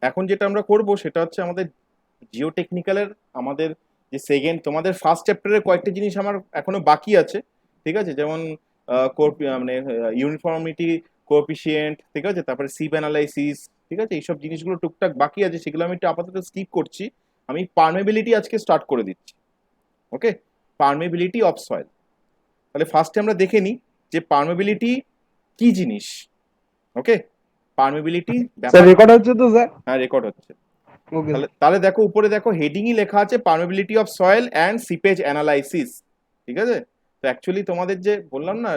এখন যেটা আমরা করব সেটা হচ্ছে আমাদের জিওটেকনিক্যালের আমাদের যে সেকেন্ড, তোমাদের ফার্স্ট চ্যাপ্টারের কয়েকটা জিনিস আমার এখনো বাকি আছে, ঠিক আছে? যেমন মানে ইউনিফর্মিটি কোএফিসিয়েন্ট, ঠিক আছে, তারপরে সিপ অ্যানালাইসিস, ঠিক আছে, এইসব জিনিসগুলো টুকটাক বাকি আছে, সেগুলো আমি একটু আপাতত স্কিপ করছি। আমি পারমেবিলিটি আজকে স্টার্ট করে দিচ্ছি। ওকে, পারমেবিলিটি অফ সয়েল। তাহলে ফার্স্টে আমরা দেখে নিই যে পারমেবিলিটি কি জিনিস। ওকে, পারমেবিলিটি স্যার ব্যাপার। রেকর্ড হচ্ছে তো স্যার? হ্যাঁ, রেকর্ড হচ্ছে। ওকে তাহলে স্যার। তাহলে দেখো উপরে দেখো হেডিংই লেখা আছে permeability of soil and seepage analysis, ঠিক আছে? তো অ্যাকচুয়ালি তোমাদের যে বললাম না,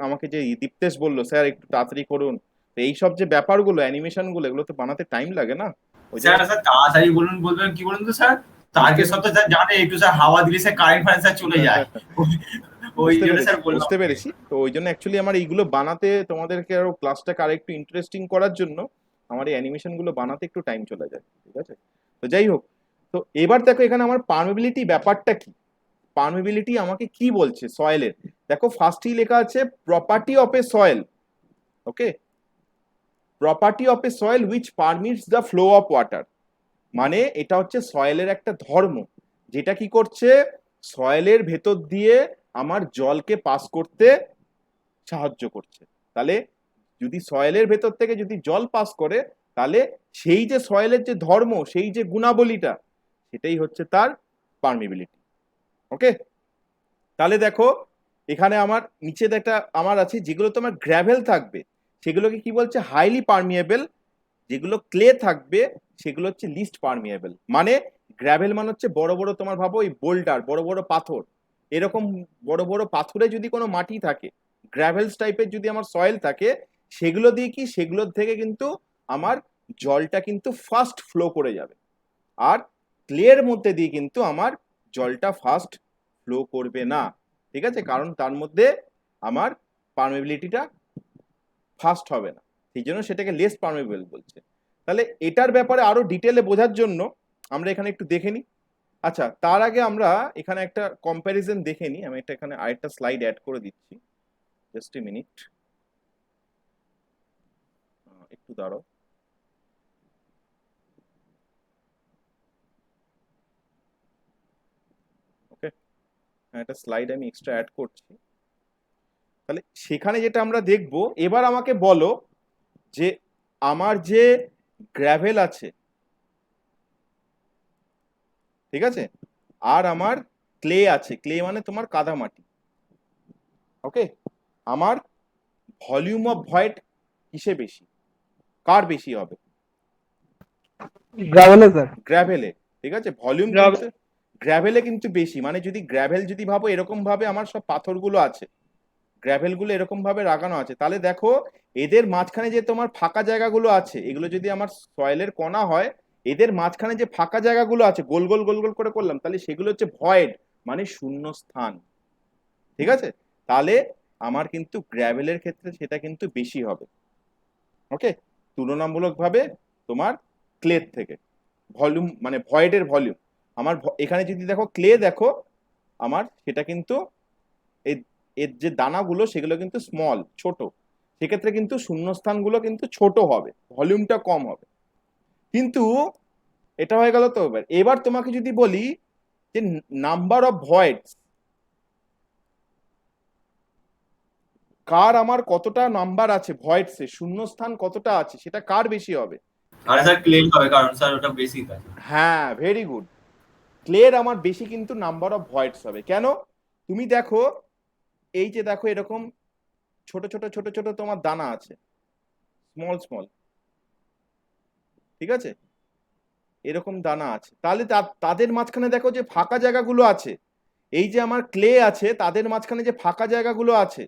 আমাকে যে দীপ্তেশ বললো স্যার একটু তাড়াতাড়ি করুন, তো এইসব যে ব্যাপারগুলো অ্যানিমেশন গুলো এগুলো তো বানাতে টাইম লাগে না, ওই জন্য। স্যার স্যার তাড়াতাড়ি বলুন, বলবেন কি বলুন তো স্যার, বুঝতে তারকেশ্বর তো স্যার জানে একটু স্যার হাওয়া দিলে স্যার কারেন্ট ফারেন্ট স্যার চলে যায়। ওই বুঝতে জন্য পেরেছি, স্যার বললাম। বুঝতে পেরেছি। তো ওই জন্য অ্যাকচুয়ালি আমার এইগুলো বানাতে, তোমাদেরকে আরো ক্লাসটাকে আর একটু ইন্টারেস্টিং করার জন্য আমার এই অ্যানিমেশন গুলো বানাতে একটু টাইম চলে যায়, ঠিক আছে? তো যাই হোক, তো এবার দেখো এখানে আমার পারমেবিলিটি ব্যাপারটা কি। পারমেবিলিটি আমাকে কি বলছে সয়েলের, দেখো ফার্স্টেই লেখা আছে property of A soil. Okay, property of A soil which permits the flow of water, মানে এটা হচ্ছে সয়েলের একটা ধর্ম, যেটা কি করছে, সয়েলের ভেতর দিয়ে আমার জলকে পাস করতে সাহায্য করছে। তাহলে যদি সয়েলের ভেতর থেকে যদি জল পাস করে, তাহলে সেই যে সয়েলের যে ধর্ম, সেই যে গুণাবলীটা, সেটাই হচ্ছে তার পারমিবিলিটি। ওকে, তাহলে দেখো এখানে আমার নিচে একটা আমার আছে, যেগুলো তোমার গ্র্যাভেল থাকবে সেগুলোকে কি বলছে, হাইলি পারমিয়েবল। যেগুলো ক্লে থাকবে সেগুলো হচ্ছে লিস্ট পারমিয়েবল। মানে গ্র্যাভেল মানে হচ্ছে বড় বড়, তোমার ভাবো এই বোল্ডার, বড় বড় পাথর, এরকম বড় বড় পাথরে যদি কোনো মাটি থাকে, গ্র্যাভেলস টাইপের যদি আমার সয়েল থাকে, সেগুলো দিয়ে কি, সেগুলোর থেকে কিন্তু আমার জলটা কিন্তু ফাস্ট ফ্লো করে যাবে। আর ক্লের মধ্যে দিয়ে কিন্তু আমার জলটা ফাস্ট ফ্লো করবে না, ঠিক আছে? কারণ তার মধ্যে আমার পারমেবিলিটিটা ফাস্ট হবে না, সেই জন্য সেটাকে লেস পারমেবল বলছে। তাহলে এটার ব্যাপারে আরো ডিটেলে বোঝার জন্য আমরা এখানে একটু দেখে নিই। আচ্ছা, তার আগে আমরা এখানে একটা কম্প্যারিজন দেখে নিই। আমি এটা এখানে আরেকটা স্লাইড অ্যাড করে দিচ্ছি, জাস্ট এ মিনিট, একটু দাঁড়াও। ওকে, একটা স্লাইড আমি এক্সট্রা অ্যাড করছি। তাহলে সেখানে যেটা আমরা দেখব, এবার আমাকে বলো যে আমার যে গ্র্যাভেল আছে, ঠিক আছে, আর আমার ক্লে আছে, ক্লে মানে তোমার কাদামাটি। ওকে, আমার ভলিউম অফ ভয়েড কিসে বেশি, কার বেশি হবে? গ্রাভেলে স্যার। গ্র্যাভেলে, ঠিক আছে, ভলিউম কিন্তু গ্র্যাভেলে কিন্তু বেশি। মানে যদি গ্র্যাভেল যদি ভাবো এরকম ভাবে আমার সব পাথরগুলো আছে, গ্র্যাভেল গুলো এরকম ভাবে লাগানো আছে, তাহলে দেখো এদের মাঝখানে যে তোমার ফাঁকা জায়গাগুলো আছে, এগুলো যদি আমার সয়েলের কণা হয়, এদের মাঝখানে যে ফাঁকা জায়গাগুলো আছে গোল গোল গোল গোল করে করলাম, তাহলে সেগুলো হচ্ছে ভয়েড, মানে শূন্য স্থান, ঠিক আছে? তাহলে আমার কিন্তু গ্র্যাভেলের ক্ষেত্রে সেটা কিন্তু বেশি হবে। ওকে, তুলনামূলকভাবে তোমার ক্লের থেকে ভলিউম, মানে ভয়েডের ভলিউম, আমার এখানে যদি দেখো ক্লে দেখো, আমার সেটা কিন্তু এর এর যে দানাগুলো সেগুলো কিন্তু স্মল, ছোট, সেক্ষেত্রে কিন্তু শূন্যস্থানগুলো কিন্তু ছোট হবে, ভলিউমটা কম হবে। কিন্তু এটা হয়ে গেল। তো এবার এবার তোমাকে যদি বলি যে নাম্বার অফ ভয়েডস, কার আমার কতটা নাম্বার আছে ভয়েডস এ, শূন্যস্থান কতটা আছে, সেটা কার বেশি হবে? আরে স্যার ক্লেম হবে, কারণ স্যার ওটা বেশি থাকে। হ্যাঁ, ভেরি গুড। ক্লের আমার বেশি কিন্তু নাম্বার অফ ভয়েডস হবে। কেন? তুমি দেখো, এই যে দেখো এরকম ছোট ছোট ছোট ছোট তোমার দানা আছে, স্মল স্মল, ঠিক আছে, এরকম দানা আছে, তাহলে তাদের মাঝখানে দেখো যে ফাঁকা জায়গাগুলো আছে, এই যে আমার ক্লে আছে তাদের মাঝখানে যে ফাঁকা জায়গাগুলো আছে,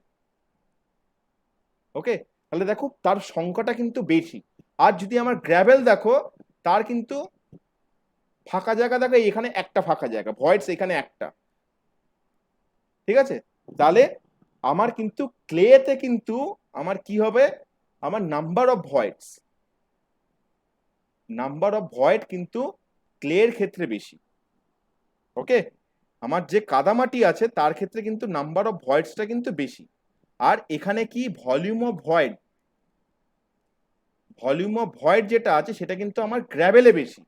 ওকে, তাহলে দেখো তার সংখ্যাটা কিন্তু বেশি। আর যদি আমার গ্র্যাভেল দেখো, তার কিন্তু ফাঁকা জায়গা দেখো, এখানে একটা ফাঁকা জায়গা, ভয়েডস এখানে একটা, ঠিক আছে? তাহলে আমার কিন্তু ক্লেতে কিন্তু আমার কি হবে, আমার number of voids, number of void কিন্তু ক্লের ক্ষেত্রে বেশি। ওকে, আমার যে কাদামাটি আছে তার ক্ষেত্রে কিন্তু নাম্বার অফ ভয়েডসটা কিন্তু বেশি। আর এখানে কি volume of void, volume of void যেটা আছে সেটা কিন্তু আমার গ্র্যাভেলে বেশি।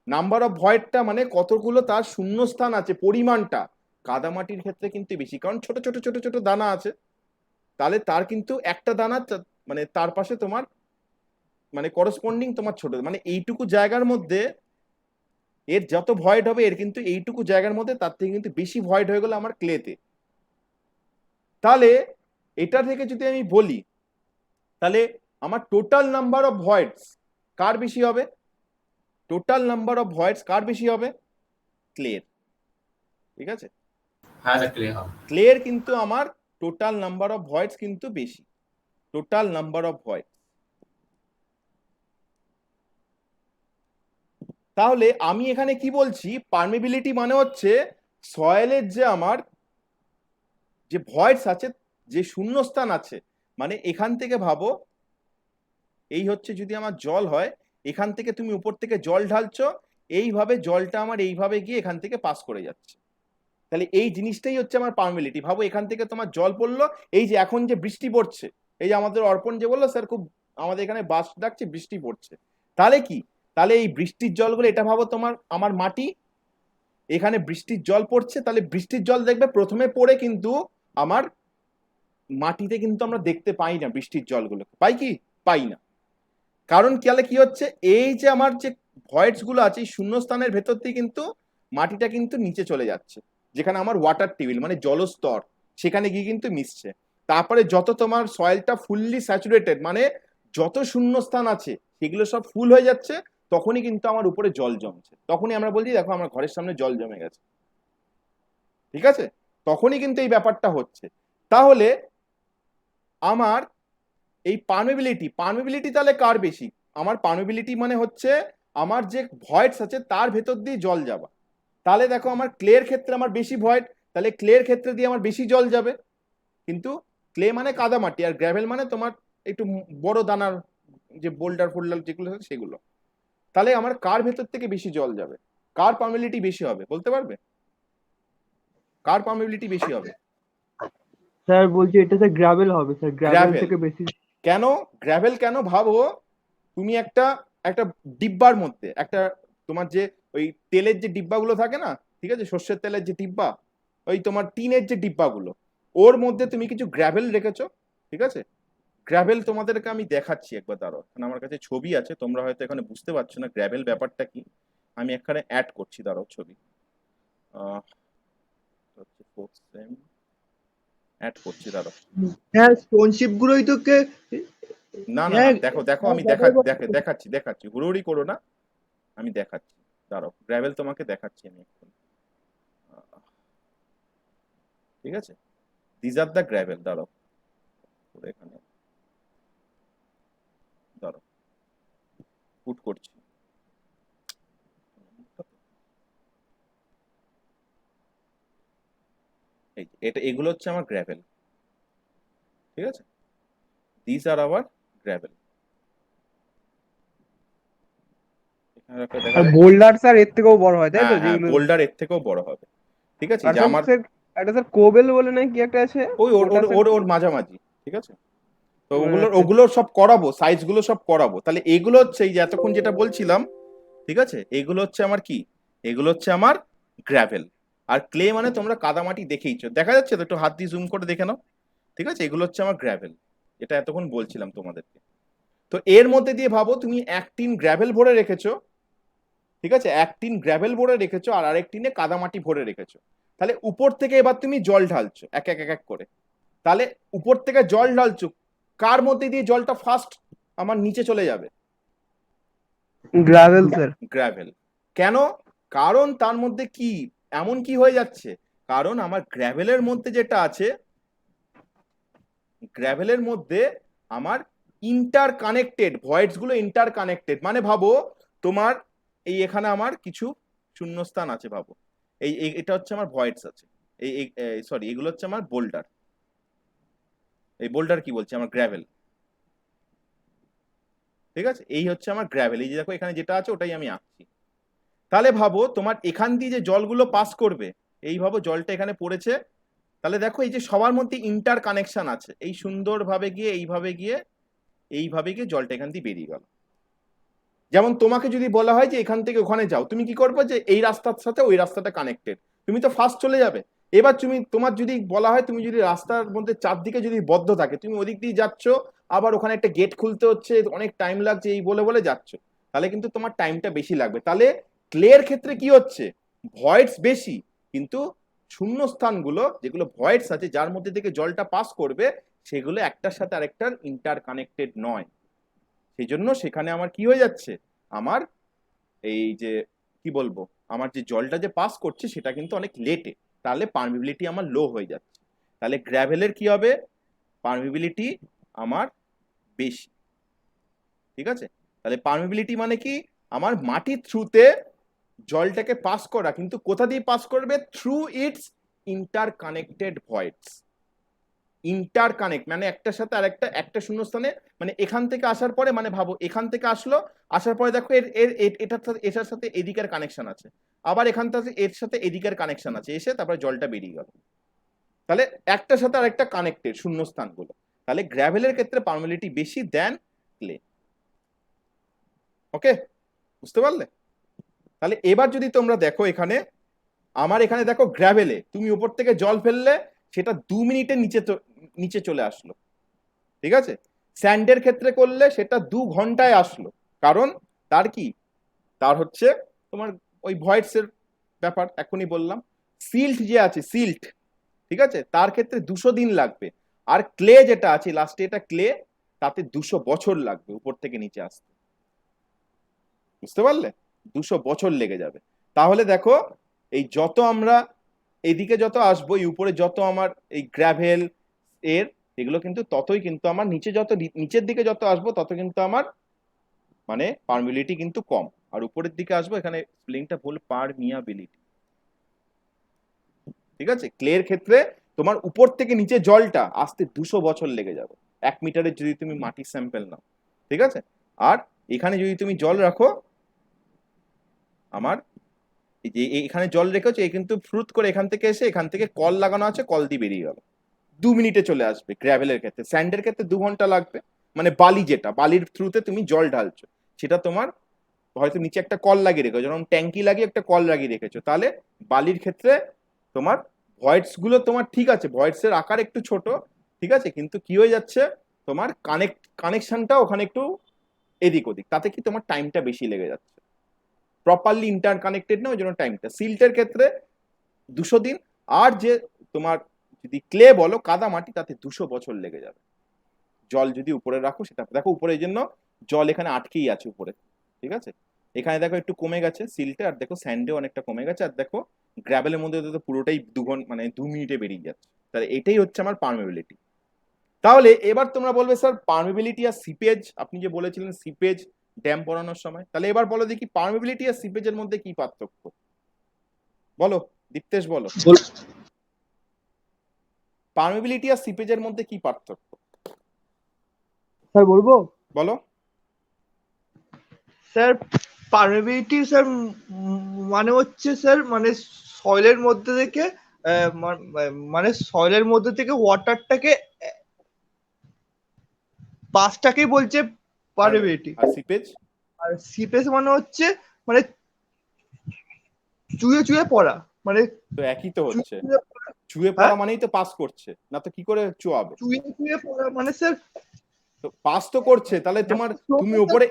নাম্বার অফ ভয়েডটা মানে কতগুলো তার শূন্যস্থান আছে পরিমাণটা কাদামাটির ক্ষেত্রে কিন্তু বেশি, কারণ ছোট ছোট ছোট ছোট দানা আছে। তাহলে তার কিন্তু একটা দানা মানে তার পাশে তোমার মানে করসপন্ডিং তোমার ছোট, মানে এইটুকু জায়গার মধ্যে এর যত ভয়েড হবে এর কিন্তু এইটুকু জায়গার মধ্যে তার থেকে কিন্তু বেশি ভয়েড হয়ে গেল আমার ক্লেতে। তাহলে এটা থেকে যদি আমি বলি তাহলে আমার টোটাল নাম্বার অফ ভয়েডস কার বেশি হবে? টোটাল নাম্বার অফ ভয়েডস কার বেশি হবে? ক্লের। ঠিক আছে, হ্যাঁ স্যার ক্লিয়ার হবে। ক্লের কিন্তু আমার টোটাল নাম্বার অফ ভয়েডস কিন্তু বেশি, টোটাল নাম্বার অফ ভয়েডস। তাহলে আমি এখানে কি বলছি, পারমিবিলিটি মানে হচ্ছে সয়েলের যে আমার যে ভয়েডস আছে, যে শূন্যস্থান আছে, মানে এখান থেকে ভাবো এই হচ্ছে যদি আমার জল হয়, এখান থেকে তুমি উপর থেকে জল ঢালছো, এইভাবে জলটা আমার এইভাবে গিয়ে এখান থেকে পাস করে যাচ্ছে। তাহলে এই জিনিসটাই হচ্ছে আমার পারমিবিলিটি। ভাবো এখান থেকে তোমার জল পড়লো, এই যে এখন যে বৃষ্টি পড়ছে, এই যে আমাদের অর্পণ যে বললো স্যার খুব আমাদের এখানে বাস ডাকছে, বৃষ্টি পড়ছে, তাহলে কি, তাহলে এই বৃষ্টির জলগুলো এটা ভাবো তোমার আমার মাটি, এখানে বৃষ্টির জল পড়ছে, তাহলে বৃষ্টির জল দেখবে প্রথমে পড়ে কিন্তু আমার মাটিতে কিন্তু আমরা দেখতে পাই না, বৃষ্টির জলগুলো পাই কি? পাই না। কারণ তাহলে কি হচ্ছে, এই যে আমার যে ভয়েডস গুলো আছে এই শূন্যস্থানের ভেতর দিয়ে কিন্তু মাটিটা কিন্তু নিচে চলে যাচ্ছে, যেখানে আমার ওয়াটার টেবিল মানে জলস্তর, সেখানে গিয়ে কিন্তু মিশছে। তারপরে যত তোমার সয়েলটা ফুললি স্যাচুরেটেড মানে যত শূন্যস্থান আছে সেগুলো সব ফুল হয়ে যাচ্ছে, তখনই কিন্তু আমার উপরে জল জমছে, তখনই আমরা বলছি দেখো আমার ঘরের সামনে জল জমে গেছে। ঠিক আছে, তখনই কিন্তু এই ব্যাপারটা হচ্ছে। তাহলে আমার এই পারমিবিলিটি, পারমিবিলিটি তাহলে কার বেশি? আমার পারমিবিলিটি মানে হচ্ছে আমার যে ভয়েডস আছে তার ভেতর দিয়ে জল যাওয়া। তাহলে দেখো আমার ক্লের ক্ষেত্রে আমার বেশি ভয়েড, তাহলে ক্লের ক্ষেত্রে দিয়ে আমার বেশি জল যাবে। কিন্তু ক্লে মানে কাদামাটি, আর গ্র্যাভেল মানে তোমার একটু বড় দানার যে বোল্ডার ফোল্ডার যেগুলো আছে সেগুলো। তাহলে আমার কার ভেতর থেকে বেশি জল যাবে, কার পারমিবিলিটি বেশি হবে বলতে পারবে? কার পারমিবিলিটি বেশি হবে? স্যার বলছি এটা স্যার গ্রাভেল হবে স্যার, গ্রাভেল গ্র্যাভেল। থেকে বেশি। কেন গ্র্যাভেল? কেন ভাবো তুমি একটা একটা ডিব্বার মধ্যে একটা তোমার যে ওই তেলের যে ডিব্বাগুলো থাকে না, ঠিক আছে, সর্ষের তেলের যে ডিব্বা, ওই তোমার টিনের যে ডিব্বাগুলো, ওর মধ্যে তুমি কিছু গ্র্যাভেল রেখেছো। ঠিক আছে, গ্র্যাভেল তোমাদেরকে আমি দেখাচ্ছি একবার, দাঁড়াও, এখানে আমার কাছে ছবি আছে, তোমরা হয়তো এখানে বুঝতে পারছো না গ্র্যাভেল ব্যাপারটা কি। আমি এখানে অ্যাড করছি, দাঁড়াও ছবি অ্যাড করছি, দাঁড়াও। হ্যাঁ স্টোনশিপ গুলোই তো না না না, হ্যাঁ দেখো দেখো আমি দেখাচ্ছি দেখাচ্ছি, হুড়োহুড়ি করো না, আমি দেখাচ্ছি, দাঁড়াও গ্র্যাভেল তোমাকে দেখাচ্ছি আমি এখন। ঠিক আছে, দিস আর দ্য গ্র্যাভেল, দাঁড়াও এখানে, দাঁড়াও পুট করছি। এই যে এটা, এগুলো হচ্ছে আমার গ্র্যাভেল। ঠিক আছে, দিস আর আওয়ার গ্র্যাভেল। এখানে একটা দেখা আর যাচ্ছে, বোল্ডার স্যার এর থেকেও বড় হয় তাই হ্যাঁ তো হ্যাঁ, যেগুলো। বোল্ডার এর থেকেও বড় হবে। ঠিক আছে, আর যে স্যার আমার স্যার একটা স্যার কোবেল বলে না কি একটা আছে, ওই ওর ওটা ওর স্যার ওর ওর মাঝামাঝি। ঠিক আছে, তো ওগুলোর আচ্ছা ওগুলো সব করাবো, সাইজ গুলো সব করাবো। তাহলে এগুলো হচ্ছে এই যে এতক্ষণ যেটা বলছিলাম, ঠিক আছে, এগুলো হচ্ছে আমার কি, এগুলো হচ্ছে আমার গ্র্যাভেল। আর ক্লে মানে তোমরা কাদামাটি দেখেইছো, দেখা যাচ্ছে তো, একটু হাত দিয়ে জুম করে দেখে নাও। ঠিক আছে, এগুলো হচ্ছে আমার গ্র্যাভেল, এটা এতক্ষণ বলছিলাম তোমাদেরকে। তো এর মধ্যে দিয়ে ভাবো তুমি এক টিন গ্র্যাভেল ভরে রেখেছো, ঠিক আছে, এক টিন গ্র্যাভেল ভরে রেখেছো আর আরেক টিনে কাদামাটি ভরে রেখেছো। তাহলে উপর থেকে এবার তুমি জল ঢালছো এক এক এক এক করে। তাহলে উপর থেকে জল ঢালছো, কার মধ্যে দিয়ে জলটা ফার্স্ট আমার নিচে চলে যাবে? Gravel sir. গ্র্যাভেল। কেন? কারণ তার মধ্যে কি এমন কি হয়ে যাচ্ছে, কারণ আমার গ্র্যাভেলের মধ্যে যেটা আছে, গ্র্যাভেলের মধ্যে আমার ইন্টার কানেক্টেড ভয়েডস গুলো, ইন্টার কানেক্টেড মানে ভাবো তোমার এই এখানে আমার কিছু শূন্যস্থান আছে, ভাবো এটা হচ্ছে আমার ভয়েডস আছে, এই সরি এগুলো হচ্ছে আমার বোল্ডার, এই বোল্ডার কি বলছি, আমার গ্র্যাভেল। ঠিক আছে, এই হচ্ছে আমার গ্র্যাভেল, এই যে দেখো এখানে যেটা আছে ওটাই আমি আঁকছি। তাহলে ভাবো তোমার এখান দিয়ে যে জলগুলো পাস করবে, এই ভাবো জলটা এখানে পড়েছে, তাহলে দেখো এই যে সবার মধ্যে ইন্টার কানেকশন আছে, এই সুন্দরভাবে গিয়ে এইভাবে গিয়ে এইভাবে গিয়ে জলটা এখান দিয়ে বেরিয়ে গেল। যেমন তোমাকে যদি বলা হয় যে এখান থেকে ওখানে যাও, তুমি কি করবে, যে এই রাস্তার সাথে ওই রাস্তাটা কানেক্টেড, তুমি তো ফার্স্ট চলে যাবে। এবার তোমার যদি বলা হয়, তুমি যদি রাস্তার মধ্যে চারদিকে যদি বদ্ধ থাকে, তুমি ওদিক দিয়ে যাচ্ছ, আবার ওখানে একটা গেট খুলতে হচ্ছে, অনেক টাইম লাগছে, এই বলে বলে যাচ্ছ, তাহলে কিন্তু তোমার টাইমটা বেশি লাগবে। তাহলে ক্লের ক্ষেত্রে কি হচ্ছে, ভয়েডস বেশি, কিন্তু শূন্যস্থানগুলো যেগুলো ভয়েডস আছে, যার মধ্যে থেকে জলটা পাস করবে, সেগুলো একটার সাথে আরেকটার ইন্টার কানেক্টেড নয়। সেই জন্য সেখানে আমার কি হয়ে যাচ্ছে, আমার এই যে কি বলবো, আমার যে জলটা যে পাস করছে সেটা কিন্তু অনেক লেটে, তাহলে পারমিবিলিটি আমার লো হয়ে যাচ্ছে। তাহলে গ্র্যাভেলের কি হবে, পারমিবিলিটি আমার বেশি। ঠিক আছে, তাহলে পারমিবিলিটি মানে কি, আমার মাটির থ্রুতে জলটাকে পাস করা, কিন্তু কোথা দিয়ে পাস করবে, through its interconnected voids. Interconnect মানে একটার সাথে আরেকটা, একটা শূন্যস্থানে, মানে এখান থেকে আসার পরে, মানে ভাবো এখান থেকে আসলো, আসার পরে দেখো এর এর এটার সাথে এটার সাথে এদিকের কানেকশন আছে, আবার এখান থেকে এর সাথে এদিকের কানেকশন আছে, এসে তারপরে জলটা বেরিয়ে গেল। তাহলে একটার সাথে আরেকটা কানেক্টেড শূন্যস্থানগুলো। তাহলে গ্র্যাভেলের ক্ষেত্রে পারমিবিলিটি বেশি দেন ক্লে। ওকে, বুঝতে পারলে? তাহলে এবার যদি তোমরা দেখো এখানে, আমার এখানে দেখো গ্র্যাভেলে তুমি উপর থেকে জল ফেললে, সেটা 2 মিনিটের নিচে চলে আসলো। ঠিক আছে, স্যান্ডের ক্ষেত্রে করলে সেটা 2 ঘন্টায় আসলো। কারণ তার কি, তার হচ্ছে তোমার ওই ভয়েডস এর ব্যাপার, এখনই বললাম। সিল্ট যে আছে, সিল্ট, ঠিক আছে, তার ক্ষেত্রে 200 দিন লাগবে। আর ক্লে যেটা আছে লাস্টে, এটা ক্লে, তাতে 200 বছর লাগবে উপর থেকে নিচে আসতে। বুঝতে পারলে, 200 বছর লেগে যাবে। তাহলে দেখো, এই যত আমরা এদিকে যত আসবো, এই উপরে যত আমার এই গ্র্যাভেল এর এগুলো কিন্তু ততই কিন্তু আমার নিচের দিকে যত আসবো, তত কিন্তু আমার মানে পারমিবিলিটি কিন্তু কম। আর উপরের দিকে আসবো, এখানে স্পেলিংটা ভুল, পারমিয়াবিলিটি। ঠিক আছে, ক্লের ক্ষেত্রে তোমার উপর থেকে নিচে জলটা আসতে 200 বছর লেগে যাবে, 1 মিটারের যদি তুমি মাটির স্যাম্পেল নাও। ঠিক আছে, আর এখানে যদি তুমি জল রাখো, আমার এই যে এখানে জল রেখেছো, এই কিন্তু ফ্রুত করে এখান থেকে এসে, এখান থেকে কল লাগানো আছে, কল দিয়ে বেরিয়ে গেল, 2 মিনিটে চলে আসবে গ্র্যাভেলের ক্ষেত্রে। স্যান্ডের ক্ষেত্রে 2 ঘন্টা লাগবে। মানে বালি, যেটা বালির থ্রুতে তুমি জল ঢালছো, সেটা তোমার হয়তো নিচে একটা কল লাগিয়ে রেখেছো, যেমন ট্যাঙ্কি লাগিয়ে একটা কল লাগিয়ে রেখেছো, তাহলে বালির ক্ষেত্রে তোমার ভয়েডস গুলো তোমার ঠিক আছে, ভয়েডস এর আকার একটু ছোট, ঠিক আছে, কিন্তু কি হয়ে যাচ্ছে, তোমার কানেকশনটা ওখানে একটু এদিক ওদিক, তাতে কি তোমার টাইমটা বেশি লেগে যাচ্ছে, প্রপারলি ইন্টার কানেক্টেড না, ওই জন্য টাইমটা। সিল্টের ক্ষেত্রে 200 দিন, আর যে তোমার যদি ক্লে বলো, কাদা মাটি, তাতে 200 বছর লেগে যাবে। জল যদি উপরে রাখো, সেটা দেখো উপরে, এই জন্য জল এখানে আটকেই আছে উপরে। ঠিক আছে, এখানে দেখো একটু কমে গেছে সিল্টে, আর দেখো স্যান্ডে অনেকটা কমে গেছে, আর দেখো গ্র্যাভেলের মধ্যে তো পুরোটাই 2 ঘন্টা, মানে 2 মিনিটে বেরিয়ে যাচ্ছে। তাহলে এটাই হচ্ছে আমার পারমিবিলিটি। তাহলে এবার তোমরা বলবে, স্যার পারমিবিলিটি আর সিপেজ, আপনি যে বলেছিলেন সিপেজ ড্যাম পড়ানোর সময়, তাহলে এবার বলো দেখি পারমিবিলিটি আর সিপেজের মধ্যে কি পার্থক্য, বলো দীপ্তেশ, বলো পারমিবিলিটি আর সিপেজের মধ্যে কি পার্থক্য, স্যার বলবো? বলো। স্যার পারমিবিলিটি স্যার মানে হচ্ছে স্যার, মানে সয়েলের মধ্যে থেকে মানে সয়েলের মধ্যে থেকে ওয়াটারটাকে পাসটাকেই বলছে পারমিবিলিটি। আর সিপেজ? আর সিপেস মানে হচ্ছে মানে চুয়ে চুয়ে পড়া, মানে তো একই তো চুয়ে হচ্ছে, চুয়ে পড়া। চুয়ে পড়া হ্যাঁ, মানেই তো পাস করছে, না তো কি করে চুয়াবে? চুয়ে চুয়ে পড়া মানে স্যার তো পাস তো করছে, তাহলে তোমার তুমি উপরে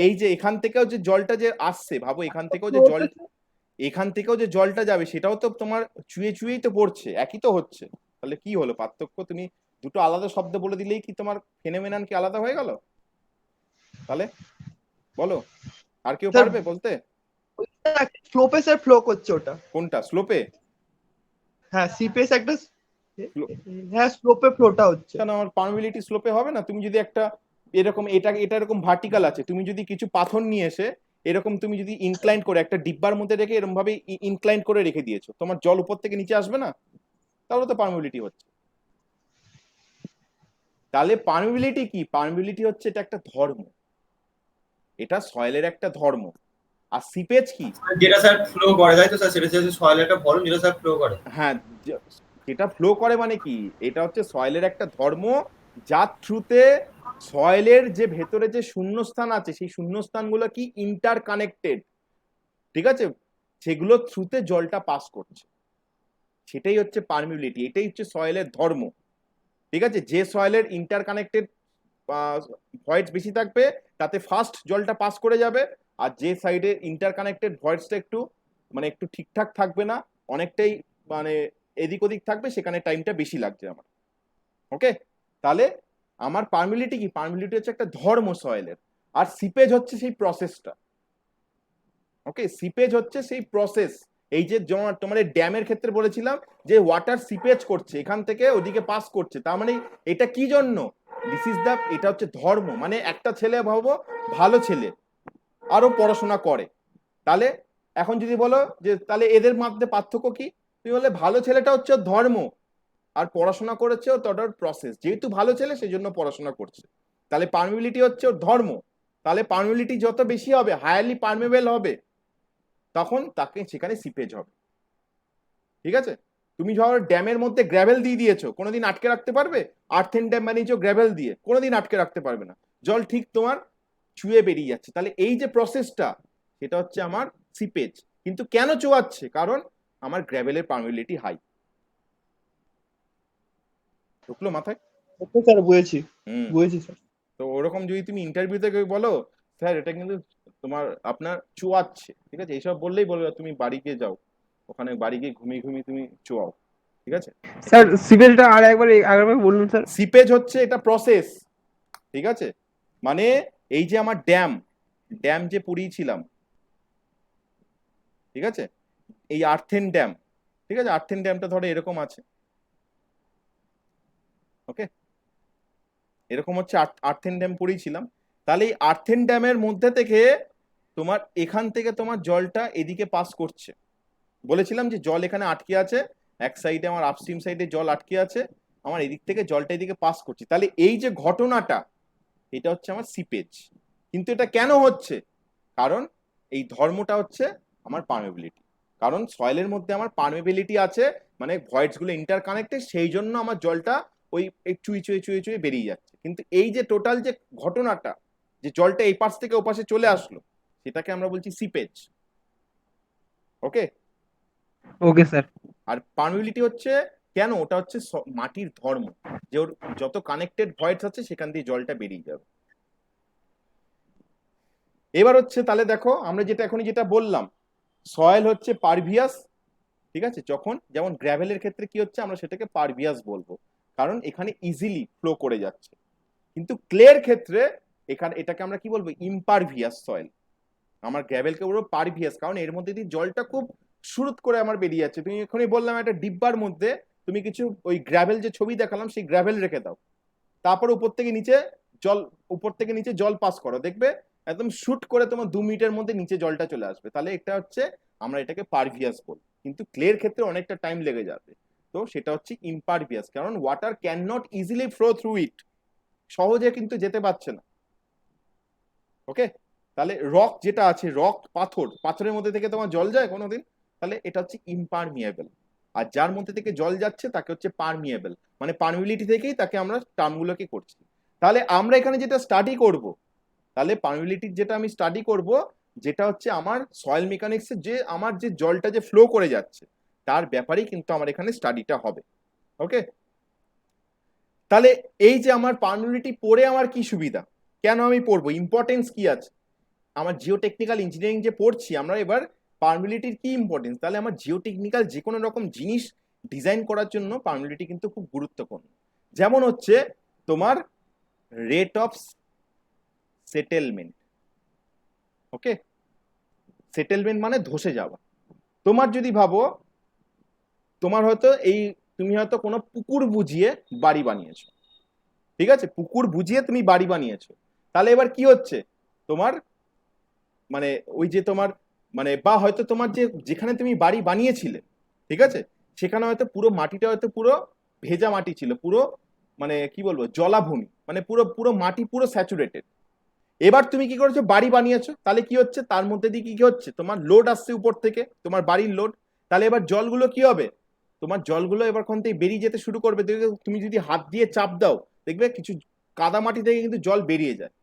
এই যে এখান থেকেও যে জলটা যে আসছে, ভাবো এখান থেকেও যে জল, এখান থেকেও যে জলটা যাবে, সেটাও তো তোমার চুয়ে চুয়েই তো পড়ছে, একই তো হচ্ছে। তাহলে কি হলো পার্থক্য? তুমি দুটো আলাদা শব্দ বলে দিলেই কি তোমার ফেনোমেনন কি আলাদা হয়ে গেল? তাহলে বলো, আর কেউ পারবে বলতে? স্লোপে স্যার ফ্লো করছে ওটা। কোনটা স্লোপে? হ্যাঁ, সিপেস একটা, হ্যাঁ স্লোপে ফ্লোটা হচ্ছে। কেন আমার পারমিবিলিটি স্লোপে হবে না? তুমি যদি একটা এরকম, এটা এরকম ভার্টিক্যাল আছে, তুমি যদি কিছু পাথর নিয়ে এসে এরকম তুমি যদি ইনক্লাইন করে একটা ডিব্বার মধ্যে রেখে এরকম ভাবে ইনক্লাইন করে রেখে দিয়েছো, তোমার জল উপর থেকে নিচে আসবে না? তাহলে তো পারমিবিলিটি হচ্ছে। তাহলে পারমিবিলিটি কি? পারমিবিলিটি হচ্ছে এটা একটা ধর্ম, এটা সয়েলের একটা ধর্ম। আর সিপেজ কি? যেটা স্যার ফ্লো করে, তাই তো স্যার, সেটা হচ্ছে সয়েলের একটা ভলিউম যেটা স্যার ফ্লো করে। হ্যাঁ, যেটা ফ্লো করে মানে কি, এটা হচ্ছে সয়েলের একটা ধর্ম, যার থ্রুতে সয়েলের যে ভেতরে যে শূন্যস্থান আছে সেই শূন্যস্থানগুলো কি ইন্টার কানেক্টেড, ঠিক আছে, সেগুলো থ্রুতে জলটা পাস করছে, সেটাই হচ্ছে পারমিবিলিটি, এটাই হচ্ছে সয়েলের ধর্ম। ঠিক আছে, যে সয়েলের ইন্টার কানেক্টেড ভয়েডস বেশি থাকবে তাতে ফাস্ট জলটা পাস করে যাবে, আর যে সাইডে ইন্টার কানেক্টেড ভয়েডসটা একটু মানে একটু ঠিকঠাক থাকবে না, অনেকটাই মানে এদিক ওদিক থাকবে, সেখানে টাইমটা বেশি লাগছে আমার। ওকে, তাহলে আমার পারমিবিলিটি কি, পারমিবিলিটি হচ্ছে একটা ধর্ম সয়েলের, আর সিপেজ হচ্ছে সেই প্রসেসটা। ওকে, সিপেজ হচ্ছে সেই প্রসেস। এই যে যেমন তোমার ড্যামের ক্ষেত্রে বলেছিলাম যে ওয়াটার সিপেজ করছে, এখান থেকে ওদিকে পাস করছে, তার মানে এটা কি জন্য, দিস ইজ দ্য, এটা হচ্ছে ধর্ম। মানে একটা ছেলে ভাবো ভালো ছেলে, আরো পড়াশোনা করে, তাহলে এখন যদি বলো যে তাহলে এদের মধ্যে পার্থক্য কি, তুমি বলে ভালো ছেলেটা হচ্ছে ওর ধর্ম, আর পড়াশোনা করেছে ও তোর প্রসেস, যেহেতু ভালো ছেলে সেই জন্য পড়াশোনা করছে, তাহলে পারমিবিলিটি হচ্ছে ওর ধর্ম। তাহলে পারমিবিলিটি যত বেশি হবে, হায়ারলি পারমেবল হবে, তখন তাকে সেখানে সিপেজ হবে। ঠিক আছে, তুমি ধরো ড্যামের মধ্যে গ্র্যাভেল দিয়ে দিয়েছো, কোনোদিন আটকে রাখতে পারবে? আর্থেন ড্যাম বানিয়েছো গ্র্যাভেল দিয়ে, কোনোদিন আটকে রাখতে পারবে না, জল ঠিক তোমার চুয়ে বেরিয়ে যাচ্ছে। তাহলে এই যে প্রসেসটা, সেটা হচ্ছে আমার সিপেজ। কিন্তু কেন চুয়াচ্ছে? কারণ আমার গ্র্যাভেলের পারমিবিলিটি হাই। ঢুকলো মাথায়? ওকে স্যার, বুঝেছি হুম। বুঝেছি স্যার। তো ওরকম যদি তুমি ইন্টারভিউতে কেউ বলো স্যার এটা কিন্তু তোমার আপনার চুয়াচ্ছে, ঠিক আছে, এইসব বললেই বলবে তুমি বাড়ি গিয়ে যাও, ওখানে বাড়ি গিয়ে ঘুমিয়ে ঘুমিয়ে তুমি চুয়াও। ঠিক আছে, স্যার সিভিলটা আর একবার বলুন স্যার। সিপেজ হচ্ছে এটা প্রসেস, ঠিক আছে, মানে এই যে আমার ড্যাম, ড্যাম যে পড়িয়েছিলাম, ঠিক আছে, এই আর্থেন ড্যাম, ঠিক আছে, আর্থেন ড্যামটা ধরো এরকম আছে, ওকে, এরকম হচ্ছে আর্থেন ড্যাম পড়িয়েছিলাম। তাহলে এই আর্থেন ড্যামের মধ্যে থেকে তোমার এখান থেকে তোমার জলটা এদিকে পাস করছে, বলেছিলাম যে জল এখানে আটকে আছে, এক সাইডে আমার আপস্ট্রিম সাইডে জল আটকে আছে, আমার এদিক থেকে জলটা এদিকে পাস করছে, তাহলে এই যে ঘটনাটা, এটা হচ্ছে আমার সিপেজ। কিন্তু এটা কেন হচ্ছে? কারণ এই ধর্মটা হচ্ছে আমার পারমেবিলিটি, কারণ সয়েলের মধ্যে আমার পারমেবিলিটি আছে, মানে ভয়েডস গুলো ইন্টার কানেক্টেড, সেই জন্য আমার জলটা ওই চুই চুয়ে চুয়ে চুয়ে বেরিয়ে যাচ্ছে। কিন্তু এই যে টোটাল যে ঘটনাটা, যে জলটা এই পাশ থেকে ও পাশে চলে আসলো, সেটাকে আমরা বলছি সিপেজ। ওকে, ওকে স্যার। আর পারমিবিলিটি হচ্ছে কেন, ওটা হচ্ছে মাটির ধর্ম, যে ওর যত কানেক্টেড ভয়েডস আছে সেখান দিয়ে জলটা বেরিয়ে যাবে। এবার হচ্ছে তাহলে দেখো আমরা যেটা এখনই যেটা বললাম, সয়েল হচ্ছে পারভিয়াস, ঠিক আছে, যখন যেমন গ্র্যাভেলের ক্ষেত্রে কি হচ্ছে, আমরা সেটাকে পারভিয়াস বলবো, কারণ এখানে ইজিলি ফ্লো করে যাচ্ছে। কিন্তু ক্লের ক্ষেত্রে এখানে এটাকে আমরা কি বলবো, ইম্পারভিয়াস সয়েল। আমার গ্র্যাভেলকে বলবো পারভিয়াস, কারণ এর মধ্যে দিয়ে জলটা খুব শুরুত করে আমার বেরিয়ে যাচ্ছে। তুমি এখনই বললাম একটা ডিব্বার মধ্যে তুমি কিছু ওই গ্র্যাভেল যে ছবি দেখালাম সেই গ্র্যাভেল রেখে দাও, তারপর উপর থেকে নিচে জল, উপর থেকে নিচে জল পাস করো, দেখবে একদম শুট করে তোমার 2 মিনিটের মধ্যে নিচে জলটা চলে আসবে। তাহলে এটা হচ্ছে আমরা এটাকে পারভিয়াস বলি। কিন্তু ক্লের ক্ষেত্রে অনেকটা টাইম লেগে যাবে, তো সেটা হচ্ছে ইম্পারভিয়াস, কারণ water can not easily flow through it, সহজে কিন্তু যেতে পারছে না। ওকে, তাহলে রক যেটা আছে, রক পাথর, পাথরের মধ্যে থেকে তোমার জল যায় কোনোদিন? তাহলে এটা হচ্ছে ইম্পারমিয়েবল। আর যার মধ্যে থেকে জল যাচ্ছে তাকে হচ্ছে পারমিয়েবল, মানে পারমিবিলিটি থেকেই তাকে আমরা টার্মগুলোকে করছি। তাহলে আমরা এখানে যেটা স্টাডি করব, তাহলে পারমিবিলিটির যেটা আমি স্টাডি করব, যেটা হচ্ছে আমার সয়েল মেকানিক্সের যে আমার যে জলটা যে ফ্লো করে যাচ্ছে তার ব্যাপারেই কিন্তু আমার এখানে স্টাডিটা হবে। ওকে, তাহলে এই যে আমার পারমিবিলিটি পড়ে আমার কি সুবিধা, কেন আমি পড়বো, ইম্পর্টেন্স কি আছে আমার জিওটেকনিক্যাল ইঞ্জিনিয়ারিং যে পড়ছি আমরা, এবার পারমিবিলিটির কি ইম্পর্টেন্স, তাহলে আমার জিওটেকনিক্যাল যে কোনো রকম জিনিস ডিজাইন করার জন্য পারমিবিলিটি কিন্তু খুব গুরুত্বপূর্ণ। যেমন হচ্ছে তোমার rate of settlement. Okay, settlement মানে ধসে যাওয়া। তোমার যদি ভাবো তোমার হয়তো এই তুমি হয়তো কোনো পুকুর বুঝিয়ে বাড়ি বানিয়েছো, ঠিক আছে, পুকুর বুঝিয়ে তুমি বাড়ি বানিয়েছো, তাহলে এবার কি হচ্ছে তোমার মানে ওই যে তোমার মানে বা হয়তো তোমার যে যেখানে তুমি বাড়ি বানিয়েছিলে, ঠিক আছে, সেখানে হয়তো পুরো মাটিটা হয়তো পুরো ভেজা মাটি ছিল, পুরো মানে কি বলবো জলাভূমি, মানে পুরো পুরো মাটি পুরো স্যাচুরেটেড। এবার তুমি কি করেছো, বাড়ি বানিয়েছো, তাহলে কি হচ্ছে তার মধ্যে দিয়ে কি হচ্ছে, তোমার লোড আসছে উপর থেকে, তোমার বাড়ির লোড, তাহলে এবার জলগুলো কি হবে, তোমার জলগুলো এবার কোন থেকে বেরিয়ে যেতে শুরু করবে। তুমি যদি হাত দিয়ে চাপ দাও দেখবে কিছু কাদামাটি থেকে কিন্তু জল বেরিয়ে যায়।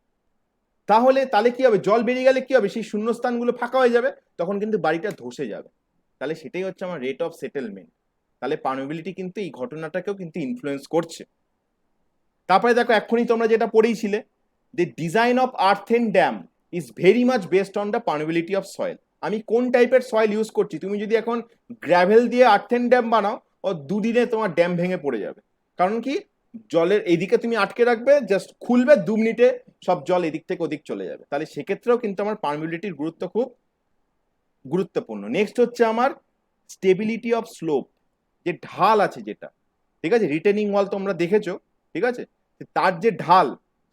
তাহলে কি হবে, জল বেরিয়ে গেলে কি হবে, সেই শূন্যস্থানগুলো ফাঁকা হয়ে যাবে, তখন কিন্তু বাড়িটা ধসে যাবে। তাহলে সেটাই হচ্ছে আমার রেট অফ সেটেলমেন্ট। তাহলে পার্মিবিলিটি কিন্তু এই ঘটনাটাকেও কিন্তু ইনফ্লুয়েন্স করছে। তারপরে দেখো এক্ষুনি তোমরা যেটা পড়েইছিলে, the design of earthen dam is very much based on the permeability of soil. আমি কোন টাইপের সয়েল ইউজ করছি। তুমি যদি এখন গ্র্যাভেল দিয়ে আর্থেন ড্যাম বানাও, ও দুদিনে তোমার ড্যাম ভেঙে পড়ে যাবে। কারণ কি, জলের এইদিকে তুমি আটকে রাখবে, জাস্ট খুলবে 2 মিনিটে সব জল এদিক থেকে ওদিক চলে যাবে। তাহলে সেক্ষেত্রেও কিন্তু আমার পার্মিবিলিটির গুরুত্ব খুব গুরুত্বপূর্ণ। নেক্সট হচ্ছে আমার স্টেবিলিটি অফ স্লোপ, যে ঢাল আছে যেটা, ঠিক আছে, রিটেনিং ওয়াল তোমরা দেখেছো, ঠিক আছে, তার যে ঢাল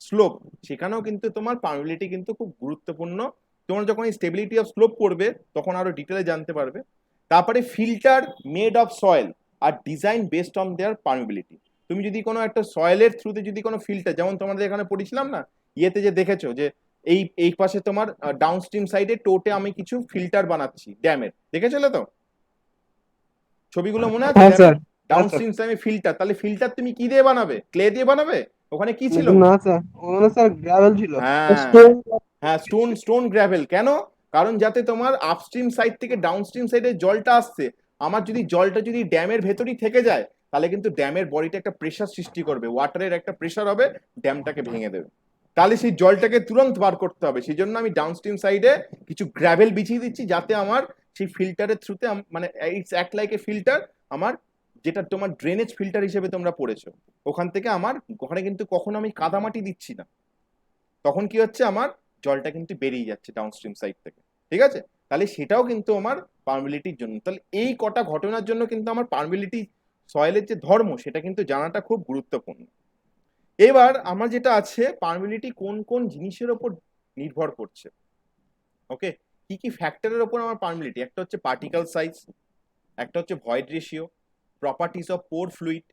স্লোপ, সেখানেও কিন্তু তোমার পার্মিবিলিটি কিন্তু খুব গুরুত্বপূর্ণ। তোমরা যখন এই স্টেবিলিটি অফ স্লোপ করবে তখন আরো ডিটেলে জানতে পারবে। তারপরে ফিল্টার মেড অফ সয়েল আর design based on their permeability. তুমি যদি কোনো একটা সয়েলের থ্রুতে যদি কোনো ফিল্টার, যেমন তোমাদের এখানে পড়েছিলাম না ইয়েতে, যে দেখেছো যে এই পাশে তোমার ডাউনস্ট্রিম সাইডে টোটে আমি কিছু ফিল্টার বানাচ্ছি ড্যামের, দেখেছিলে তো ছবিগুলো মনে আছে? হ্যাঁ স্যার। ডাউনস্ট্রিম সাইডে ফিল্টার, তাহলে ফিল্টার তুমি কি দিয়ে বানাবে? ক্লে দিয়ে বানাবে? ওখানে কি ছিল? না স্যার, ওখানে স্যার গ্রাভেল ছিল। হ্যাঁ স্টোন। হ্যাঁ, স্টোন গ্র্যাভেল। কেন? কারণ যাতে তোমার আপস্ট্রিম সাইড থেকে ডাউনস্ট্রিম সাইডে জলটা আসছে, আমার যদি জলটা যদি ড্যামের ভেতরই থেকে যায়, তাহলে কিন্তু ড্যামের বডিতে একটা প্রেশার সৃষ্টি করবে, ওয়াটারের একটা প্রেশার হবে, ড্যামটাকে ভেঙে দেবে। তাহলে সেই জলটাকে তুরন্ত বার করতে হবে। সেই জন্য আমি ডাউনস্ট্রিম সাইডে কিছু গ্র্যাভেল বিছিয়ে দিচ্ছি, যাতে আমার সেই ফিল্টারের থ্রুতে, মানে it's act like a filter, আমার যেটা তোমার ড্রেনেজ ফিল্টার হিসেবে তোমরা পড়েছো, ওখান থেকে আমার ওখানে কিন্তু কখনো আমি কাদামাটি দিচ্ছি না, তখন কি হচ্ছে, আমার জলটা কিন্তু বেরিয়ে যাচ্ছে ডাউনস্ট্রিম সাইড থেকে, ঠিক আছে। তাহলে সেটাও কিন্তু আমার পার্মিবিলিটির জন্য। তাহলে এই কটা ঘটনার জন্য কিন্তু আমার পার্মিবিলিটি, সয়েলের যে ধর্ম, সেটা কিন্তু জানাটা খুব গুরুত্বপূর্ণ। এবার আমার যেটা আছে, পার্মিবিলিটি কোন কোন জিনিসের ওপর নির্ভর করছে, ওকে, কি কি ফ্যাক্টরের ওপর আমার পার্মিবিলিটি। একটা হচ্ছে পার্টিকেল সাইজ, একটা হচ্ছে void ratio, properties of pore fluid,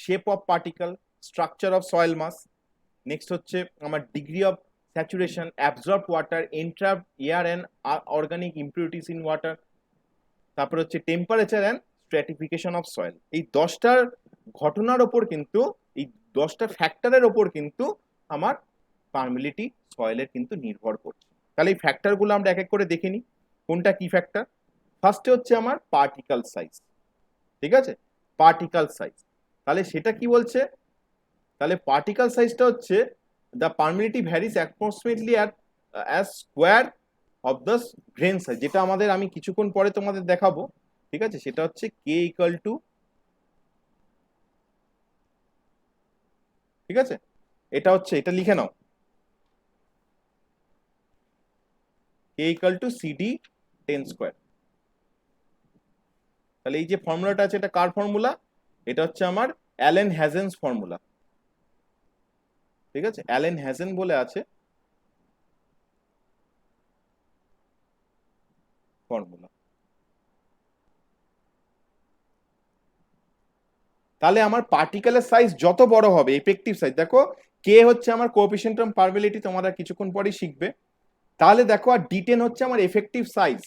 shape of particle, structure of soil mass. Next হচ্ছে আমার degree of saturation, absorb water, entrap air and organic impurities in water. তারপর হচ্ছে temperature and stratification of soil. এই 10টার ঘটনার ওপর কিন্তু, এই 10টা ফ্যাক্টরের ওপর কিন্তু আমার পার্মিবিলিটি সয়েলের কিন্তু নির্ভর করছে। তাহলে এই ফ্যাক্টরগুলো আমরা এক এক করে দেখে নিই, কোনটা কি ফ্যাক্টর। ফার্স্টে হচ্ছে আমার পার্টিকেল সাইজ, ঠিক আছে, পার্টিকেল সাইজ। তাহলে সেটা কি বলছে, তাহলে পার্টিকেল সাইজটা হচ্ছে the permeability varies approximately as square of the grain size, যেটা আমাদের আমি কিছুক্ষণ পরে তোমাদের দেখাবো, ঠিক আছে। সেটা হচ্ছে কে ইকুয়াল টু, ঠিক আছে, এটা হচ্ছে, এটা লিখে নাও, কে ইকুয়াল টু সিডি 10 স্কোয়ার। তাহলে এই যে ফর্মুলাটা আছে, এটা কার ফর্মুলা? এটা হচ্ছে আমার অ্যালেন হ্যাজেন্স ফর্মুলা, ঠিক আছে, অ্যালেন হ্যাজেন বলে আছে ফর্মুলা। তাহলে আমার পার্টিকেলের সাইজ যত বড় হবে, এফেক্টিভ সাইজ, দেখো কে হচ্ছে আমার কোএফিসিয়েন্ট অফ পার্মিবিলিটি, তোমরা কিছুক্ষণ পরেই শিখবে। তাহলে দেখো আর D10 হচ্ছে আমার এফেক্টিভ সাইজ,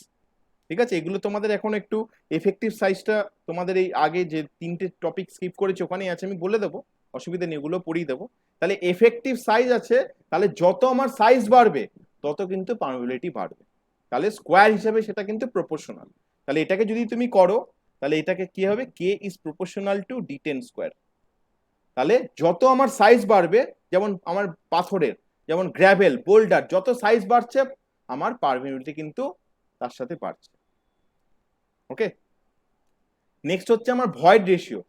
ঠিক আছে। এগুলো তোমাদের এখন একটু এফেক্টিভ সাইজটা তোমাদের এই আগে যে 3টে টপিক স্কিপ করেছে ওখানেই আছে, আমি বলে দেবো, অসুবিধা নেই, এগুলো পড়িয়ে দেবো। তাহলে এফেক্টিভ সাইজ আছে, তাহলে যত আমার সাইজ বাড়বে তত কিন্তু পার্মিবিলিটি বাড়বে। তাহলে স্কোয়ার হিসেবে সেটা কিন্তু প্রপোর্শনাল। তাহলে এটাকে যদি তুমি করো, তাহলে এটাকে কি হবে, K is proportional to D10 square. তাহলে যত আমার সাইজ বাড়বে, যেমন আমার পাথরের, যেমন গ্র্যাভেল, বোল্ডার, যত সাইজ বাড়ছে আমার পার্মিবিলিটি কিন্তু তার সাথে বাড়ছে, ওকে। নেক্সট হচ্ছে আমার void ratio,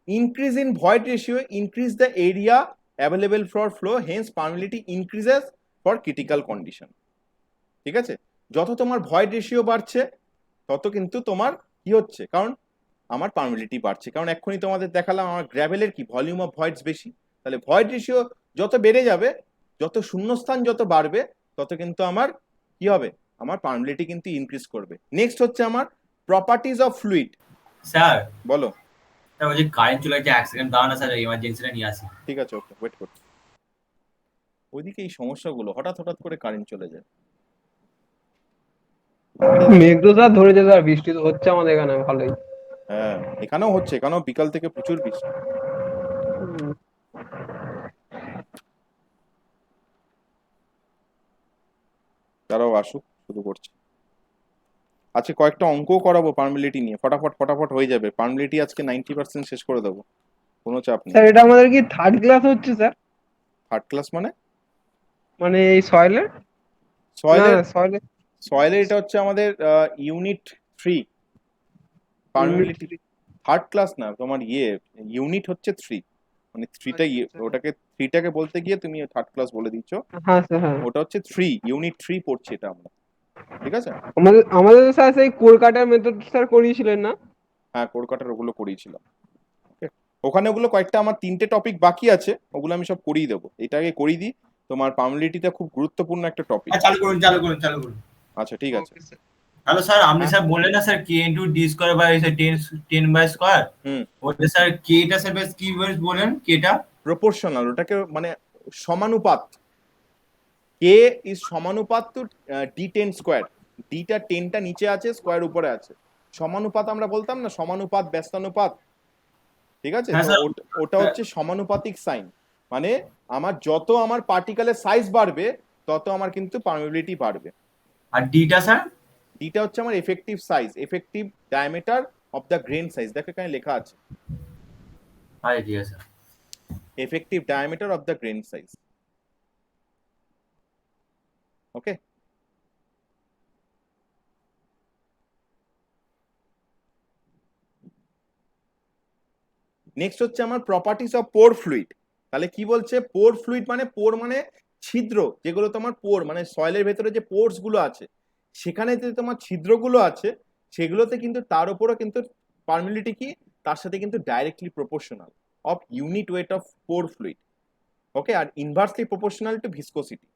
increase in void ratio increase the area available for flow, hence permeability increases for critical condition, ঠিক আছে। যত তোমার ভয়েড রেশিও বাড়ছে তত কিন্তু তোমার কি হচ্ছে, কারণ আমার পার্মিবিলিটি বাড়ছে। কারণ এক্ষুনি তোমাদের দেখালাম আমার গ্র্যাভেলের কি ভলিউম অফ ভয়েডস বেশি, তাহলে ভয়েড রেশিও যত বেড়ে যাবে, যত শূন্যস্থান যত বাড়বে, তত কিন্তু আমার কি হবে, আমার পার্মিবিলিটি কিন্তু ইনক্রিজ করবে। নেক্সট হচ্ছে আমার প্রপার্টিজ অফ ফ্লুইড। স্যার, বলো। স্যার ওই যে কারেন্ট চলে গেছে, 1 সেকেন্ড দাঁড়ানো স্যার, এমার্জেন্সিটা নিয়ে আসি। ঠিক আছে, ওকে, ওয়েট করছি। ওইদিকে এই সমস্যাগুলো হঠাৎ হঠাৎ করে কারেন্ট চলে যায়। মেঘ তো স্যার ধরেছে স্যার, বৃষ্টি তো হচ্ছে আমাদের এখানে ভালোই। হ্যাঁ, এখানেও হচ্ছে, এখানেও বিকাল থেকে প্রচুর বৃষ্টি। তারাও আসুক, শুরু করছে। আজকে কয়েকটা অঙ্কও করাবো পার্মিবিলিটি নিয়ে, ফটাফট ফটাফট হয়ে যাবে। পার্মিবিলিটি আজকে 90% শেষ করে দেবো, কোনো চাপ নেই। স্যার এটা আমাদের কি থার্ড ক্লাস হচ্ছে স্যার? থার্ড ক্লাস মানে? মানে এই সয়েলের? না সয়েলের না সয়েলের সয়েলের এটা হচ্ছে আমাদের ইউনিট 3 পার্মিবিলিটি। থার্ড ক্লাস না তোমার, ইউনিট হচ্ছে 3, মানে থ্রিটা ওটাকে থ্রিটাকে বলতে গিয়ে তুমি থার্ড ক্লাস বলে দিচ্ছ। হ্যাঁ স্যার হ্যাঁ। ওটা হচ্ছে ইউনিট 3 পড়ছে এটা আমরা, ঠিক আছে? আমাদের আমাদের তো স্যার সেই কোর কাটার মেথড স্যার করিয়েছিলেন না? হ্যাঁ, কোরকাটার ওগুলো করিয়েছিলাম। Okay? ওখানে ওগুলো কয়েকটা আমার 3টে টপিক বাকি আছে, ওগুলো আমি সব করিয়ে দেবো। এটাকে করিয়ে দিই, তোমার পার্মিবিলিটিটা খুব গুরুত্বপূর্ণ একটা টপিক। চালু করুন চালু করুন চালু করুন। আচ্ছা ঠিক আছে। হ্যালো স্যার, আপনি হ্যাঁ। স্যার বললেন না sir K into D square by 10 by square, hmm, ওটা স্যার কেটা স্যার বেশ কি বলেন কেটা? প্রপোর্শনাল, ওটাকে মানে সমানুপাত। K is সমানুপাত two d10 square. ডিটা 10টা নিচে আছে, স্কোয়ার উপরে আছে। সমানুপাত আমরা বলতাম না, সমানুপাত ব্যস্তানুপাত, ঠিক আছে? হ্যাঁ তো স্যার। ওটা হচ্ছে সমানুপাতিক সাইন। মানে যত আমার পার্টিকেলের সাইজ বাড়বে, তত আমার কিন্তু পার্মিবিলিটি বাড়বে। আর ডিটা স্যার? ডিটা হচ্ছে আমার effective size, effective diameter of the grain size. দেখো এখানে লেখা আছে আরে ঠিক আছে sir. Effective diameter of the grain size. Okay, next হচ্ছে আমার প্রপার্টিস অফ পোর ফ্লুইড। তাহলে কি বলছে? পোর ফ্লুইড মানে, পোর মানে ছিদ্র, যেগুলো তোমার পোর মানে সয়েলের ভেতরে যে পোর্স গুলো আছে, সেখানে যে তোমার ছিদ্রগুলো আছে, সেগুলোতে কিন্তু তার উপরও কিন্তু পার্মিবিলিটি কি, তার সাথে কিন্তু directly proportional of unit weight of pore fluid. Okay, আর ইনভার্সলি প্রপোর্শনাল টু ভিসকোসিটি,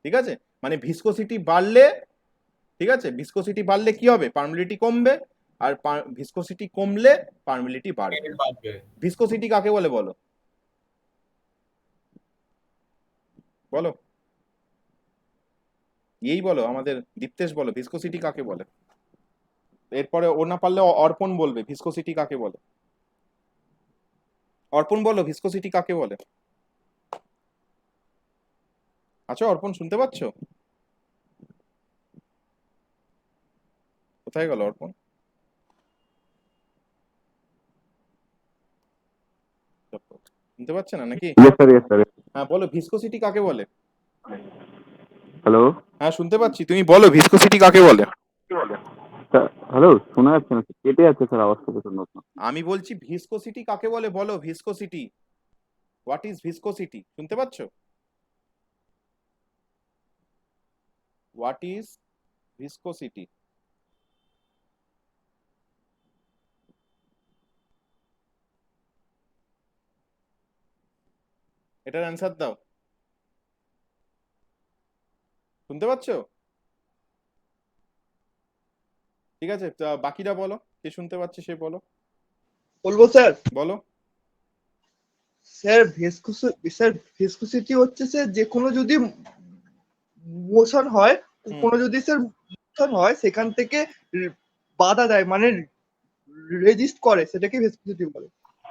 ঠিক আছে? মানে ভিসকোসিটি বাড়লে, ঠিক আছে, ভিসকোসিটি বাড়লে কি হবে? পার্মিবিলিটি কমবে, আর ভিসকোসিটি কমলে পার্মিবিলিটি বাড়বে। ভিসকোসিটি কাকে বলে বলো? বলো, এই বলো, আমাদের দীপ্তেশ বলো, ভিসকোসিটি কাকে বলে? এরপরে ও না পারলে অর্পণ বলবে ভিসকোসিটি কাকে বলে। অর্পণ বলো, ভিসকোসিটি কাকে বলে? আচ্ছা অর্পণ, শুনতে পাচ্ছ? কোথায় গেল অর্পণ? শুনতে পাচ্ছে না নাকি? Yes sir, yes sir. হ্যাঁ বলো, ভিসকোসিটি কাকে বলে? হ্যালো হ্যাঁ শুনতে পাচ্ছি, তুমি বলো ভিসকোসিটি কাকে বলে? স্যার, হ্যালো, শোনা যাচ্ছে না, কেটে যাচ্ছে স্যার আওয়াজটা প্রচন্ড। আমি বলছি ভিসকোসিটি কাকে বলে, বলো ভিসকোসিটি। What is viscosity? শুনতে পাচ্ছ? What is viscosity? এটার অ্যান্সার দাও। শুনতে পাচ্ছ? ঠিক আছে, তা বাকিরা বলো, কে শুনতে পাচ্ছে সে বলো। বলবো স্যার? বলো। স্যার ভিসকোসিটি হচ্ছে স্যার যে কোনো যদি মোশন হয়, কোনো যদি স্যার মোশন হয় সেখান থেকে বাধা দেয়, মানে রেজিস্ট করে, সেটাকে ভিসকোসিটি বলে।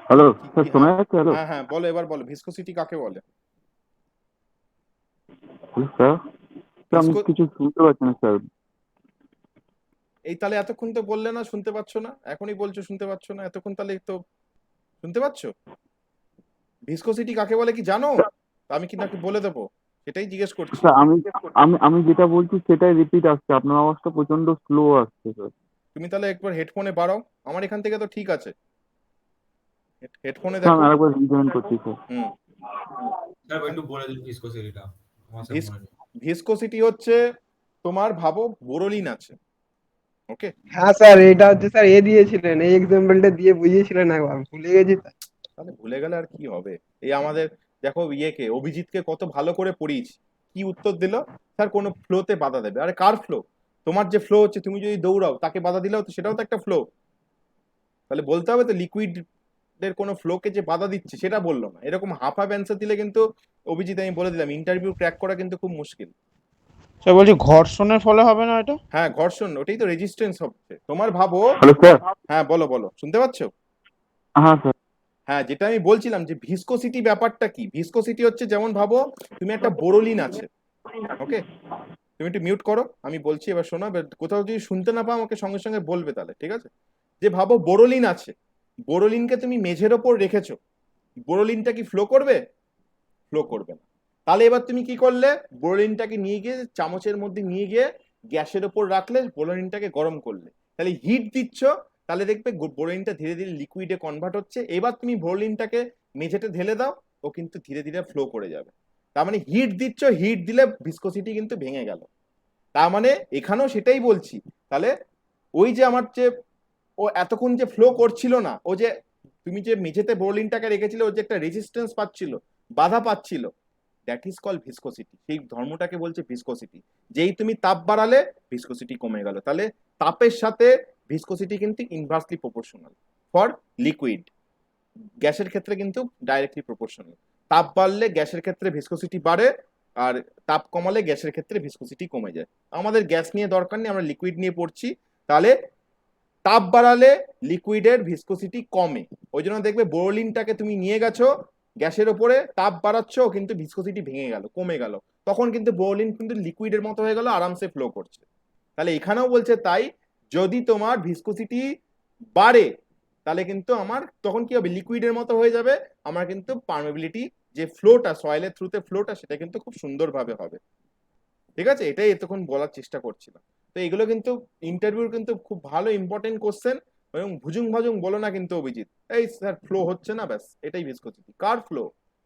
হ্যালো স্যার, শোনা যাচ্ছে? হ্যালো হ্যাঁ হ্যাঁ বলো, এবার বলো ভিসকোসিটি কাকে বলে? স্যার, আমি Visco- কিছু শুনতে পাচ্ছি না স্যার। এই তাহলে এতক্ষণ তো বললে না শুনতে পাচ্ছ না, এখনই বলছো শুনতে পাচ্ছ না, এতক্ষণ তাহলে তো শুনতে পাচ্ছ? ভিসকোসিটি কাকে বলে কি জানো? আমি কি নাকি বলে দেবো, সেটাই জিজ্ঞেস করছি। স্যার, আমি আমি আমি যেটা বলছি সেটাই রিপিট আসছে, আপনার আওয়াজটা প্রচন্ড স্লো আসছে স্যার। তুমি তাহলে একবার হেডফোনে বাড়াও, আমার এখান থেকে তো ঠিক আছে, হেডফোনে স্যার, আমি দেখো। আরেকবার রিজয়েন করছি স্যার। হুম, স্যার একটু বলে দিন ভিসকোসিটিটা, আমার স্যার মনে নেই। ভিসকোসিটি হচ্ছে তোমার, ভাবো বোরোলিন আছে, ওকে? হ্যাঁ স্যার, এটা হচ্ছে স্যার এ দিয়েছিলেন, এই এক্সাম্পলটা দিয়ে বুঝিয়েছিলেন একবার, ভুলে গেছি তো। তাহলে ভুলে গেলে আর কি হবে? এই আমাদের দেখো ইয়েকে, অভিজিৎকে কত ভালো করে পড়িয়েছি, কি উত্তর দিল? স্যার কোনো ফ্লোতে বাধা দেবে। আরে কার ফ্লো? তোমার যে ফ্লো হচ্ছে, তুমি যদি দৌড়াও তাকে বাধা দিলেও তো সেটাও তো একটা ফ্লো। তাহলে বলতে হবে তো লিকুইড এর কোনো ফ্লোকে যে বাধা দিচ্ছে, সেটা বললো না। এরকম হাফ হাফ অ্যান্সার দিলে কিন্তু, অভিজিৎ আমি বলে দিলাম, ইন্টারভিউ ক্র্যাক করা কিন্তু খুব মুশকিল। স্যার বলছি ঘর্ষণের ফলে হবে না এটা? হ্যাঁ ঘর্ষণ, ওটাই তো রেজিস্ট্যান্স হচ্ছে তোমার, ভাবো। Hello sir. হ্যাঁ বলো বলো, শুনতে পাচ্ছো? হ্যাঁ স্যার। হ্যাঁ, যেটা আমি বলছিলাম যে ভিসকোসিটি ব্যাপারটা কি, ভিসকোসিটি হচ্ছে যেমন ভাবো তুমি একটা বোরোলিন আছে, ওকে? তুমি একটু মিউট করো, আমি বলছি এবার শোনো। এবার কোথাও যদি শুনতে না পাও আমাকে সঙ্গে সঙ্গে বলবে তাহলে, ঠিক আছে? যে ভাবো বোরোলিন আছে, বোরোলিনকে তুমি মেঝের ওপর রেখেছো, বোরোলিনটা কি ফ্লো করবে? ফ্লো করবে না। তাহলে এবার তুমি কি করলে, বোরোলিনটাকে নিয়ে গিয়ে চামচের মধ্যে নিয়ে গিয়ে গ্যাসের ওপর রাখলে, বোরোলিনটাকে গরম করলে, তাহলে হিট দিচ্ছ, তাহলে দেখবে বোরোলিনটা ধীরে ধীরে লিকুইডে কনভার্ট হচ্ছে। এবার তুমি বোরোলিনটাকে মেঝেতে ঢেলে দাও, ও কিন্তু ধীরে ধীরে ফ্লো করে যাবে। তার মানে হিট দিচ্ছ, হিট দিলে ভিসকোসিটি কিন্তু ভেঙে গেল। তার মানে এখানেও সেটাই বলছি। তাহলে ওই যে আমার যে ও এতক্ষণ যে ফ্লো করছিল না, ও যে তুমি যে মেঝেতে বোরোলিনটাকে রেখেছিলে, ও যে একটা রেজিস্ট্যান্স পাচ্ছিল, বাধা পাচ্ছিল, দ্যাট ইজ কল ভিসকোসিটি। সেই ধর্মটাকে বলছে ভিসকোসিটি। যেই তুমি তাপ বাড়ালে ভিসকোসিটি কমে গেল। তাহলে তাপের সাথে ভিসকোসিটি কিন্তু ইনভার্সলি প্রপোর্শনাল ফর লিকুইড। গ্যাসের ক্ষেত্রে কিন্তু ডাইরেক্টলি প্রপোর্শনাল। তাপ বাড়লে গ্যাসের ক্ষেত্রে ভিসকোসিটি বাড়ে, আর তাপ কমালে গ্যাসের ক্ষেত্রে ভিসকোসিটি কমে যায়। আমাদের গ্যাস নিয়ে দরকার নেই, আমরা লিকুইড নিয়ে পড়ছি। তাহলে তাপ বাড়ালে লিকুইডের ভিসকোসিটি কমে। ওই জন্য দেখবে বোরোলিনটাকে তুমি নিয়ে গেছো গ্যাসের ওপরে, তাপ বাড়াচ্ছ, কিন্তু ভিসকোসিটি ভেঙে গেল, কমে গেল, তখন কিন্তু বোরোলিন কিন্তু লিকুইডের মতো হয়ে গেল, আরামসে ফ্লো করছে। তাহলে এখানেও বলছে তাই, যদি তোমার ভিসকোসিটি বাড়ে তাহলে কিন্তু আমার তখন কি হবে, লিকুইডের মতো হয়ে যাবে। আমার কিন্তু পারমেবিলিটি যে ফ্লোটা, সয়েলের থ্রুতে ফ্লোটা, সেটা কিন্তু খুব সুন্দরভাবে হবে। ঠিক আছে, এটাই এতক্ষণ বলার চেষ্টা করছিলাম। তো এগুলো কিন্তু ইন্টারভিউর কিন্তু খুব ভালো ইম্পর্টেন্ট কোশ্চেন। এবং ভুজুং ভাজুং বলো না কিন্তু অভিজিৎ, এই স্যার ফ্লো হচ্ছে না, ব্যাস এটাই ভিসকোসিটি। কার ফ্লো,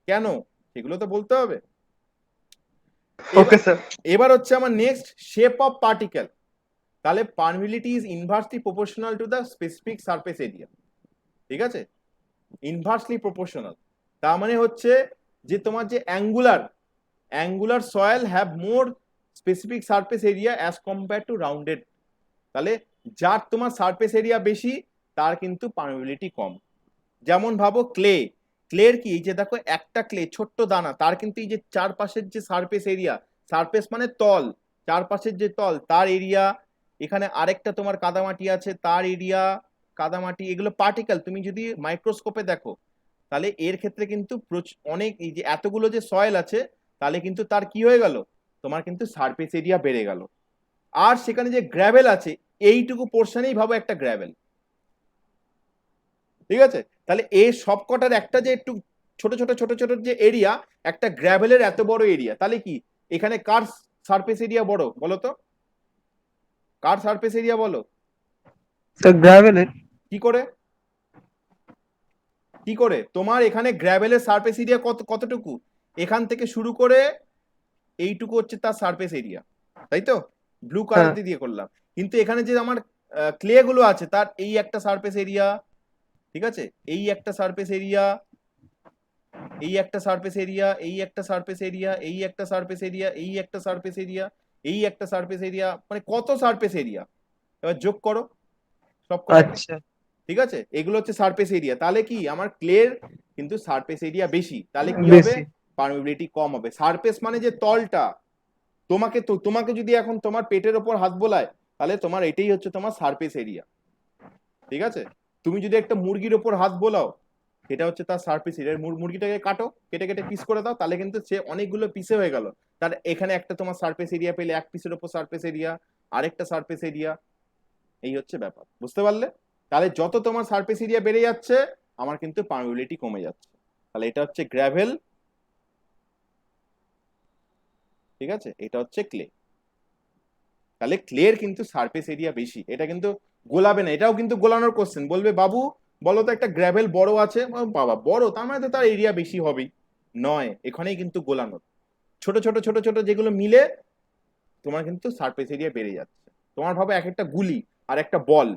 কেন, সেগুলো তো বলতে হবে। ওকে স্যার। এবার হচ্ছে আমার নেক্সট, শেপ অফ পার্টিকেল। তাহলে permeability is inversely proportional to the specific surface area. ঠিক আছে, ইনভার্সলি প্রপোর্শনাল। তার মানে হচ্ছে যে তোমার যে angular soil have more specific surface area as compare to rounded. তাহলে যার তোমার সারফেস এরিয়া বেশি, তার কিন্তু পারমিবিলিটি কম। যেমন ভাবো ক্লের কি, এই যে দেখো একটা ক্লে ছোট্ট দানা, তার কিন্তু এই যে চারপাশের যে সারফেস এরিয়া, সারফেস মানে তল, চারপাশের যে তল তার এরিয়া, এখানে আরেকটা তোমার কাদামাটি আছে তার এরিয়া, কাদামাটি, এগুলো পার্টিকেল। তুমি যদি মাইক্রোস্কোপে দেখো তাহলে এর ক্ষেত্রে কিন্তু অনেক, এই যে এতগুলো যে সয়েল আছে, তাহলে কিন্তু তার কি হয়ে গেল, তোমার কিন্তু সারফেস এরিয়া বেড়ে গেল। আর সেখানে যে গ্র্যাভেল আছে, এইটুকু পোর্শনেই ভাবো একটা গ্র্যাভেল। ঠিক আছে, তাহলে এই সবকটার একটা যে একটু ছোট ছোট ছোট ছোট যে এরিয়া, একটা গ্র্যাভেলের এত বড় এরিয়া, তাহলে কি এখানে কার সারফেস এরিয়া বড় বলো তো? কার সারফেস এরিয়া বলো? স্যার গ্রাভেলের। কি করে, কি করে? তোমার এখানে গ্র্যাভেলের সারফেস এরিয়া কতটুকু, এখান থেকে শুরু করে এইটুকু হচ্ছে তার সারফেস এরিয়া, তাই তো? ব্লু কালার দিয়ে করলাম। কিন্তু এখানে যে আমার ক্লে গুলো আছে, তার এই একটা সারফেস এরিয়া, ঠিক আছে, এই একটা সারফেস এরিয়া, এই একটা সারফেস এরিয়া, এই একটা সারফেস এরিয়া, এই একটা সারফেস এরিয়া, এই একটা সারফেস এরিয়া, এই একটা সারফেস এরিয়া, মানে কত সারফেস এরিয়া, এবার যোগ করো সব। আচ্ছা, ঠিক আছে, এগুলো হচ্ছে সারফেস এরিয়া। তাহলে কি আমার ক্লের কিন্তু সারফেস এরিয়া বেশি, তাহলে কি হবে, পারমিবিলিটি কম হবে। সারফেস মানে যে তলটা, তোমাকে যদি এখন তোমার পেটের ওপর হাত বোলায়, তাহলে তোমার এটাই হচ্ছে তোমার সারফেস এরিয়া। ঠিক আছে, তুমি যদি একটা মুরগির ওপর হাত বোলাও, সেটা হচ্ছে তার সারফেস এরিয়া। মুরগিটাকে কাটো, কেটে কেটে পিস করে দাও, তাহলে কিন্তু সে অনেকগুলো পিসে হয়ে গেল। তার এখানে একটা তোমার সারফেস এরিয়া পেলে, এক পিসের ওপর সারফেস এরিয়া, আরেকটা সারফেস এরিয়া, এই হচ্ছে ব্যাপার। বুঝতে পারলে? তাহলে যত তোমার সারফেস এরিয়া বেড়ে যাচ্ছে, আমার কিন্তু পারমিবিলিটি কমে যাচ্ছে। তাহলে এটা হচ্ছে গ্র্যাভেল, ঠিক আছে, এটা হচ্ছে ক্লে। তাহলে ক্লের কিন্তু সারফেস এরিয়া বেশি, এটা কিন্তু গোলাবে না। এটাও কিন্তু গোলানোর কোশ্চেন, বলবে বাবু বলো তো একটা গ্র্যাভেল বড় আছে, বাবা বড় তার মানে তো তার এরিয়া বেশি হবেই, নয়, এখানেই কিন্তু গোলানোর। ছোট ছোট ছোট ছোট যেগুলো মিলে তোমার কিন্তু সারফেস এরিয়া বেড়ে যাচ্ছে। তোমার ভাবে এক একটা গুলি আর একটা বল,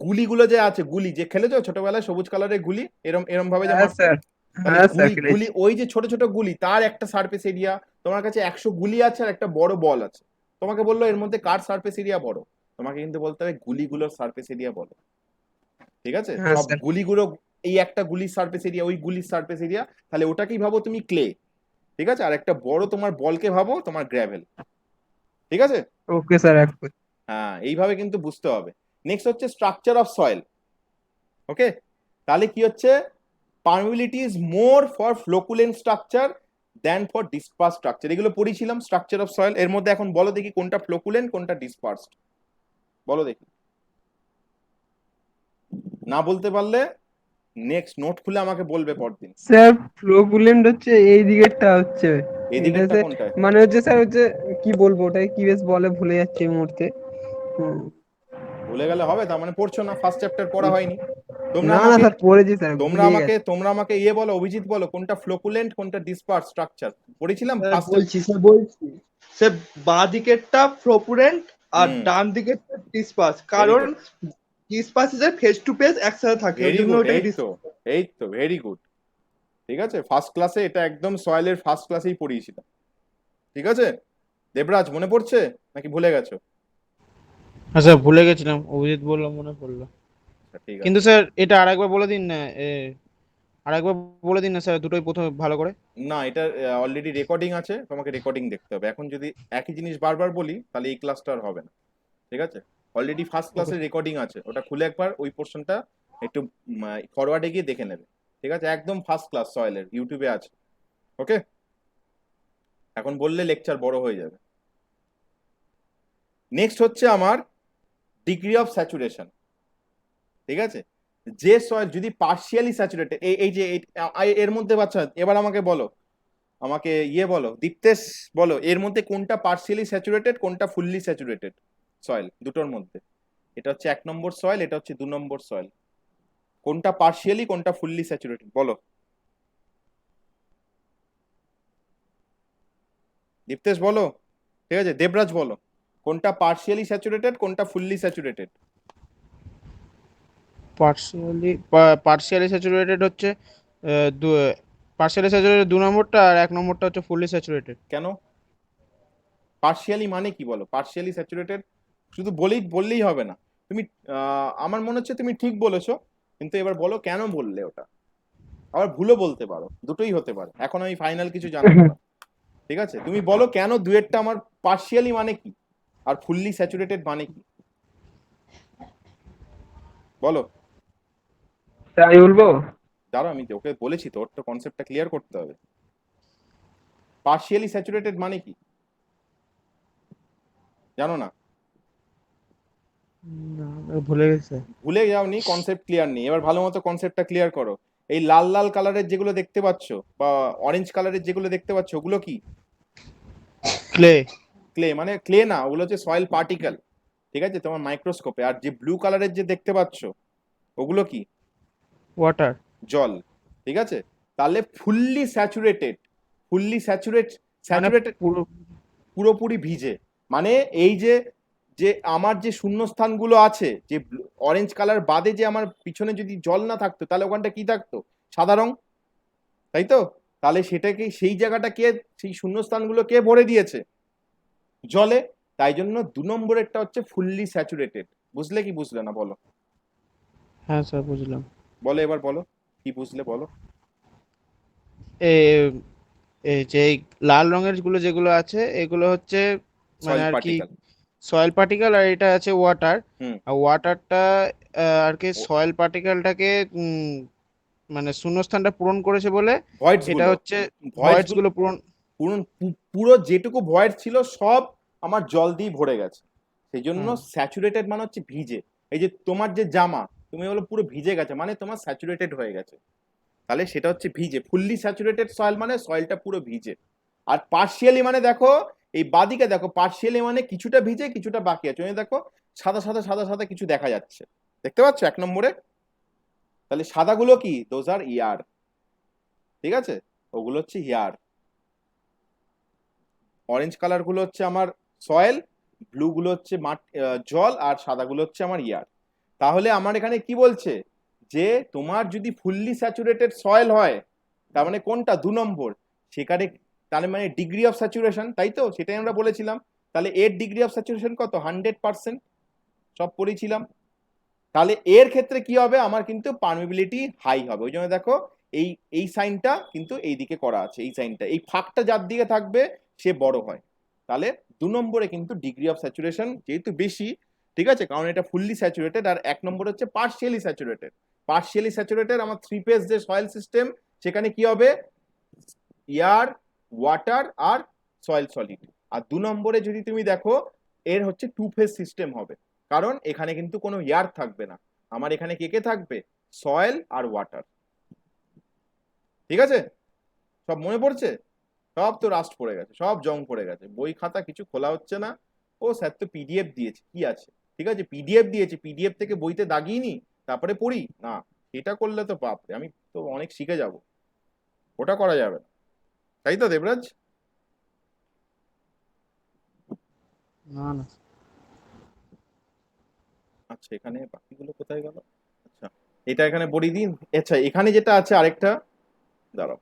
গুলিগুলো যে আছে, গুলি যে খেলেছো ছোটবেলায়, সবুজ কালারের গুলি, এরম এরম ভাবে যে হ্যাঁ স্যার, হ্যাঁ স্যার গুলি, ওই যে ছোট ছোট গুলি, তার একটা সারফেস এরিয়া। তোমার কাছে 100 গুলি আছে আর একটা বড় বল আছে, তোমাকে বললো এর মধ্যে কার সারফেস এরিয়া বড়, তোমাকে কিন্তু বলতে হবে গুলিগুলোর সারফেস এরিয়া বলো। ঠিক আছে, সব গুলিগুলো, এই একটা গুলির সারফেস এরিয়া, ওই গুলির সারফেস এরিয়া, তাহলে ওটাকেই ভাবো তুমি ক্লে। ঠিক আছে, আর একটা বড় তোমার বলকে ভাবো তোমার গ্র্যাভেল। ঠিক আছে, ওকে স্যার। হ্যাঁ, এইভাবে কিন্তু বুঝতে হবে। নেক্সট হচ্ছে স্ট্রাকচার অফ সয়েল। ওকে, তাহলে কি হচ্ছে, permeability is more for flocculent structure then for disperse structure. এগুলো পড়েছিলাম স্ট্রাকচার অফ সয়েল। এর মধ্যে এখন বলো দেখি কোনটা ফ্লোকুলেন্ট কোনটা ডিসপার্সড, বলো দেখি। না বলতে পারলে নেক্সট নোট খুলে আমাকে বলবে পরদিন। স্যার ফ্লোকুলেন্ট হচ্ছে এই দিকেরটা হচ্ছে, এই এটা দিকেরটা হচ্ছে কোনটায়? মানে হচ্ছে স্যার হচ্ছে কি বলবো ওটাকে কি বেশ বলে ভুলে যাচ্ছি এই মুহূর্তে। হুম। ভুলে গেলে হবে? তার মানে পড়ছো না, ফার্স্ট চ্যাপ্টার পড়া হয়নি। তোমরা না না আমাকে স্যার পড়েছি স্যার, তোমরা ভুলিয়ে আমাকে গেছি। তোমরা আমাকে ইয়ে বলো, অভিজিৎ বলো কোনটা ফ্লোকুলেন্ট কোনটা ডিসপার্স স্ট্রাকচার পড়েছিলাম স্যার ফার্স্ট। বলছি স্যার, বাঁ দিকেরটা ফ্লোপুরেন্ট আর হুম, ডান দিকেরটা ডিসপাস, ভেরি কারণ গুড, ডিসপাস এর ফেস টু ফেস একসাথে থাকে, ওই ভেরি জন্য গুড, ওটাকে এই তো ভেরি গুড। ঠিক আছে, ফার্স্ট ক্লাসে এটা একদম সয়েলের ফার্স্ট ক্লাসেই পড়িয়েছিলাম। ঠিক আছে দেবরাজ, মনে পড়ছে নাকি ভুলে গেছো? হ্যাঁ স্যার ভুলে গেছিলাম, অভিজিৎ বললাম মনে পড়লো। আচ্ছা, ঠিক আছে। কিন্তু স্যার এটা আরেকবার বলে দিন না, আরেকবার বলে দিন না স্যার, দুটোই প্রথমে ভালো করে। না, এটা অলরেডি রেকর্ডিং আছে, তোমাকে রেকর্ডিং দেখতে হবে। এখন যদি একই জিনিস বারবার বলি তাহলে এই ক্লাসটা আর হবে না। ঠিক আছে, অলরেডি ফার্স্ট ওকে ক্লাসের রেকর্ডিং আছে, ওটা খুলে একবার ওই পোর্শনটা একটু ফরওয়ার্ডে গিয়ে দেখে নেবে। ঠিক আছে, একদম ফার্স্ট ক্লাস সয়েলের ইউটিউবে আছে। ওকে, এখন বললে লেকচার বড় হয়ে যাবে। নেক্সট হচ্ছে আমার ডিগ্রি অফ স্যাচুরেশন। ঠিক আছে, যে সয়েল যদি পার্শিয়ালি স্যাচুরেটেড, এই যে এর মধ্যে বাচ্চা এবার আমাকে বলো, আমাকে ইয়ে বলো দীপ্তেশ, বলো এর মধ্যে কোনটা পার্শিয়ালি স্যাচুরেটেড কোনটা ফুললি স্যাচুরেটেড সয়েল দুটোর মধ্যে। এটা হচ্ছে 1 নম্বর সয়েল, এটা হচ্ছে 2 নম্বর সয়েল। কোনটা পার্শিয়ালি কোনটা ফুললি স্যাচুরেটেড বলো দীপ্তেশ বলো। ঠিক আছে, দেবরাজ বলো কোনটা পার্শিয়ালি স্যাচুরেটেড কোনটা ফুললি স্যাচুরেটেড। পার্শিয়ালি স্যাচুরেটেড হচ্ছে পার্শিয়ালি স্যাচুরেটেড 2 নম্বরটা, আর 1 নম্বরটা হচ্ছে ফুললি স্যাচুরেটেড। কেন পার্শিয়ালি মানে কি বলো? পার্শিয়ালি স্যাচুরেটেড শুধু বললেই হবে না। তুমি আমার মনে হচ্ছে তুমি ঠিক বলেছো, কিন্তু এবার বলো কেন বললে ওটা। আবার ভুলও বলতে পারো, দুটোই হতে পারে, এখন আমি ফাইনাল কিছু জানাবো না। ঠিক আছে, তুমি বলো কেন ডুয়েটটা আমার পার্শিয়ালি মানে কি আর ফুললি স্যাচুরেটেড মানে কি, বলো। স্যার আমি বলবো। দাঁড়াও, আমি ওকে বলেছি তো, ওর তো কনসেপ্টটা ক্লিয়ার করতে হবে। পার্শিয়ালি স্যাচুরেটেড মানে কি জানো না? না ভুলে গেছে। ভুলে যাওনি, কনসেপ্ট ক্লিয়ার নেই। এবার ভালো মতো কনসেপ্টটা ক্লিয়ার করো। এই লাল লাল কালারের যেগুলো দেখতে পাচ্ছ বা অরেঞ্জ কালারের যেগুলো দেখতে পাচ্ছ ওগুলো কি? ক্লে। ক্লে মানে ক্লে না, ওগুলো হচ্ছে সয়েল পার্টিকেল। ঠিক আছে, তোমার মাইক্রোস্কোপে। আর যে ব্লু কালারের যে দেখতে পাচ্ছ ওগুলো কি? ওয়াটার। জল। ঠিক আছে, তাহলে ফুললি স্যাচুরেটেড, ফুললি মানে স্যাচুরেটেড পুরো। পুরোপুরি ভিজে। মানে এই যে যে আমার যে শূন্যস্থানগুলো আছে, যে অরেঞ্জ কালার বাদে যে আমার পিছনে যদি জল না থাকতো তাহলে ওখানটা কি থাকতো? সাদা রং, তাই তো? তাহলে সেটাকে সেই জায়গাটা কে, সেই শূন্যস্থানগুলো কে ভরে দিয়েছে? জলে। তাই জন্য 2 নম্বরেরটা হচ্ছে ফুললি স্যাচুরেটেড। বুঝলে কি বুঝলে না বলো? হ্যাঁ স্যার বুঝলাম। বলো এবার বলো কি বুঝলে বলো। এ এই যে এই লাল রঙের গুলো যেগুলো আছে এগুলো হচ্ছে মানে সয়েল আর কি পার্টিকেল। সয়েল পার্টিকেল, আর এটা আছে ওয়াটার। হুম। আর ওয়াটারটা আর কি সয়েল পার্টিকেলটাকে মানে শূন্যস্থানটা পূরণ করেছে বলে ভয়েডস এটা গুলো, হচ্ছে ভয়েডস ভয়েডস গুলো পূরণ। পুরো পুরো যেটুকু ভয়েড ছিল সব আমার জল দিয়ে ভরে গেছে। সেই জন্য হুম। স্যাচুরেটেড মানে হচ্ছে ভিজে। এই যে তোমার যে জামা তুমি বলো পুরো ভিজে গেছে, মানে তোমার স্যাচুরেটেড হয়ে গেছে, তাহলে সেটা হচ্ছে ভিজে। ফুললি স্যাচুরেটেড সয়েল মানে সয়েলটা পুরো ভিজে। আর পার্শিয়ালি মানে দেখো এই বাদিকে দেখো, পার্শিয়ালি মানে কিছুটা ভিজে কিছুটা বাকি আছে। ওই দেখো সাদা সাদা সাদা সাদা কিছু দেখা যাচ্ছে, দেখতে পাচ্ছ 1 নম্বরে? তাহলে সাদাগুলো কি? দোজ আর ইয়ার। ঠিক আছে, ওগুলো হচ্ছে ইয়ার। অরেঞ্জ কালার গুলো হচ্ছে আমার সয়েল, ব্লু গুলো হচ্ছে জল, আর সাদা গুলো হচ্ছে আমার ইয়ার। তাহলে আমার এখানে কি বলছে যে তোমার যদি ফুললি স্যাচুরেটেড সয়েল হয় তার মানে কোনটা? 2 নম্বর। সেখানে তার মানে ডিগ্রি অফ স্যাচুরেশন, তাই তো? সেটাই আমরা বলেছিলাম। তাহলে এর ডিগ্রি অফ স্যাচুরেশন কত? 100%। সব পড়েছিলাম। তাহলে এর ক্ষেত্রে কি হবে? আমার কিন্তু পারমিবিলিটি হাই হবে। ওই জন্য দেখো এই এই সাইনটা কিন্তু এই দিকে করা আছে, এই সাইনটা, এই ফাঁকটা যার দিকে থাকবে সে বড় হয়। তাহলে 2 নম্বরে কিন্তু ডিগ্রি অফ স্যাচুরেশন যেহেতু বেশি, ঠিক আছে, কারণ এটা ফুললি স্যাচুরেটেড। আর 1 নম্বর হচ্ছে পার্শিয়ালি স্যাচুরেটেড। পার্শিয়ালি স্যাচুরেটেড আমার 3 ফেজ যে সয়েল সিস্টেম, সেখানে কি হবে? ইয়ার ওয়াটার আর সয়েল সলিড। আর 2 নম্বরে যদি তুমি দেখো এর হচ্ছে 2 ফেজ সিস্টেম হবে, কারণ এখানে কিন্তু কোনো এয়ার থাকবে না, আমার এখানে কে কে থাকবে, সয়েল আর ওয়াটার। ঠিক আছে, সব মনে পড়ছে? সব তো রাস্ট পড়ে গেছে, সব জং পড়ে গেছে, বই খাতা কিছু খোলা হচ্ছে না। ও স্যার তো পিডিএফ দিয়েছে, কি আছে, ঠিক আছে পিডিএফ দিয়েছে, পিডিএফ থেকে বইতে দাগিয়ে নি তারপরে পড়ি না, এটা করলে তো বাপরে আমি তো অনেক শিখে যাব, ওটা করা যাবে না, তাই তো দেবরাজ? না না, আচ্ছা এখানে বাকিগুলো কোথায় গেল? আচ্ছা এটা এখানে বড়ি দিন। আচ্ছা এখানে যেটা আছে আরেকটা, দাঁড়াও,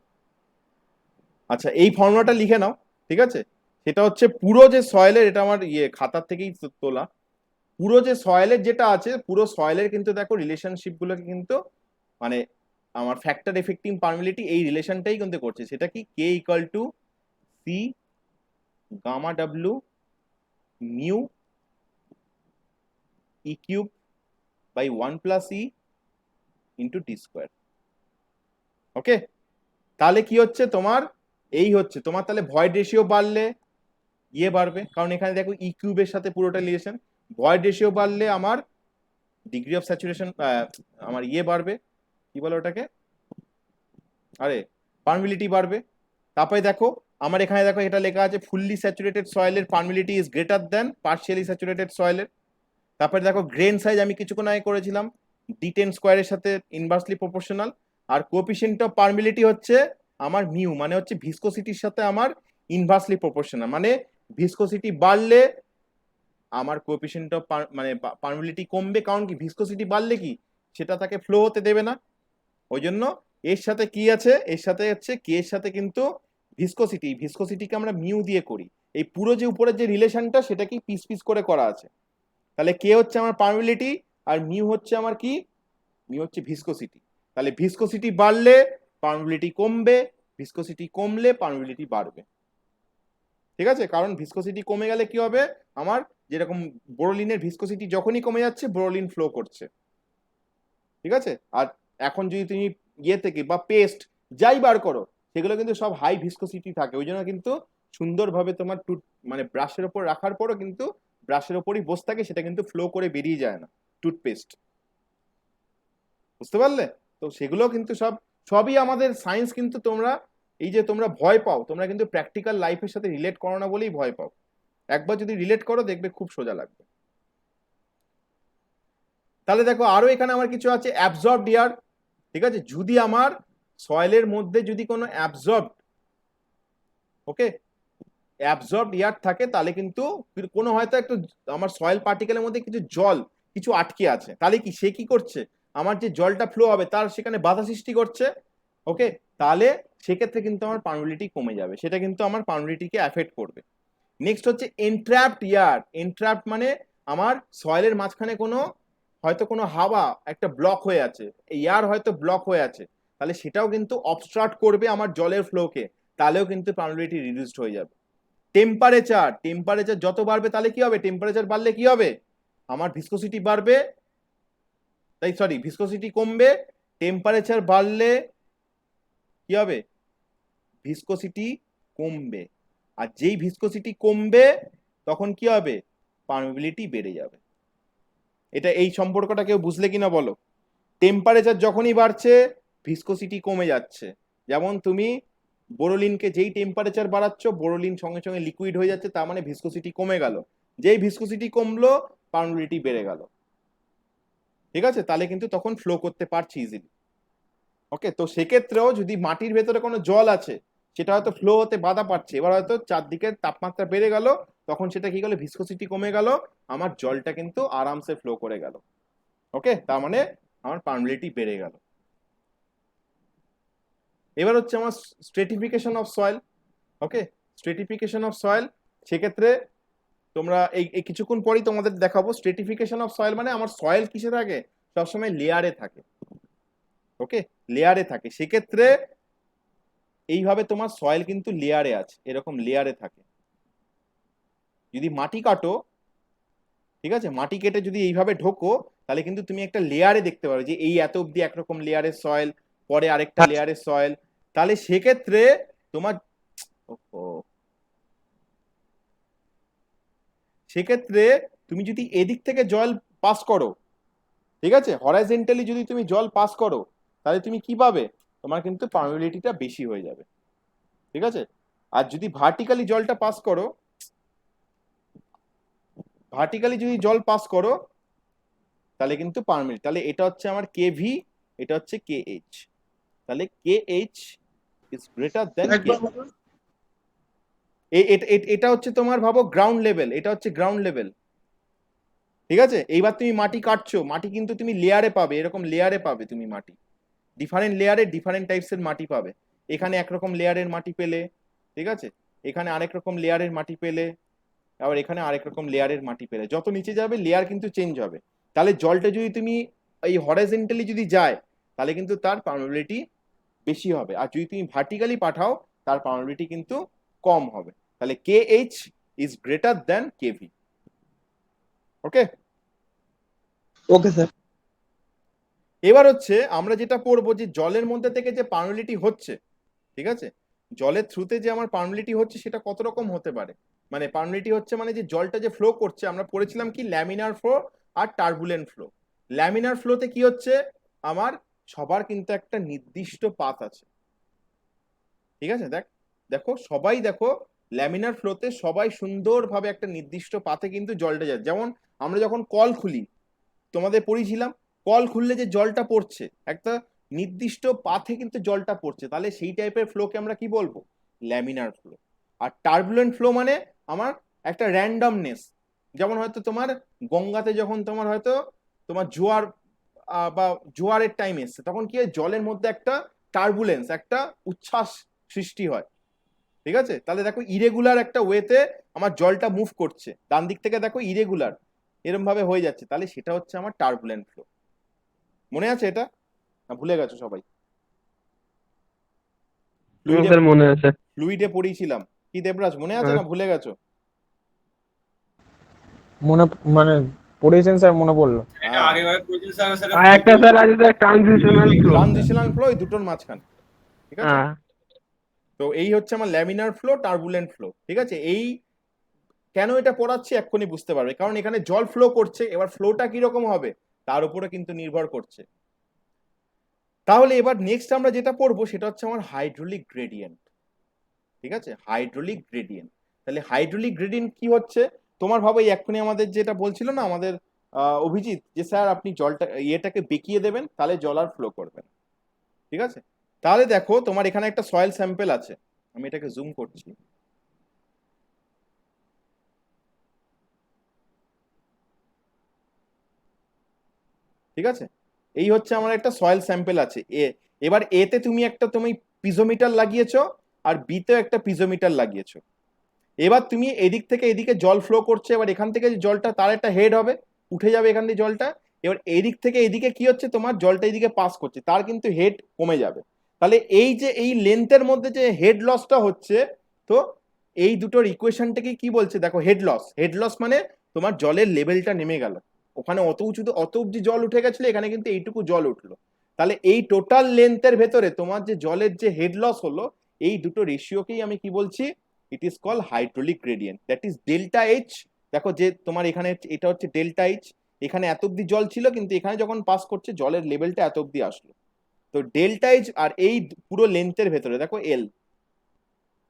আচ্ছা এই ফর্মুলাটা লিখে নাও, ঠিক আছে? সেটা হচ্ছে পুরো যে সয়েলের, এটা আমার খাতার থেকেই তোলা, পুরো যে সয়েলের যেটা আছে, পুরো সয়েলের কিন্তু দেখো রিলেশনশিপ গুলোকে কিন্তু মানে আমার ফ্যাক্টর এফেক্টিং পারমিবিলিটি এই রিলেশনটাই কিন্তু করছে, সেটা কি, K equal to C gamma W mu E cube by 1 plus E into T square. Okay, তাহলে কি হচ্ছে তোমার, এই হচ্ছে তোমার তাহলে ভয়েড রেশিও বাড়লে বাড়বে, কারণ এখানে দেখো ই কিউবের সাথে পুরোটা রিলেশন, ভয়েড রেশিও বাড়লে আমার ডিগ্রি অফ স্যাচুরেশন, আমার বাড়বে, কি বলে ওটাকে, আরে পারমিবিলিটি বাড়বে। তারপরে দেখো আমার এখানে দেখো এটা লেখা আছে ফুললি স্যাচুরেটেড সয়েলের পারমিবিলিটি is greater than partially saturated সয়েলের। তারপরে দেখো গ্রেন সাইজ আমি কিছুক্ষণ আগে করেছিলাম D10 স্কোয়ারের সাথে ইনভার্সলি প্রপোর্শনাল, আর কোএফিসিয়েন্ট অফ পারমিবিলিটি হচ্ছে আমার মিউ, মানে হচ্ছে ভিসকোসিটির সাথে আমার ইনভার্সলি প্রপোর্শনাল, মানে ভিসকোসিটি বাড়লে আমার কোএফিসিয়েন্ট অফ মানে পারমিবিলিটি কমবে, কারণ কি ভিসকোসিটি বাড়লে কি সেটা তাকে ফ্লো হতে দেবে না, ওই জন্য এর সাথে কি আছে, এর সাথে হচ্ছে কে এর সাথে কিন্তু ভিসকোসিটি, ভিসকোসিটিকে আমরা মিউ দিয়ে করি, এই পুরো যে উপরের যে রিলেশনটা সেটা কি পিস পিস করে করা আছে, তাহলে কে হচ্ছে আমার পারমিবিলিটি আর মিউ হচ্ছে আমার কি, মিউ হচ্ছে ভিসকোসিটি, তাহলে ভিসকোসিটি বাড়লে পারমিবিলিটি কমবে, ভিসকোসিটি কমলে পারমিবিলিটি বাড়বে। ঠিক আছে, কারণ ভিসকোসিটি কমে গেলে কি হবে, আমার যেরকম বোরোলিনের ভিসকোসিটি যখনই কমে যাচ্ছে বোরোলিন ফ্লো করছে, ঠিক আছে। আর এখন যদি তুমি থেকে বা পেস্ট যাই বার করো সেগুলো কিন্তু সব হাই ভিসকোসিটি থাকে, ওই জন্য কিন্তু সুন্দরভাবে তোমার মানে ব্রাশের ওপর রাখার পরও কিন্তু ব্রাশের ওপরই বসে থাকে, সেটা কিন্তু ফ্লো করে বেরিয়ে যায় না টুথপেস্ট, বুঝতে পারলে? তো সেগুলো কিন্তু সবই আমাদের সায়েন্স, কিন্তু তোমরা এই যে তোমরা ভয় পাও, তোমরা কিন্তু প্র্যাকটিক্যাল লাইফের সাথে রিলেট করো না বলেই ভয় পাও, একবার যদি রিলেট করো দেখবে খুব সোজা লাগবে। তাহলে দেখো আরো এখানে আমার কিছু আছে, অ্যাবজর্বড এয়ার, ঠিক আছে, যদি আমার সয়েলের মধ্যে যদি কোনো অ্যাবজর্বড এয়ার থাকে, তাহলে কিন্তু কোনো হয়তো একটু আমার সয়েল পার্টিকেলের মধ্যে কিছু জল কিছু আটকে আছে, তাহলে কি সে কি করছে, আমার যে জলটা ফ্লো হবে তার সেখানে বাধা সৃষ্টি করছে। ওকে, তাহলে সেক্ষেত্রে কিন্তু আমার পারমিবিলিটি কমে যাবে, সেটা কিন্তু আমার পারমিবিলিটিকে এফেক্ট করবে। নেক্সট হচ্ছে এনট্র্যাপড এয়ার, এনট্র্যাপড মানে আমার সয়েলের মাঝখানে হয়তো কোনো হাওয়া একটা ব্লক হয়ে আছে, এয়ার হয়তো ব্লক হয়ে আছে, তাহলে সেটাও কিন্তু অবস্ট্রাক্ট করবে আমার জলের ফ্লোকে, তাহলেও কিন্তু পারমিবিলিটি রিডিউসড হয়ে যাবে। টেম্পারেচার, টেম্পারেচার যত বাড়বে তাহলে কি হবে, টেম্পারেচার বাড়লে কি হবে, আমার ভিসকোসিটি বাড়বে, তাই সরি ভিসকোসিটি কমবে, টেম্পারেচার বাড়লে কি হবে, ভিসকোসিটি কমবে, আর যেই ভিসকোসিটি কমবে তখন কি হবে, পারমিবিলিটি বেড়ে যাবে। এটা এই সম্পর্কটা কেউ বুঝলে কিনা বলো? টেম্পারেচার যখনই বাড়ছে ভিসকোসিটি কমে যাচ্ছে, যেমন তুমি বোরোলিনকে যেই টেম্পারেচার বাড়াচ্ছ বোরোলিন সঙ্গে সঙ্গে লিকুইড হয়ে যাচ্ছে, তার মানে ভিসকোসিটি কমে গেল, যেই ভিসকোসিটি কমলো পারমিবিলিটি বেড়ে গেল, ঠিক আছে, তাহলে কিন্তু তখন ফ্লো করতে পারছি ইজিলি। ওকে, তো সেক্ষেত্রেও যদি মাটির ভেতরে কোনো জল আছে সেটা হয়তো ফ্লো হতে বাধা পাচ্ছে, এবার হয়তো চারদিকের তাপমাত্রা বেড়ে গেল, তখন সেটা কি গেল, ভিসকোসিটি কমে গেল, আমার জলটা কিন্তু আরামসে ফ্লো করে গেল। ওকে, তার মানে আমার পারমিবিলিটি বেড়ে গেল। এবার হচ্ছে আমার stratification of soil. Okay, stratification of soil, সেক্ষেত্রে তোমরা এই কিছুক্ষণ পরেই তোমাদের দেখাবো স্ট্রেটিফিকেশন অফ সয়েল, মানে আমার সয়েল কিসে থাকে, সবসময় লেয়ারে থাকে। ওকে, লেয়ারে থাকে, সেক্ষেত্রে এইভাবে তোমার সয়েল কিন্তু লেয়ারে আছে, এরকম লেয়ারে থাকে। যদি মাটি কাটো, ঠিক আছে, মাটি কেটে যদি এইভাবে ঢোকো তাহলে কিন্তু তুমি একটা লেয়ারে দেখতে পারো যে এই এত অব্দি একরকম লেয়ারের সয়েল, পরে আরেকটা লেয়ারের সয়েল, তাহলে সেক্ষেত্রে তোমার ওহো, সেক্ষেত্রে তুমি যদি এদিক থেকে জল পাস করো, ঠিক আছে, হরাইজন্টালি যদি তুমি জল পাস করো, তাহলে তুমি কি পাবে, তোমার কিন্তু পার্মিবিলিটিটা বেশি হয়ে যাবে, ঠিক আছে। আর যদি ভার্টিক্যালি জলটা পাস করো, ভার্টিক্যালি যদি জল পাস করো, তাহলে কিন্তু পার্মিবিলিটি, তাহলে এটা হচ্ছে আমার কেভি, এটা হচ্ছে কে এইচ, তাহলে K H is greater than K. একবার বলুন। এটা হচ্ছে তোমার, ভাবো গ্রাউন্ড লেভেল, এটা হচ্ছে গ্রাউন্ড লেভেল, ঠিক আছে। এইবার তুমি মাটি কাটছো, মাটি কিন্তু তুমি লেয়ারে পাবে, এরকম লেয়ারে পাবে তুমি মাটি, ডিফারেন্ট লেয়ারে ডিফারেন্ট টাইপসের মাটি পাবে। এখানে একরকম লেয়ারের মাটি পেলে, ঠিক আছে, এখানে আরেক রকম লেয়ারের মাটি পেলে, আবার এখানে আরেক রকম লেয়ারের মাটি পেলে, যত নিচে যাবে লেয়ার কিন্তু চেঞ্জ হবে। তাহলে জলটা যদি তুমি এই হরাইজন্টালি যদি যায়, তাহলে কিন্তু তার পার্মিবিলিটি বেশি হবে, আর যদি তুমি ভার্টিক্যালি পাঠাও তার পার্মিবিলিটি কিন্তু কম হবে। তাহলে K H is greater than KV. Okay, okay sir. এবার হচ্ছে আমরা যেটা পড়বো যে জলের মধ্যে থেকে যে পার্মিবিলিটি হচ্ছে, ঠিক আছে, জলের থ্রুতে যে আমার পার্মিবিলিটি হচ্ছে সেটা কত রকম হতে পারে। মানে পার্মিবিলিটি হচ্ছে মানে যে জলটা যে ফ্লো করছে, আমরা পড়েছিলাম কি ল্যামিনার ফ্লো আর টার্বুলেন্ট ফ্লো। ল্যামিনার ফ্লোতে কি হচ্ছে, আমার সবার কিন্তু একটা নির্দিষ্ট পাথ আছে, ঠিক আছে। দেখো সবাই দেখো, ল্যামিনার ফ্লোতে সবাই সুন্দরভাবে একটা নির্দিষ্ট পাথে কিন্তু জলটা যায়। যেমন আমরা যখন কল খুলি, তোমাদের পড়িয়েছিলাম, কল খুললে যে জলটা পড়ছে একটা নির্দিষ্ট পাথে কিন্তু জলটা পড়ছে, তাহলে সেই টাইপের ফ্লোকে আমরা কি বলবো, ল্যামিনার ফ্লো। আর টার্বুলেন্ট ফ্লো মানে আমার একটা র্যান্ডমনেস, যেমন হয়তো তোমার গঙ্গাতে যখন তোমার হয়তো তোমার জোয়ার বা জোয়ারের টাইম এসছে, তখন কি হয়, জলের মধ্যে একটা টার্বুলেন্স, একটা উচ্ছ্বাস সৃষ্টি হয়, ঠিক আছে। তাহলে দেখো ইরেগুলার একটা ওয়েতে আমার জলটা মুভ করছে, ডান দিক থেকে দেখো ইরেগুলার এরম ভাবে হয়ে যাচ্ছে, তাহলে সেটা হচ্ছে আমার টার্বুলেন্ট ফ্লো। মনে আছে এটা, না ভুলে গেছো সবাই? ফ্লুইডে, স্যার মনে আছে। ফ্লুইডে পড়িয়েছিলাম, কি দেবরাজ মনে আছে হ্যাঁ, না ভুলে গেছো? মনে মানে পড়েছেন স্যার, মনে পড়লো। এটা হ্যাঁ, আগেরবার পড়েছি স্যার, সেটা আর একটা স্যার আছে sir transitional flow. Transitional flow, এই দুটোর মাঝখানে, ঠিক আছে। হ্যাঁ, তো এই হচ্ছে আমার ল্যামিনার ফ্লো, টার্বুলেন্ট ফ্লো, ঠিক আছে। এই কেন এটা পড়াচ্ছি এক্ষুনি বুঝতে পারবে, কারণ এখানে জল ফ্লো করছে, এবার ফ্লোটা কিরকম হবে তার উপরে কিন্তু নির্ভর করছে। তাহলে এবার নেক্সট আমরা যেটা পড়বো সেটা হচ্ছে আমার হাইড্রোলিক গ্রেডিয়েন্ট, ঠিক আছে, হাইড্রোলিক গ্রেডিয়েন্ট। তাহলে হাইড্রোলিক গ্রেডিয়েন্ট কি হচ্ছে, তোমার ভাবো এই এক্ষুনি আমাদের যেটা বলছিল না আমাদের অভিজিৎ, যে স্যার আপনি জলটা ইয়েটাকে বেঁকিয়ে দেবেন তাহলে জল আর ফ্লো করবে না, ঠিক আছে। তাহলে দেখো তোমার এখানে একটা সয়েল স্যাম্পেল আছে, আমি এটাকে জুম করছি, ঠিক আছে। এই হচ্ছে আমার একটা সয়েল স্যাম্পেল আছে এবার এতে তুমি পিজোমিটার লাগিয়েছো, আর বিতে একটা পিজোমিটার লাগিয়েছো। এবার তুমি এদিক থেকে এদিকে জল ফ্লো করছে, এবার এখান থেকে যে জলটা তার একটা হেড হবে, উঠে যাবে এখান দিয়ে জলটা, এবার এদিক থেকে এদিকে কি হচ্ছে, তোমার জলটা এদিকে পাস করছে, তার কিন্তু হেড কমে যাবে। তাহলে এই যে এই লেন্থের মধ্যে যে হেড লসটা হচ্ছে, তো এই দুটোর ইকুয়েশনটাকে কি বলছে দেখো, হেড লস। হেড লস মানে তোমার জলের লেভেলটা নেমে গেল, ওখানে অত উঁচুতে অত অব্দি জল উঠে গেছিল, এখানে কিন্তু এইটুকু জল উঠলো। তাহলে এই টোটাল লেন্থের ভেতরে তোমার যে জলের যে হেড লস হলো, এই দুটো রেশিওকেই আমি কি বলছি, it is call hydraulic gradient, that is delta H. দেখো যে তোমার এখানে এটা হচ্ছে ডেল্টা এইচ, এখানে এত অব্দি জল ছিল, কিন্তু এখানে যখন পাস করছে জলের লেভেলটা এত অব্দি আসলো, তো ডেল্টা এইচ আর এই পুরো লেন্থের ভেতরে দেখো এল,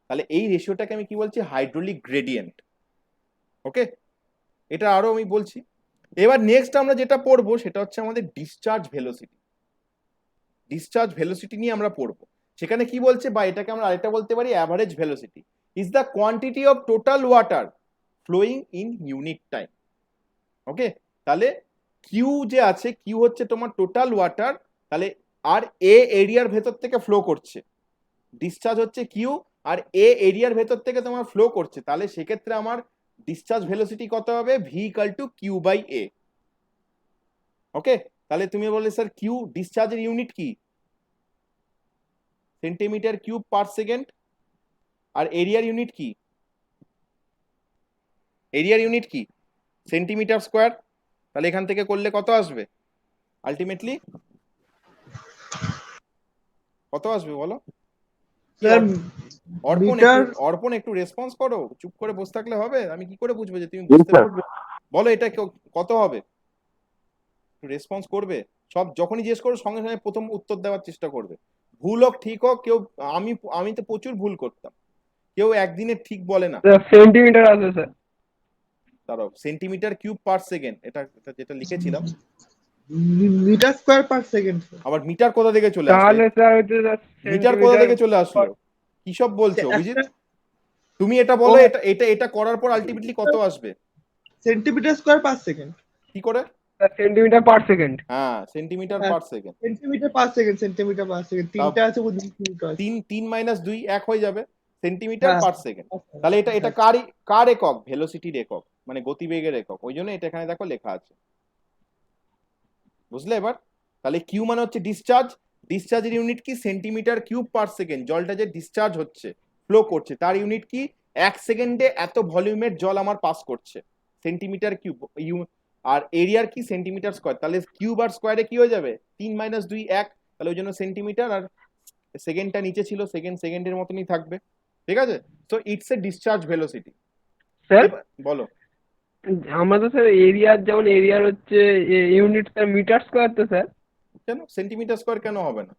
তাহলে এই রেশিওটাকে আমি কি বলছি, হাইড্রোলিক গ্রেডিয়েন্ট। ওকে, এটা আরো আমি বলছি। এবার নেক্সট আমরা যেটা পড়বো সেটা হচ্ছে আমাদের ডিসচার্জ ভেলোসিটি। ডিসচার্জ ভেলোসিটি নিয়ে আমরা পড়বো, সেখানে কি বলছে, বা এটাকে আমরা আরেকটা বলতে পারি average velocity is the quantity of total water flowing in unit time. Okay, তাহলে কিউ যে আছে, কিউ হচ্ছে তোমার টোটাল ওয়াটার, তাহলে আর এ এরিয়ার ভেতর থেকে ফ্লো করছে, ডিসচার্জ হচ্ছে কিউ, আর এ এরিয়ার ভেতর থেকে তোমার ফ্লো করছে, তাহলে সেক্ষেত্রে আমার ডিসচার্জ ভেলোসিটি কত হবে, V equal to Q by A. Okay, তাহলে তুমি বললে স্যার কিউ ডিসচার্জের ইউনিট কি, সেন্টিমিটার কিউব পার সেকেন্ড, আর এরিয়ার ইউনিট কি, এরিয়ার ইউনিট কি সেন্টিমিটার স্কোয়ার। তাহলে এখান থেকে করলে কত আসবে, আলটিমেটলি কত আসবে বলো? স্যার মিটার অর্পণ একটু রেসপন্স করো, চুপ করে বসে থাকলে হবে? আমি কি করে বুঝবো যে তুমি Yes, বুঝতে sir. পারবে? বলো এটা কত হবে, একটু রেসপন্স করবে। সব যখনই জিজ্ঞেস করো সঙ্গে সঙ্গে প্রথম উত্তর দেওয়ার চেষ্টা করবে। ভুল হোক ঠিক হোক, কেউ আমি তো প্রচুর ভুল করতাম, কেউ একদিনে ঠিক বলে না। সেন্টিমিটার আছে স্যার। দাঁড়াও, সেন্টিমিটার কিউব পার সেকেন্ড, এটা যেটা লিখেছিলাম। Metre square per second. আবার মিটার কোথা থেকে চলে আসলো? তাহলে স্যার হচ্ছে মিটার কোথা থেকে চলে আসলো? কি সব বলছো অভিজিৎ? তুমি এটা বলো, এটা করার পর আলটিমেটলি কত আসবে? Centimetre square per second. কি করে? Centimetre per second. হ্যাঁ, centimetre per second. Centimetre per second, centimetre per second তিনটা আছে, তিন মাইনাস 2 এক হয়ে যাবে, সেন্টিমিটার হ্যাঁ। Per second. তাহলে এটা কার একক? ভেলোসিটির একক, মানে গতিবেগের একক। ওই জন্য এটা এখানে দেখো লেখা আছে, বুঝলে এবার? তাহলে কিউ মানে হচ্ছে ডিসচার্জ, ডিসচার্জের ইউনিট কি? Centimetre cube per second. জলটা যে ডিসচার্জ হচ্ছে, ফ্লো করছে, তার ইউনিট কি? 1 সেকেন্ডে এত ভলিউমের জল আমার পাস করছে, সেন্টিমিটার কিউব। আর এরিয়ার কি? Centimetre square. তাহলে কিউব আর স্কোয়ারে কি হয়ে যাবে? 3 মাইনাস 2 1। তাহলে ওই জন্য সেন্টিমিটার, আর সেকেন্ডটা নিচে ছিল, সেকেন্ডের মতনই থাকবে। ঠিক আছে? তো it's a discharge velocity. Sir বলো। আমরা তো স্যার এরিয়ার, যেমন এরিয়ার হচ্ছে ইউনিট স্যার মিটার স্কোয়ার তো স্যার। কেন সেন্টিমিটার স্কোয়ার কেন হবে না?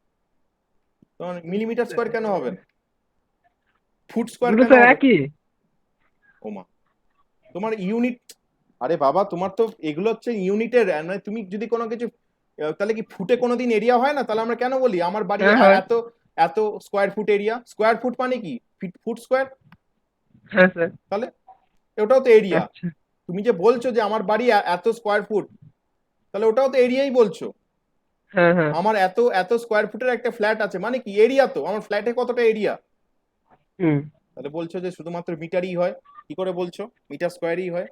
তোমার মিলিমিটার স্কোয়ার কেন হবে না? ফুট স্কোয়ার দুটো কেন স্যার হবে? একই। ওমা, তোমার ইউনিট, আরে বাবা তোমার তো এগুলো হচ্ছে ইউনিটের, মানে তুমি যদি কোনো কিছু তাহলে কি ফুটে কোনোদিন এরিয়া হয় না? তাহলে আমরা কেন বলি আমার বাড়ি হ্যাঁ, হয়। এত এত square foot area? Square foot মানে কি? Foot square. হ্যাঁ স্যার। তাহলে ওটাও তো এরিয়া। আচ্ছা। তুমি যে বলছো যে আমার বাড়ি এত স্কোয়ার ফুট, তাহলে ওটাও তো এরিয়াই বলছো। হ্যাঁ হ্যাঁ। আমার এত স্কোয়ার ফুটের একটা ফ্ল্যাট আছে, মানে কি? এরিয়া তো। আমার ফ্ল্যাটে কতটা এরিয়া? হুম। তাহলে বলছো যে শুধুমাত্র মিটারই হয়, কি করে বলছো মিটার স্কোয়ারই হয়?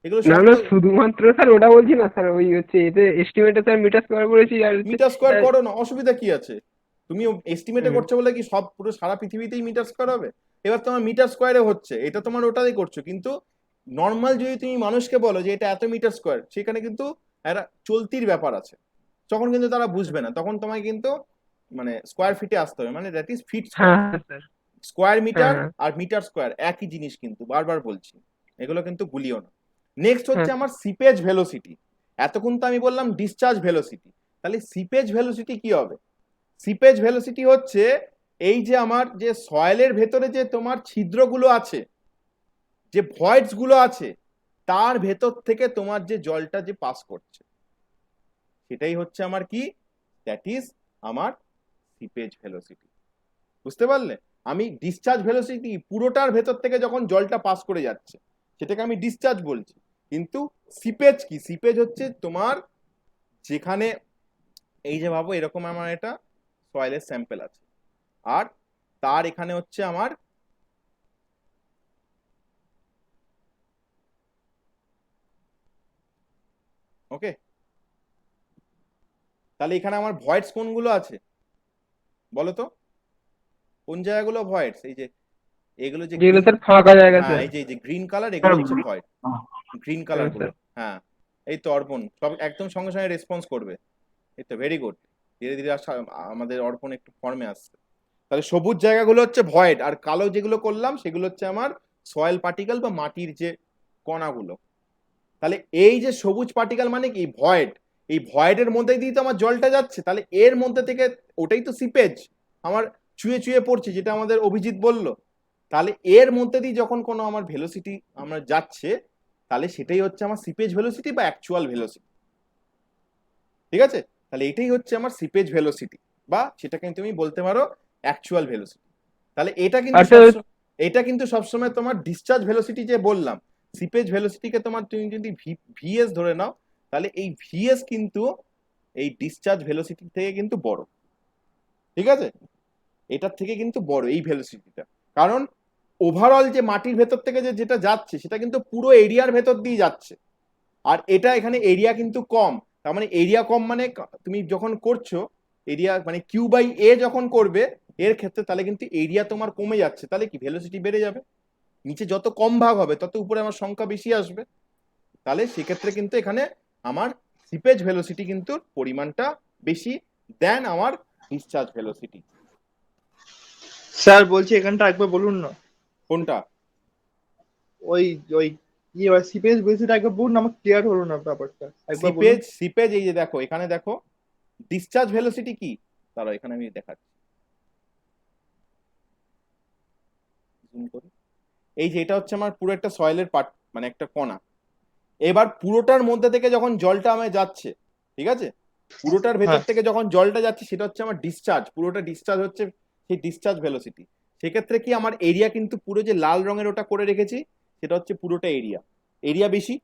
এগুলো না সব না, তো শুধুমাত্র স্যার ওটা বলছি না স্যার, ওই হচ্ছে এতে এস্টিমেটে স্যার মিটার স্কোয়ার করেছি আর হচ্ছে মিটার স্কোয়ার করো না, অসুবিধা কি আছে? তুমি এস্টিমেটে হুম। করছো বলে কি সব পুরো সারা পৃথিবীতেই মিটার স্কোয়ার হবে? এবার তোমার মিটার স্কোয়ারে হচ্ছে, এটা তোমার ওটাই করছো, কিন্তু নর্মাল যদি তুমি মানুষকে বলো যে এটা এত মিটার স্কোয়ার, সেখানে কিন্তু একটা চলতির ব্যাপার আছে, তখন কিন্তু তারা বুঝবে না। তখন তোমায় কিন্তু মানে স্কোয়ার ফিটে আসতে হবে, মানে দ্যাট ইজ ফিট স্কোয়ার। হ্যাঁ স্যার। স্কোয়ার মিটার হ্যাঁ আর মিটার স্কোয়ার একই জিনিস, কিন্তু বারবার বলছি, এগুলো কিন্তু গুলিও না। নেক্সট হচ্ছে হ্যাঁ। আমার সিপেজ ভেলোসিটি। এতক্ষণ তো আমি বললাম ডিসচার্জ ভেলোসিটি, তাহলে সিপেজ ভেলোসিটি কি হবে? সিপেজ ভেলোসিটি হচ্ছে এই যে আমার যে সয়েলের ভেতরে যে তোমার ছিদ্রগুলো আছে, যে ভয়েডস গুলো আছে, তার ভেতর থেকে তোমার যে জলটা যে পাস করছে, সেটাই হচ্ছে আমার কি? দ্যাট ইজ আমার সিপেজ ভেলোসিটি। বুঝতে পারলে? আমি ডিসচার্জ ভেলোসিটি পুরোটার ভেতর থেকে যখন জলটা পাস করে যাচ্ছে, সেটাকে আমি ডিসচার্জ বলছি। কিন্তু সিপেজ কি? সিপেজ হচ্ছে তোমার যেখানে এই যে ভাবো এরকম আমার এটা সয়েলের স্যাম্পেল আছে, আর তার এখানে হচ্ছে আমার ওকে, তাহলে এখানে আমার ভয়েডস কোনগুলো আছে বলো তো? কোন জায়গাগুলো ভয়েডস? এই যে এগুলো যে যেগুলো স্যার ফাঁকা জায়গা হ্যাঁ, স্যার। এই যে গ্রিন কালার, এগুলো হচ্ছে ভয়েড, গ্রিন কালার হ্যাঁ, গুলো। হ্যাঁ, এই তো অর্পণ সব একদম সঙ্গে সঙ্গে রেসপন্স করবে। এই তো ভেরি গুড, ধীরে ধীরে আমাদের অর্পণ একটু ফর্মে আসছে। তাহলে সবুজ জায়গাগুলো হচ্ছে ভয়েড, আর কালো যেগুলো করলাম সেগুলো হচ্ছে আমার সয়েল পার্টিকেল বা মাটির যে কণাগুলো। তাহলে এই যে সবুজ পার্টিকেল মানে কি? ভয়েড। এই ভয়েডের মধ্যে দিয়ে তো আমার জলটা যাচ্ছে, তাহলে এর মধ্যে থেকে ওটাই তো সিপেজ, আমার চুয়ে চুয়ে পড়ছে, যেটা আমাদের অভিজিৎ বলল। তাহলে এর মধ্যে দিয়ে যখন কোনো আমার ভেলোসিটি আমরা যাচ্ছে, তাহলে সেটাই হচ্ছে আমার সিপেজ ভেলোসিটি বা অ্যাকচুয়াল ভেলোসিটি। ঠিক আছে? তাহলে এটাই হচ্ছে আমার সিপেজ ভেলোসিটি, বা সেটাকে তুমি বলতে পারো অ্যাকচুয়াল ভেলোসিটি। তাহলে আচ্ছা। এটা কিন্তু সবসময় তোমার ডিসচার্জ ভেলোসিটি যে বললাম, সিপেজ ভেলোসিটিকে তোমার তুমি যদি ভিএস ধরে নাও, তাহলে এই ভিএস কিন্তু এই ডিসচার্জ ভেলোসিটি থেকে কিন্তু বড়। ঠিক আছে? এটার থেকে কিন্তু বড় এই ভেলোসিটিটা, কারণ ওভারঅল যে মাটির ভেতর থেকে যেটা যাচ্ছে, সেটা কিন্তু পুরো এরিয়ার ভেতর দিয়ে যাচ্ছে, আর এটা এখানে এরিয়া কিন্তু কম। তার মানে এরিয়া কম মানে তুমি যখন করছো এরিয়া মানে কিউ বাই এ যখন করবে এর ক্ষেত্রে, তাহলে কিন্তু এরিয়া তোমার কমে যাচ্ছে, তাহলে কি ভেলোসিটি বেড়ে যাবে। নিচে যত কম ভাগ হবে তত উপরে আমার সংখ্যা বেশি আসবে, তাহলে সেক্ষেত্রে কিন্তু এখানে আমার সিপেজ ভেলোসিটি কিন্তু পরিমাণটা বেশি দেন আমার ডিসচার্জ ভেলোসিটি। স্যার বলছি এখানটা একবার বলুন না, কোনটা? ওই ওই সিপিএস বেসিটা একবার বলুন না, আমার ক্লিয়ার হলো না ব্যাপারটা, একবার বলুন। সিপেজ এই যে দেখো এখানে দেখো ডিসচার্জ ভেলোসিটি কি, দাঁড়াও এখানে আমি দেখাচ্ছি, zoom করি। এই যে এটা হচ্ছে আমার পুরো একটা সয়েলের পার্ট, মানে একটা কণা। এবার পুরোটার মধ্যে থেকে যখন জলটা আমায় যাচ্ছে, ঠিক আছে, পুরোটার ভেতর হ্যাঁ। থেকে যখন জলটা যাচ্ছে সেটা হচ্ছে আমার ডিসচার্জ, পুরোটা ডিসচার্জ হচ্ছে সেই ডিসচার্জ ভেলোসিটি। সেক্ষেত্রে কি আমার এরিয়া কিন্তু পুরো যে লাল রঙের ওটা করে রেখেছি সেটা হচ্ছে পুরোটা এরিয়া, এরিয়া বেশি।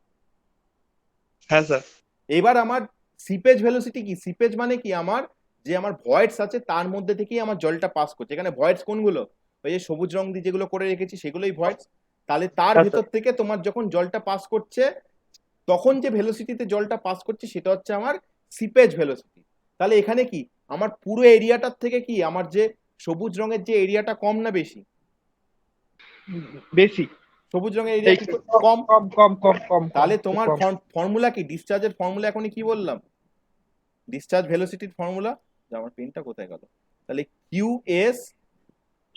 হ্যাঁ স্যার। এবার আমার সিপেজ ভেলোসিটি কি, সিপেজ মানে কি আমার যে আমার ভয়েডস আছে তার মধ্যে থেকেই আমার জলটা পাস করছে। এখানে ভয়েডস কোনগুলো, ওই যে সবুজ রং দিয়ে যেগুলো করে রেখেছি সেগুলোই ভয়েডস। তাহলে তার হ্যাঁ, ভেতর থেকে তোমার যখন জলটা পাস করছে তখন যে ভেলোসিটিতে জলটা পাস করছে সেটা হচ্ছে আমার সিপেজ ভেলোসিটি। তাহলে এখানে কি আমার পুরো এরিয়াটার থেকে কি আমার যে সবুজ রঙের যে এরিয়াটা কম না বেশি? বেশি। সবুজ রঙের এরিয়া কি কম? কম কম কম কম। তাহলে তোমার ফর্মুলা কি, ডিসচার্জের ফর্মুলা এখনই কি বললাম, ডিসচার্জ ভেলোসিটির ফর্মুলা, আমার পেনটা কোথায় গেল, তাহলে কিউ এস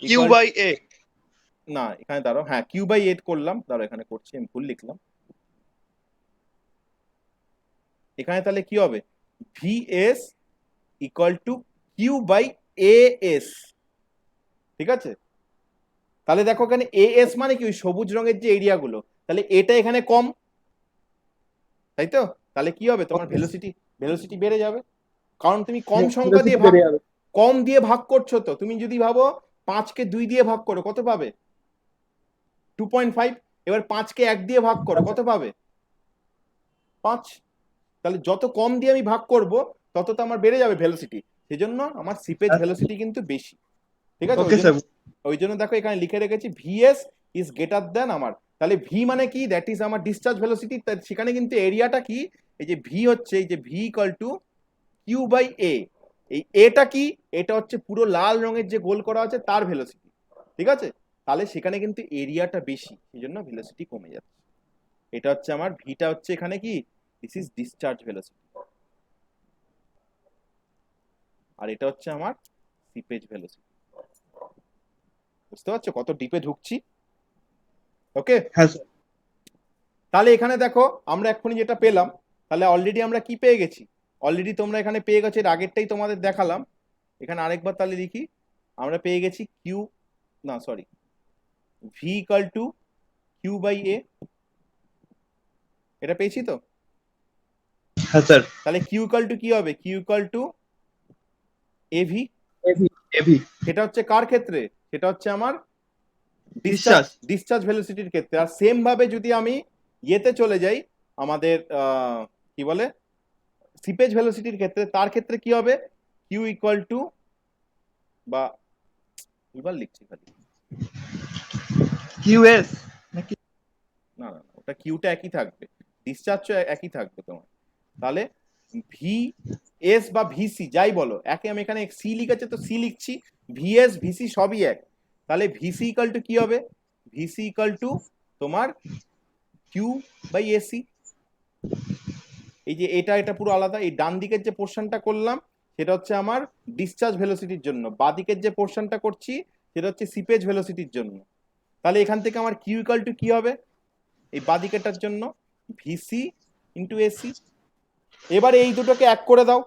কিউ বাই এ। না এখানে দাঁড়াও, হ্যাঁ কিউ বাই 8 করলাম, দাঁড়াও এখানে করছি আমি ভুল লিখলাম। এখানে তাহলে কি হবে, VS equal to Q by A S, ঠিক আছে। তাহলে দেখো এখানে এ এস মানে কি ওই সবুজ রঙের যে এরিয়া গুলো, তাহলে এটা এখানে কম, তাই তো। তাহলে কি হবে তোমার ভেলোসিটি, ভেলোসিটি বেড়ে যাবে, কারণ তুমি কম সংখ্যা দিয়ে ভাগ, কম দিয়ে ভাগ করছো। তো তুমি যদি ভাবো 5 কে 2 দিয়ে ভাগ করো কত পাবে, 2.5। এবার 5 কে 1 দিয়ে ভাগ করো কত পাবে, 5। তাহলে যত কম দিয়ে আমি ভাগ করব তত তো আমার বেড়ে যাবে ভেলোসিটি, সেজন্য আমার সিপেজ ভেলোসিটি কিন্তু বেশি, ঠিক আছে। Okay sir. ওই জন্য দেখো এখানে লিখে রেখেছি ভিএস ইজ গ্রেটার দেন আমার, তাহলে ভি মানে কি, দ্যাট ইজ আমার ডিসচার্জ ভেলোসিটি। সেখানে কিন্তু এরিয়াটা কি, এই যে ভি হচ্ছে এই যে V equal to Q by A, এই এটা কি, এটা হচ্ছে পুরো লাল রঙের যে গোল করা আছে তার ভেলোসিটি, ঠিক আছে। তাহলে সেখানে কিন্তু এরিয়াটা বেশি, সেই জন্য ভেলোসিটি কমে যাচ্ছে। এটা হচ্ছে আমার ভিটা হচ্ছে এখানে কি, দিস ইজ ডিসচার্জ ভেলোসিটি, আর এটা হচ্ছে আমার সিপেজ ভেলোসিটি। বুঝতে পারছো কত ডিপে ঢুকছি? ওকে। হ্যাঁ স্যার। তাহলে এখানে দেখো আমরা এক্ষুনি যেটা পেলাম, তাহলে অলরেডি আমরা কি পেয়ে গেছি, অলরেডি তোমরা এখানে পেয়ে গেছো, এর আগেরটাই তোমাদের দেখালাম। এখানে আরেকবার তাহলে লিখি, আমরা পেয়ে গেছি কিউ, না sorry, V equal to Q by A, এটা পেয়েছি তো। হ্যাঁ স্যার। তাহলে কিউ ইকুয়াল টু কি হবে, Q equal to AV. AV. সেটা হচ্ছে কার ক্ষেত্রে, সেটা হচ্ছে আমার ডিসচার্জ। ডিসচার্জ ভেলোসিটির ক্ষেত্রে। আর সেম ভাবে যদি আমি ইয়েতে চলে যাই আমাদের কি বলে সিপেজ ভেলোসিটির ক্ষেত্রে, তার ক্ষেত্রে কি হবে, কিউ ইকুয়াল টু, বা এবার লিখছি খালি কিউএস নাকি? না না না, ওটা কিউটা একই থাকবে, ডিসচার্জও একই থাকবে তোমার। তাহলে ভি এস বা ভিসি যাই বলো, একে আমি এখানে সি লিখেছে তো সি লিখছি, ভিএস ভিসি সবই এক। তাহলে ভিসি ইকাল টু কি হবে, ভিসি ইকাল টু তোমার কিউ বাই এসি। এই যে এটা পুরো আলাদা, এই ডান দিকের যে পোর্শনটা করলাম সেটা হচ্ছে আমার ডিসচার্জ ভেলোসিটির জন্য, বাঁ দিকের যে পোর্শনটা করছি সেটা হচ্ছে সিপেজ ভেলোসিটির জন্য। তাহলে এখান থেকে আমার কিউ ইকাল টু কি হবে, এই বাঁ দিকেরটার জন্য ভিসি ইন্টু এসি। এবার এই দুটোকে এক করে দাও,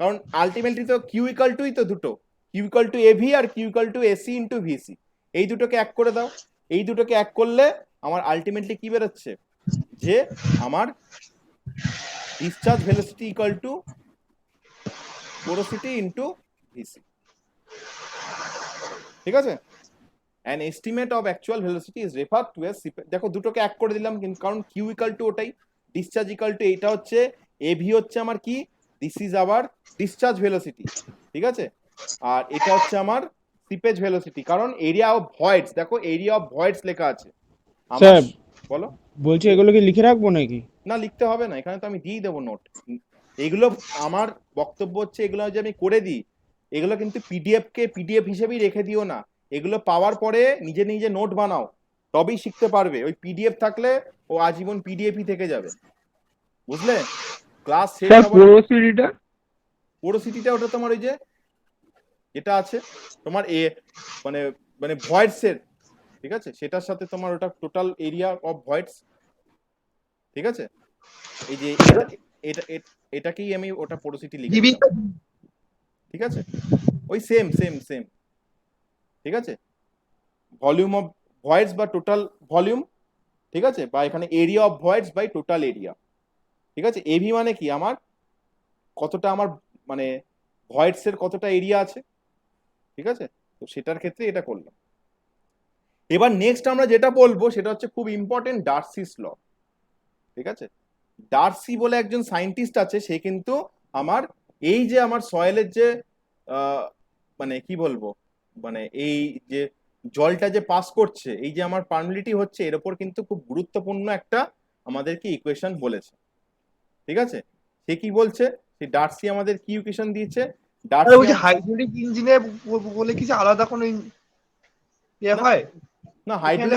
কারণ আলটিমেটলি তো কিউ ইকাল টুই তো দুটো, কিউ ইকাল টু এভি আর Q equal to AC into VC. এই দুটোকে এক করে দাও, এই দুটোকে এক করলে আমার আলটিমেটলি কি বেরোচ্ছে, যে আমার discharge velocity equal to porosity into VC, ঠিক আছে। An estimate of actual velocity is refer to S, দেখো দুটোকে এক করে দিলাম কিন্তু, কারণ কিউ ইকাল টু ওটাই, ডিসচার্জ ইকাল টু এইটা হচ্ছে, এভি হচ্ছে আমার কি, দিস ইজ আবার ডিসচার্জ ভেলোসিটি, ঠিক আছে। আর এটা হচ্ছে আমার সিপেজ ভেলোসিটি, কারণ এরিয়া অফ ভয়েডস, দেখো এরিয়া অফ ভয়েডস লেখা আছে আমার। স্যার বলো। বলছি এগুলো কি লিখে রাখবো নাকি? না লিখতে হবে না, এখানে তো আমি দিয়েই দেবো নোট। এগুলো আমার বক্তব্য হচ্ছে এগুলো যে আমি করে দিই, এগুলো কিন্তু পিডিএফ হিসেবেই রেখে দিও না, এগুলো পাওয়ার পরে নিজে নিজে নোট বানাও, তবেই শিখতে পারবে। ওই পিডিএফ থাকলে ও আজীবন পিডিএফই থেকে যাবে, বুঝলে। ক্লাস শেষ স্যার হবার পোরোসিটিটা, পোরোসিটিটা ওটা তোমার ওই যে যেটা আছে তোমার মানে মানে ভয়েডস এর, ঠিক আছে, সেটার সাথে তোমার ওটা টোটাল এরিয়া অফ ভয়েডস, ঠিক আছে, এই যে এটা এটাকেই আমি ওটা পোরোসিটি লিখে ডিবি দিলাম, ঠিক আছে, ওই সেম সেম সেম, ঠিক আছে, ভলিউম অফ ভয়েডস বা টোটাল ভলিউম, ঠিক আছে, বা এখানে area of voids by total area, ঠিক আছে। এভি মানে কি আমার কতটা আমার মানে ভয়েডস এর কতটা এরিয়া আছে, ঠিক আছে, তো সেটার ক্ষেত্রে এটা করলাম। এবার নেক্সট আমরা যেটা বলবো সেটা হচ্ছে খুব ইম্পর্টেন্ট, ডার্সিস ল, ঠিক আছে। ডার্সি বলে একজন সায়েন্টিস্ট আছে, সে কিন্তু আমার এই যে আমার সয়েলের যে মানে কি বলবো, মানে এই যে জলটা যে পাস করছে, এই যে আমার পার্মিলিটি হচ্ছে, এর উপর কিন্তু খুব গুরুত্বপূর্ণ একটা আমাদেরকে ইকুয়েশন বলেছে, ঠিক আছে। সে কি বলছে, সে ডার্সি আমাদের কি ইকুয়েশন দিয়েছে, আর ডার্সি ওই যে হাইড্রোলিক ইঞ্জিনে বলে কিছু আলাদা কোনো ইয়ে না, হয়? না এখানে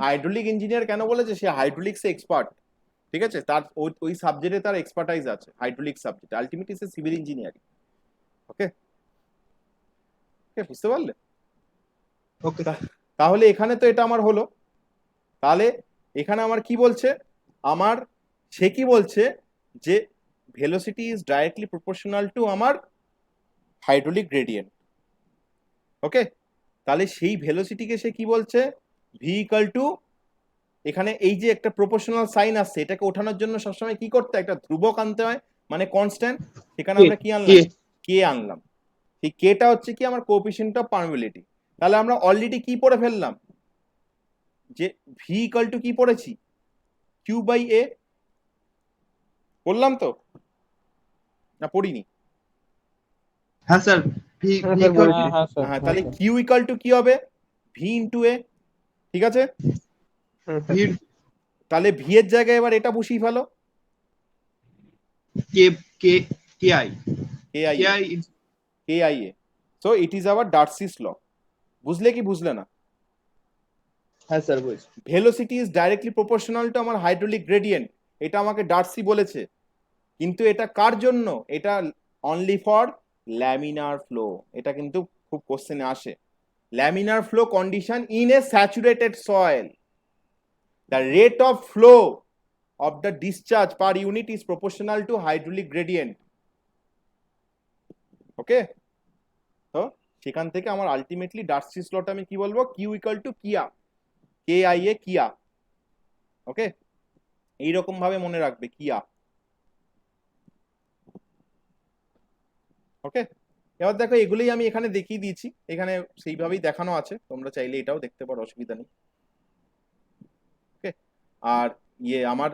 হাইড্রোলিক ইঞ্জিনিয়ার কেন বলেছে, সে হাইড্রোলিক্সে এক্সপার্ট, ঠিক আছে, তার ওই সাবজেক্টে তার এক্সপার্টাইজ আছে, হাইড্রোলিক সাবজেক্ট, আলটিমেটলি সে সিভিল ইঞ্জিনিয়ারিং। ওকে, ওকে, বুঝতে পারলে? ওকে তাহলে এখানে তো এটা আমার হলো, তাহলে এখানে আমার কি বলছে, আমার সে কি বলছে যে velocity is directly proportional to আমার হাইড্রোলিক গ্রেডিয়েন্ট। ওকে, তাহলে সেই ভেলোসিটিকে সে কি বলছে, ভি ইকাল টু, এখানে এই যে একটা প্রপোর্শনাল সাইন আসছে, এটাকে ওঠানোর জন্য সবসময় কি করতে হয়, একটা ধ্রুবক আনতে হয়, মানে কনস্ট্যান্ট। সেখানে আমরা কি আনলাম, কে আনলাম, সেই কেটা হচ্ছে কি আমার কোএফিসিয়েন্ট অফ পার্মিবিলিটি। তাহলে আমরা অলরেডি কি পড়ে ফেললাম, যে ভি ইকাল টু কি পড়েছি, কিউ বাই এ, বললাম তো না পড়িনি? হ্যাঁ স্যার ভি হ্যাঁ ভি স্যার equal বলছি। হ্যাঁ স্যার, হ্যাঁ, তাহলে কিউ ইকাল টু কি হবে, ভি ইন্টু এ, ঠিক আছে। হ্যাঁ স্যার। ভির তাহলে ভি এর জায়গায় এবার এটা বসিয়ে ফেলো, K K K I K I K A, I K I A. So it is our Darcy's law. বুঝলে কি বুঝলে না? হ্যাঁ স্যার বলছি। Velocity is directly proportional to আমার হাইড্রোলিক গ্রেডিয়েন্ট, এটা আমাকে ডার্সি বলেছে, কিন্তু এটা কার জন্য, এটা অনলি ফর ল্যামিনার ফ্লো। এটা কিন্তু খুব কোশ্চেনে আসে, laminar flow condition in a saturated soil, the rate of flow of the discharge per unit is proportional to hydraulic gradient. ওকে, তো সেখান থেকে আমার আলটিমেটলি ডার্সিস লটা আমি কি বলবো, কিউ ইকাল টু কিয়া, কে আই এ কিয়া। ওকে, এইরকম ভাবে মনে রাখবে, কিয়া। ওকে, এবার দেখো এগুলোই আমি এখানে দেখিয়ে দিয়েছি, এখানে সেইভাবেই দেখানো আছে, তোমরা চাইলে এটাও দেখতে পারো, অসুবিধা নেই। ওকে, আর ইয়ে আমার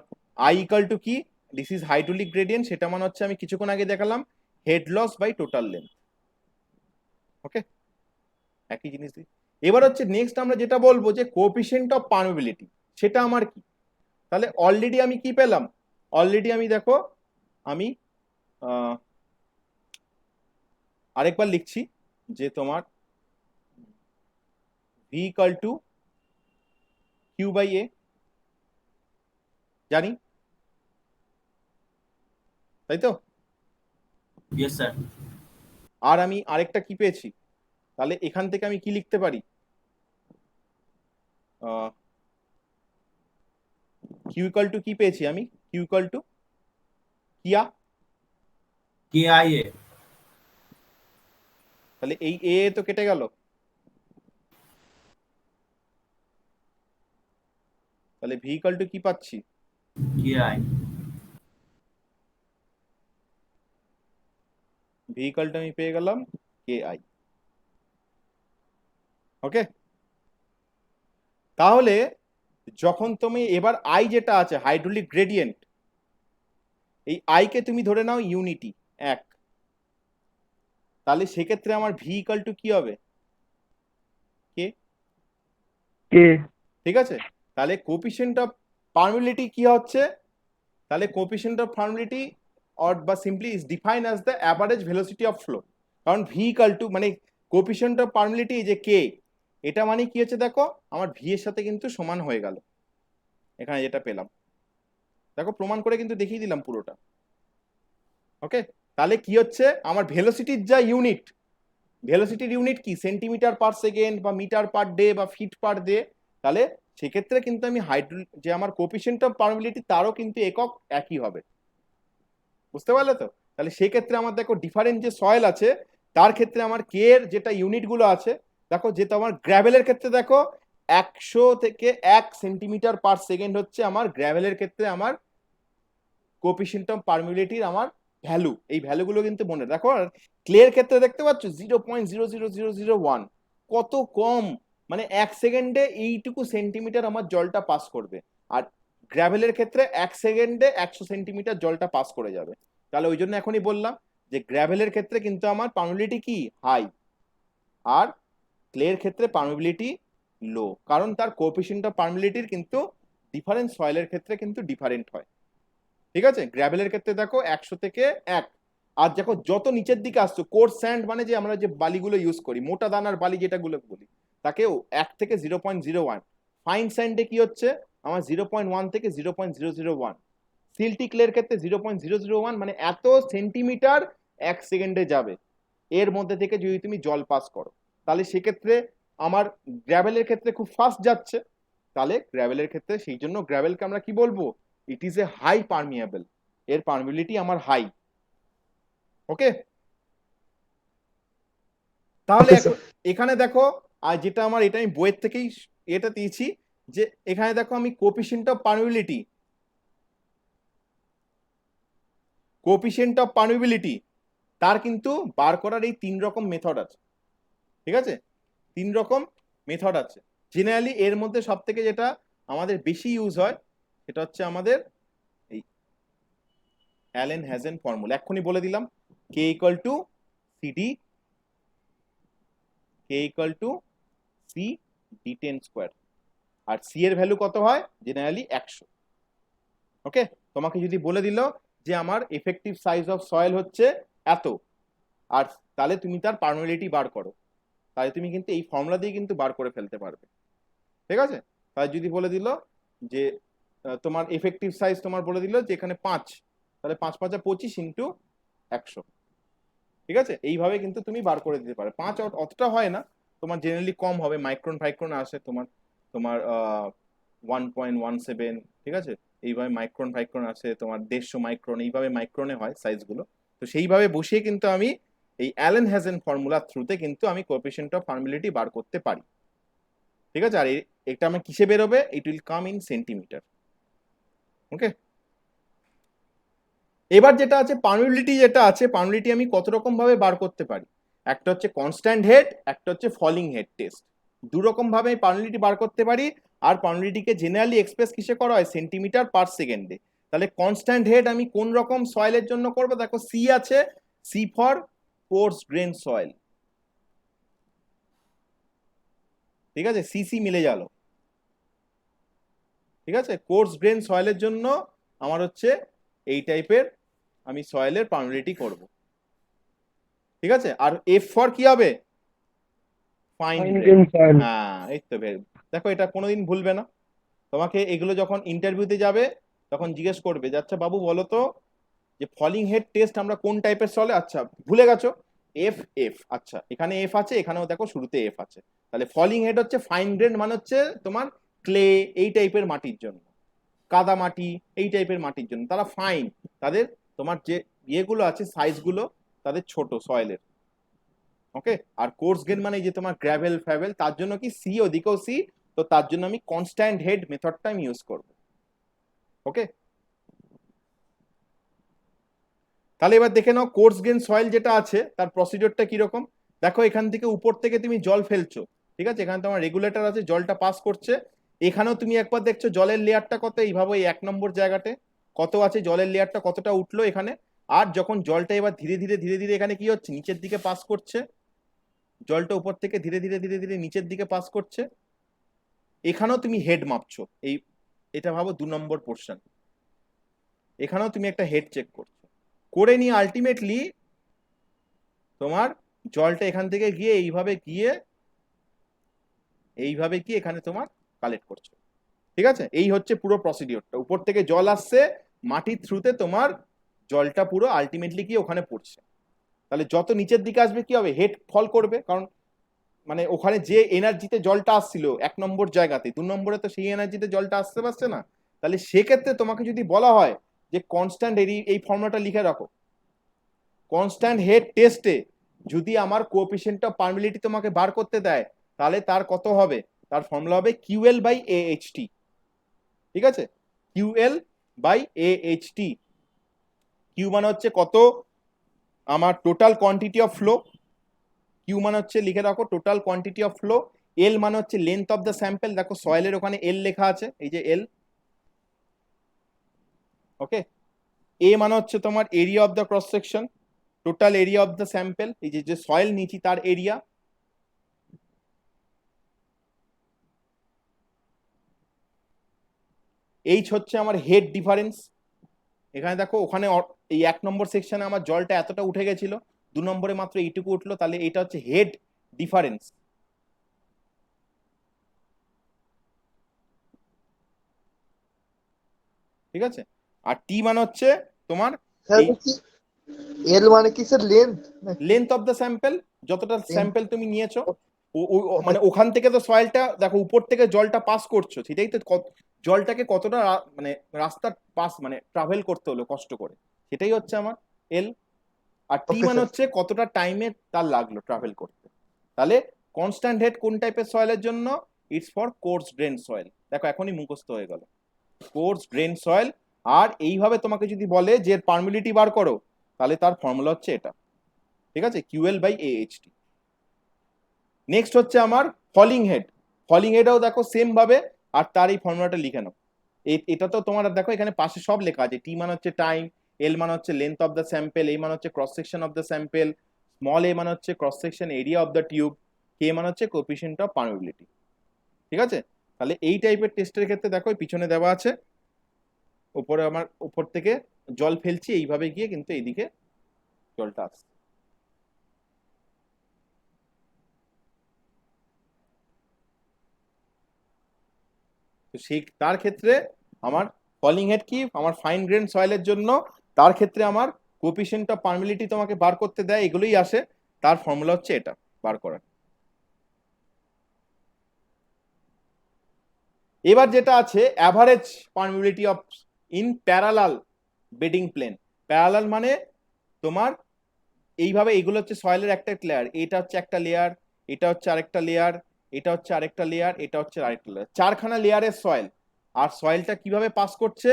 আই ইকাল টু কি, দিস ইজ হাইড্রোলিক গ্রেডিয়েন্ট, সেটা মানে হচ্ছে আমি কিছুক্ষণ আগে দেখালাম head loss by total length. Okay, একই জিনিস। এবার হচ্ছে নেক্সট আমরা যেটা বলবো যে কোএফিসিয়েন্ট অফ পার্মিবিলিটি, সেটা আমার কি। তাহলে অলরেডি আমি কি পেলাম, অলরেডি আমি দেখো আমি আরেকবার লিখছি, যে তোমার V equal to Q by A, জানি, তাই তো। Yes sir. আর আমি আরেকটা কি পেয়েছি, তাহলে এখান থেকে আমি কি লিখতে পারি, কিউ ইকাল টু কি পেয়েছি আমি, কিউ ইকাল টু কিয়া, কে আই এ। তাহলে এই এ তো কেটে গেল, তাহলে ভি ইকাল টু কি পাচ্ছি, কে আই। ভি ইকাল টু আমি পেয়ে গেলাম কে আই। ওকে, তাহলে যখন তুমি এবার আই যেটা আছে হাইড্রোলিক গ্রেডিয়েন্ট, এই আই কে তুমি ধরে নাও ইউনিটি 1, তাহলে সেক্ষেত্রে আমার ভি ইকাল টু কি হবে, কে, কে। ঠিক আছে। তাহলে কোএফিসিয়েন্ট অফ পার্মিবিলিটি কি হচ্ছে, তাহলে কোএফিসিয়েন্ট অফ পার্মিবিলিটি অর বা simply is define as the average velocity of flow. কারণ ভি ইকাল টু মানে কোএফিসিয়েন্ট অফ পার্মিবিলিটি যে কে, এটা মানে কি হচ্ছে দেখো আমার ভি এর সাথে কিন্তু সমান হয়ে গেল, এখানে যেটা পেলাম দেখো প্রমাণ করে কিন্তু দেখিয়ে দিলাম পুরোটা। ওকে, তাহলে কি হচ্ছে আমার ভেলোসিটির যা ইউনিট, ভেলোসিটির ইউনিট কি সেন্টিমিটার পার সেকেন্ড বা মিটার পার ডে বা ফিট পার ডে, তাহলে সেক্ষেত্রে কিন্তু আমি যে আমার কোপিসেন্ট অফ পারমিবিলিটি তারও কিন্তু একক একই হবে। বুঝতে পারলে তো? তাহলে সেক্ষেত্রে আমার দেখো ডিফারেন্ট যে সয়েল আছে তার ক্ষেত্রে আমার কে এর যেটা ইউনিট গুলো আছে, দেখো যেটা আমার গ্র্যাভেলের ক্ষেত্রে দেখো 100 থেকে 1 সেন্টিমিটার পার সেকেন্ড হচ্ছে আমার গ্র্যাভেলের ক্ষেত্রে আমার কোপিসেন্ট অফ পারমিবিলিটির আমার ভ্যালু। এই ভ্যালুগুলো কিন্তু মনে দেখো। আর ক্লের ক্ষেত্রে দেখতে পাচ্ছ 0.00001, কত কম, মানে 1 সেকেন্ডে এইটুকু সেন্টিমিটার আমার জলটা পাস করবে। আর গ্র্যাভেলের ক্ষেত্রে 1 সেকেন্ডে 100 সেন্টিমিটার জলটা পাস করে যাবে। তাহলে ওই জন্য এখনই বললাম যে গ্র্যাভেলের ক্ষেত্রে কিন্তু আমার পারমিবিলিটি কি হাই, আর ক্লের ক্ষেত্রে পারমিবিলিটি লো, কারণ তার কোএফিসিয়েন্ট অফ পারমিবিলিটির কিন্তু ডিফারেন্ট সয়েলের ক্ষেত্রে কিন্তু ডিফারেন্ট হয়। ঠিক আছে, গ্র্যাভেলের ক্ষেত্রে দেখো 100 থেকে 1। আর দেখো যত নিচের দিকে আসছো কোর্স স্যান্ড মানে যে আমরা যে বালিগুলো ইউজ করি মোটা দানার বালি যেটাগুলো বলি তাকেও 1 থেকে 0.01। ফাইন স্যান্ডে কি হচ্ছে আমার 0.1 থেকে 0.001। সিল্টি ক্লের ক্ষেত্রে 0.001, মানে এত সেন্টিমিটার 1 সেকেন্ডে যাবে এর মধ্যে থেকে যদি তুমি জল পাস করো। তাহলে সেক্ষেত্রে আমার গ্র্যাভেলের ক্ষেত্রে খুব ফাস্ট যাচ্ছে। তাহলে গ্র্যাভেলের ক্ষেত্রে সেই জন্য গ্র্যাভেলকে আমরা কি বলবো, it is a high permeable, এর পারমিবিলিটি আমার হাই। ওকে, তাহলে Okay, sir. এখানে দেখো, আর যেটা আমার এটা আমি বইয়ের থেকেই এটা দিয়েছি, যে এখানে দেখো আমি coefficient of permeability, coefficient of permeability তার কিন্তু বার করার এই 3 রকম মেথড আছে। ঠিক আছে, 3 রকম মেথড আছে। জেনারেলি এর মধ্যে সব থেকে যেটা আমাদের বেশি ইউজ হয় সেটা হচ্ছে আমাদের এই অ্যালেন হ্যাজেন ফর্মুলা। এক্ষুনি বলে দিলাম, K equal to CD, K equal to C D 10 square, আর সি এর ভ্যালু কত হয় জেনারেলি 100। ওকে, তোমাকে যদি বলে দিল যে আমার এফেক্টিভ সাইজ অফ সয়েল হচ্ছে এত, আর তাহলে তুমি তার পারমিবিলিটি বার করো, তাহলে তুমি কিন্তু এই ফর্মুলা দিয়ে কিন্তু বার করে ফেলতে পারবে। ঠিক আছে, তাহলে যদি বলে দিল যে তোমার এফেক্টিভ সাইজ তোমার বলে দিল যে এখানে 5, তাহলে 5 5 25 ইন্টু 100। ঠিক আছে, এইভাবে কিন্তু তুমি বার করে দিতে পারো। 5 অতটা হয় না, তোমার জেনারেলি কম হবে, মাইক্রন ফাইক্রন আসে তোমার, তোমার 1.17। ঠিক আছে, এইভাবে মাইক্রন ফাইক্রন আসে তোমার 150 মাইক্রন, এইভাবে মাইক্রনে হয় সাইজগুলো। তো সেইভাবে বসিয়ে কিন্তু আমি এই অ্যালেন হ্যাজেন ফর্মুলার থ্রুতে কিন্তু আমি কোএফিসিয়েন্ট অফ পারমিবিলিটি বার করতে পারি। ঠিক আছে, আর এটা আমার কিসে বেরোবে, it will come in centimetre. Okay, এবার যেটা আছে পারমিবিলিটি, যেটা আছে পারমিবিলিটি আমি কত রকম ভাবে বার করতে পারি। একটা হচ্ছে কনস্ট্যান্ট হেড, একটা হচ্ছে ফলিং হেড টেস্ট। দু রকম ভাবে আমি পারমিবিলিটি বার করতে পারি। আর পারমিবিলিটিকে জেনারেলি এক্সপ্রেস কিসে করা হয়, সেন্টিমিটার পার সেকেন্ডে। তাহলে কনস্ট্যান্ট হেড আমি কোন রকম সয়েলের জন্য করবো, দেখো সি আছে, C for coarse grain soil. ঠিক আছে, সিসি মিলে গেল। ঠিক আছে, কোর্স গ্রেন সয়েলের জন্য আমার হচ্ছে এই টাইপের আমি সয়েলের পারমিবিলিটি করব। ঠিক আছে, আর এফ ফর কি হবে, fine Fine grain. grain soil. হ্যাঁ, এই তো দেখো এটা কোনোদিন ভুলবে না। তোমাকে এগুলো যখন ইন্টারভিউতে যাবে তখন জিজ্ঞেস করবে যে আচ্ছা বাবু বলো তো যে ফলিং হেড টেস্ট আমরা কোন টাইপের সলে, আচ্ছা ভুলে গেছো, এফ এফ, আচ্ছা এখানে এফ আছে, এখানেও দেখো শুরুতে এফ আছে। তাহলে ফলিং হেড হচ্ছে ফাইন গ্রেন, মানে হচ্ছে তোমার ক্লে এই টাইপের মাটির জন্য, কাদা মাটি এই টাইপের মাটির জন্য তারা ফাইন, তাদের তোমার যে ইয়েগুলো আছে সাইজগুলো তাদের ছোট সয়েলের। ওকে, আর কোর্স গ্রেন মানে এই যে তোমার গ্র্যাভেল ফ্যাভেল, তার জন্য কি সি, ওদিকেও সি, তো তার জন্য আমি কনস্ট্যান্ট হেড মেথডটা আমি ইউজ করব। ওকে, তাহলে এবার দেখে নাও কোর্স গ্রেন সয়েল যেটা আছে তার প্রসিডিওরটা কিরকম। দেখো এখান থেকে উপর থেকে তুমি জল ফেলছো, ঠিক আছে, এখানে তোমার রেগুলেটর আছে, জলটা পাস করছে। এখানেও তুমি একবার দেখছো জলের লেয়ারটা কত, এইভাবে এই 1 নম্বর জায়গাতে কত আছে, জলের লেয়ারটা কতটা উঠলো এখানে। আর যখন জলটা এবার ধীরে ধীরে ধীরে ধীরে এখানে কি হচ্ছে, নিচের দিকে পাস করছে, জলটা উপর থেকে ধীরে ধীরে ধীরে ধীরে নিচের দিকে পাস করছে। এখানেও তুমি হেড মাপছো, এই এটা ভাবো 2 নম্বর পোর্শন, এখানেও তুমি একটা হেড চেক করছো, করে নিয়ে আলটিমেটলি তোমার জলটা এখান থেকে গিয়ে এইভাবে গিয়ে এখানে তোমার কালেক্ট করছো। ঠিক আছে, এই হচ্ছে পুরো প্রসিডিওরটা, উপর থেকে জল আসছে, মাটির থ্রুতে তোমার জলটা পুরো আলটিমেটলি গিয়ে ওখানে পড়ছে। তাহলে যত নিচের দিকে আসবে কি হবে, হেড ফল করবে, কারণ মানে ওখানে যে এনার্জিতে জলটা আসছিল 1 নম্বর জায়গাতে, 2 নম্বরে তো সেই এনার্জিতে জলটা আসতে পারছে না। তাহলে সেক্ষেত্রে তোমাকে যদি বলা হয় যে কনস্ট্যান্ট এই ফর্মুলাটা লিখে রাখো, কনস্ট্যান্ট হেড টেস্টে যদি আমার কোএফিসিয়েন্ট অফ পারমিবিলিটি তোমাকে বার করতে দেয়, তাহলে তার কত হবে, তার ফর্মুলা হবে QL বাই AHT। ঠিক আছে, QL বাই AHT। কিউ মানে হচ্ছে কত, আমার total quantity of flow, Q মানে হচ্ছে লিখে রাখো total quantity of flow, L মানে হচ্ছে লেন্থ অফ দ্য স্যাম্পল, দেখো সয়েলের ওখানে এল লেখা আছে, এই যে এল, ওকে। এ মানে হচ্ছে তোমার area of the cross section, total area of the sample, এই যে সয়েল নিচি তার এরিয়া। এইচ হচ্ছে আমার হেড ডিফারেন্স, এখানে দেখো ওখানে এই 1 নম্বর সেকশনে আমার জলটা এতটা উঠে গেছিল, 2 নম্বরে মাত্র এইটুকু উঠলো, তাহলে এটা হচ্ছে হেড ডিফারেন্স। ঠিক আছে, আর টি মানে হচ্ছে তোমার স্যার এল মানে কি sir, length? Length of the sample, যতটা স্যাম্পল তুমি নিয়েছো, মানে ওখান থেকে তো সয়েলটা দেখো উপর থেকে জলটা পাস করছো, সেটাই তো জলটাকে কতটা মানে রাস্তা পাস মানে ট্রাভেল করতে হলো কষ্ট করে, সেটাই হচ্ছে আমার এল। আর টি Okay, মানে sir. হচ্ছে কতটা টাইমে তার লাগলো ট্রাভেল করতে। তাহলে কনস্ট্যান্ট হেড কোন টাইপের সয়েলের জন্য, it's for course drain soil. দেখো এখনই মুখস্থ হয়ে গেল, কোর্স ড্রেন সয়েল। আর এইভাবে তোমাকে যদি বলে যে পারমিবিলিটি বার করো, তাহলে তার ফর্মুলা হচ্ছে এটা। ঠিক আছে, QL বাই AHT। নেক্সট হচ্ছে আমার ফলিং হেড, ফলিং হেডও দেখো সেম ভাবে, আর তার এই ফর্মুলাটা লিখে নাও। এটা তো তোমার দেখো এখানে পাশে সব লেখা আছে, টি মানে হচ্ছে টাইম, এল মানে হচ্ছে length of the sample, A মানে হচ্ছে cross section of the sample, small A মানে হচ্ছে cross section area of the tube, K মানে হচ্ছে কোএফিসিয়েন্ট অফ পারমিবিলিটি। ঠিক আছে, তাহলে এই টাইপের টেস্টের ক্ষেত্রে দেখো পিছনে দেওয়া আছে, উপরে আমার উপর থেকে জল ফেলছি এইভাবে গিয়ে কিন্তু এইদিকে জলটা আসছে। তো সেই তার ক্ষেত্রে আমার ফলিং হেড কি, আমার ফাইন গ্রেন সয়েলের জন্য তার ক্ষেত্রে আমার কোএফিসিয়েন্ট অফ পারমিবিলিটি তোমাকে বার করতে দেয়, এগুলোই আসে, তার ফর্মুলা হচ্ছে এটা বার করার। এবার যেটা আছে average permeability of in parallel bedding plane. Parallel মানে তোমার এইভাবে, এইগুলো হচ্ছে সয়েলের একটা লেয়ার, এটা হচ্ছে একটা লেয়ার, এটা হচ্ছে আরেকটা লেয়ার, এটা হচ্ছে আরেকটা লেয়ার, এটা হচ্ছে আরেকটা লেয়ার, 4খানা লেয়ারের সয়েল। আর সয়েলটা কিভাবে পাস করছে,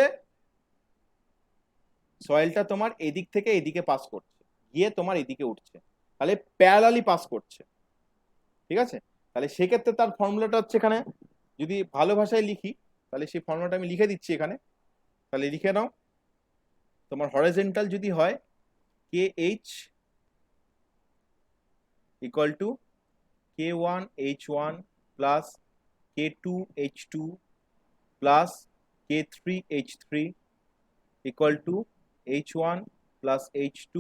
সয়েলটা তোমার এদিক থেকে এদিকে পাস করছে, গিয়ে তোমার এদিকে উঠছে, তাহলে প্যারালালি পাস করছে। ঠিক আছে, তাহলে সেক্ষেত্রে তার ফর্মুলাটা হচ্ছে এখানে, যদি ভালো ভাষায় লিখি তাহলে সেই ফর্মুলাটা আমি লিখে দিচ্ছি এখানে, তাহলে লিখে নাও। তোমার হরিজন্টাল যদি হয় KH equal to K1H1 plus K2H2 plus K3H3 equal to H1 plus H2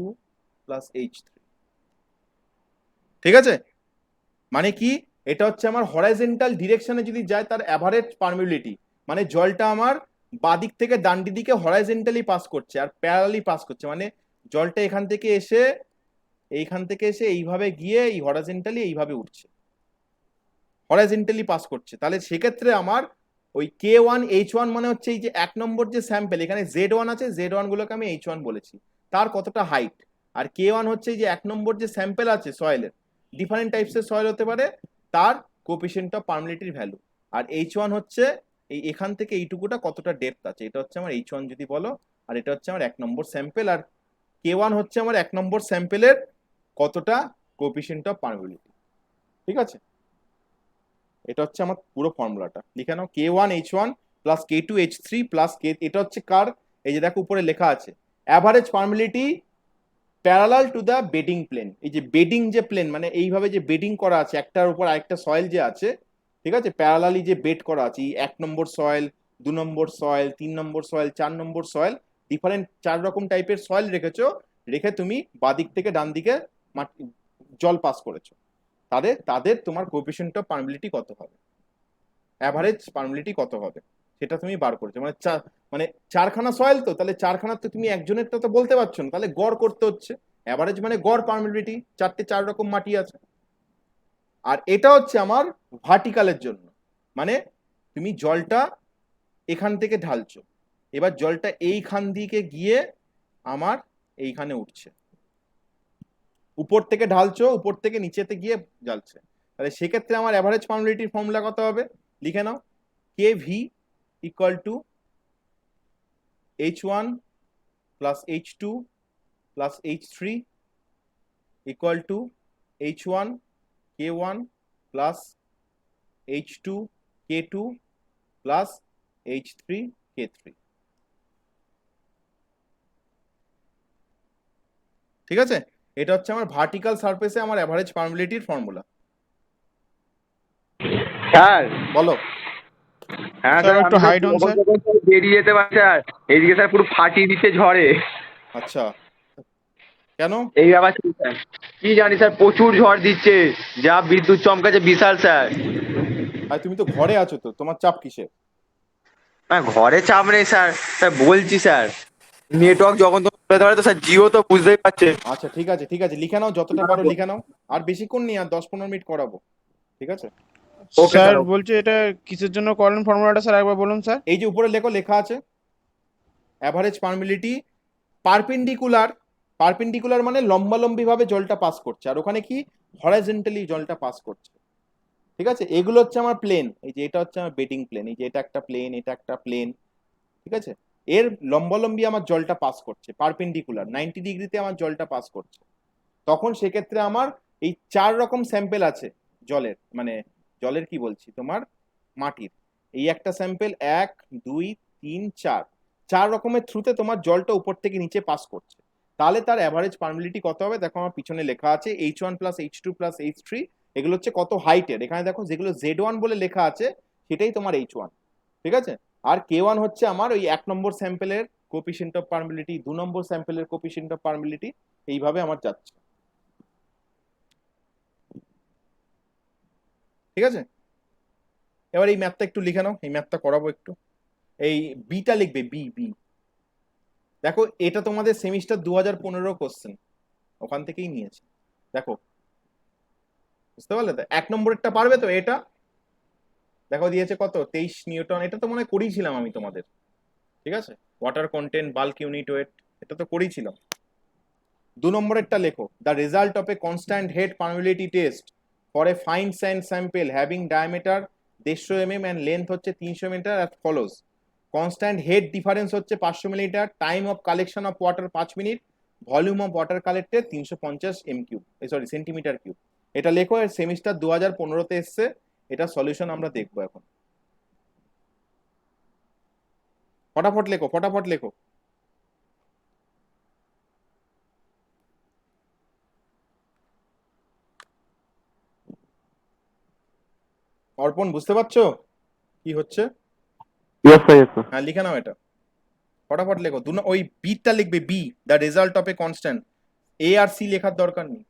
plus H3। ঠিক আছে, মানে কি, এটা হচ্ছে আমার হরাইজন্টাল ডিরেকশনে যদি যায় তার অ্যাভারেজ পারমিবিলিটি, মানে জলটা আমার বাদিক থেকে ডান্ডি দিকে হরাইজন্টালি পাস করছে আর প্যারালালি পাস করছে, মানে জলটা এখান থেকে এসে এইভাবে গিয়ে এই হরাইজন্টালি এইভাবে উঠছে, হরাইজন্টালি পাস করছে। তাহলে সেক্ষেত্রে আমার ওই K1H1 মানে হচ্ছে এই যে 1 নম্বর যে স্যাম্পল, এখানে Z1 আছে, Z1 গুলোকে আমি H1 বলেছি, তার কতটা হাইট। আর K1 হচ্ছে এই যে 1 নম্বর যে স্যাম্পল আছে সয়েলের, ডিফারেন্ট টাইপসের সয়েল হতে পারে, তার কোএফিসিয়েন্ট অফ পারমিবিলিটির ভ্যালু। আর H1 হচ্ছে এই এখান থেকে এইটুকুটা কতটা ডেপথ আছে, এটা হচ্ছে আমার H1 যদি বলো, আর এটা হচ্ছে আমার 1 নম্বর স্যাম্পল, আর K1 হচ্ছে আমার 1 নম্বর স্যাম্পলের কতটা কোএফিসিয়েন্ট অফ পারমিবিলিটি। ঠিক আছে, এটা হচ্ছে আমার পুরো ফর্মুলাটা লিখে নাও, K1H1 plus K2H3 plus K, এটা হচ্ছে কার, এই যে দেখো উপরে লেখা আছে average permeability parallel to the bedding plane. এই যে বেডিং যে প্লেন, মানে এইভাবে যে বেডিং করা আছে একটার উপর আরেকটা সয়েল যে আছে, ঠিক আছে, প্যারালালি যে বেড করা আছে, 1 নম্বর সয়েল, 2 নম্বর সয়েল, 3 নম্বর সয়েল, 4 নম্বর সয়েল, ডিফারেন্ট 4 রকম টাইপের সয়েল রেখেছো, রেখে তুমি বাদিক থেকে ডান দিকে জল পাস করেছো, তাদের তোমার কোএফিসিয়েন্ট অফ পারমিবিলিটি কত হবে, অ্যাভারেজ পারমিবিলিটি কত হবে, সেটা তুমি বার করেছো। মানে 4খানা সয়েল তো, তাহলে 4খানার তো তুমি একজনেরটা তো বলতে পারছো না, তাহলে গড় করতে হচ্ছে, অ্যাভারেজ মানে গড় পারমিবিলিটি, চার রকম মাটি আছে। আর এটা হচ্ছে আমার ভার্টিক্যালের জন্য, মানে তুমি জলটা এখান থেকে ঢালছো, এবার জলটা এইখান দিকে গিয়ে আমার এইখানে উঠছে, উপর থেকে ঢালছো, উপর থেকে নিচেতে গিয়ে জ্বালছে। তাহলে সেক্ষেত্রে আমার অ্যাভারেজ পারমিবিলিটির ফর্মুলা কত হবে, লিখে নাও। K V equal to H1 plus H2 plus H3 equal to H1 K1 plus H2 K2 plus H3 K3। ঠিক আছে, এটা হচ্ছে আমার ভার্টিক্যাল সারফেসে আমার অ্যাভারেজ পারমিবিলিটির ফর্মুলা। স্যার, বলো। হ্যাঁ স্যার স্যার, একটু আমি হাইট হন যখন স্যার। তখন স্যার বেরিয়ে যেতে পারছি স্যার, এইদিকে স্যার পুরো ফাটিয়ে দিচ্ছে ঝড়ে। আচ্ছা, কেন? এই ব্যাপার ছিল স্যার, কি জানি স্যার, প্রচুর ঝড় দিচ্ছে, যা বিদ্যুৎ চমকাচ্ছে বিশাল স্যার। আর তুমি তো ঘরে আছো, তো তোমার চাপ কিসের? হ্যাঁ, ঘরে চাপ নেই স্যার, স্যার বলছি স্যার, নেটওয়ার্ক যখন তখন চলে যেতে পারে তো স্যার, জিও তো বুঝতেই পারছে। আচ্ছা ঠিক আছে ঠিক আছে, লিখে নাও যতটা পারো লিখে নাও। আর বেশিক্ষণ নেই, আর 10-15 মিনিট করাবো, ঠিক আছে? ওকে স্যার স্যার, বলছে এটা কিসের জন্য করলেন ফর্মুলাটা স্যার, একবার বলুন স্যার। এই যে উপরে লেখা আছে অ্যাভারেজ পারমিবিলিটি পারপেন্ডিকুলার। পারপেন্ডিকুলার মানে লম্বালম্বি ভাবে জলটা পাস করছে, আর ওখানে কি হরাইজন্টালি জলটা পাস করছে। ঠিক আছে, এগুলো হচ্ছে আমার প্লেন, এই যে এটা হচ্ছে আমার বেডিং প্লেন, এই যে এটা একটা প্লেন, এটা একটা প্লেন। ঠিক আছে, এর লম্বালম্বি আমার জলটা পাস করছে, পারপেন্ডিকুলার 90 ডিগ্রিতে আমার জলটা পাস করছে। তখন সেক্ষেত্রে আমার এই 4 রকম স্যাম্পেল আছে জলের, মানে জলের কি বলছি, তোমার মাটির। এই একটা স্যাম্পেল 1 2 3 4, 4 রকমের থ্রুতে তোমার জলটা উপর থেকে নিচে পাস করছে। তাহলে তার অ্যাভারেজ পারমিবিলিটি কত হবে, দেখো আমার পিছনে লেখা আছে H1 plus H2 plus H3। এগুলো হচ্ছে কত হাইটের, এখানে দেখো যেগুলো Z1 বলে লেখা আছে সেটাই তোমার H1। ঠিক আছে, আর K1 হচ্ছে আমার ওই 1 নম্বর স্যাম্পেলের কোপিসেন্ট অফ পারমিবিলিটি, 2 নম্বর স্যাম্পেলের কোপিসেন্ট অফ পারমিবিলিটি, এইভাবে আমার যাচ্ছে। ঠিক আছে, এবার এই ম্যাথটা একটু লিখে নাও, এই ম্যাথটা করাবো একটু। এই বিটা লিখবে, বি বি। দেখো এটা তোমাদের সেমিস্টার 2015 কোশ্চেন, ওখান থেকেই নিয়েছে। দেখো, বুঝতে পারলে তো? 1 নম্বরেরটা পারবে তো? এটা দেখো দিয়েছে কত, 23 নিউটন। এটা তো মনে হয় করিয়েছিলাম আমি তোমাদের, ঠিক আছে? Water content, bulk unit weight, এটা তো করিয়েছিলাম। 2 নম্বরেরটা লেখো, the result of a constant head permeability test for a fine sand sample having diameter 150 mm and length হচ্ছে 300 metre as follows. Constant head difference হচ্ছে 500 millilitre, time of collection of water 5 minute, volume of water collected 350 centimetre cube. এটা লেখো, এর semester 2015-তে এসছে। এটা solution আমরা দেখবো এখন। ফটাফট লেখো, ফটাফট লেখো। অর্পণ বুঝতে পারছো কি হচ্ছে? Yes sir, yes sir. হ্যাঁ লিখে নাও এটা, ফটাফট লেখো। ওই বিটা লিখবে, B, the result of a constant. A আর সি লেখার দরকার নেই।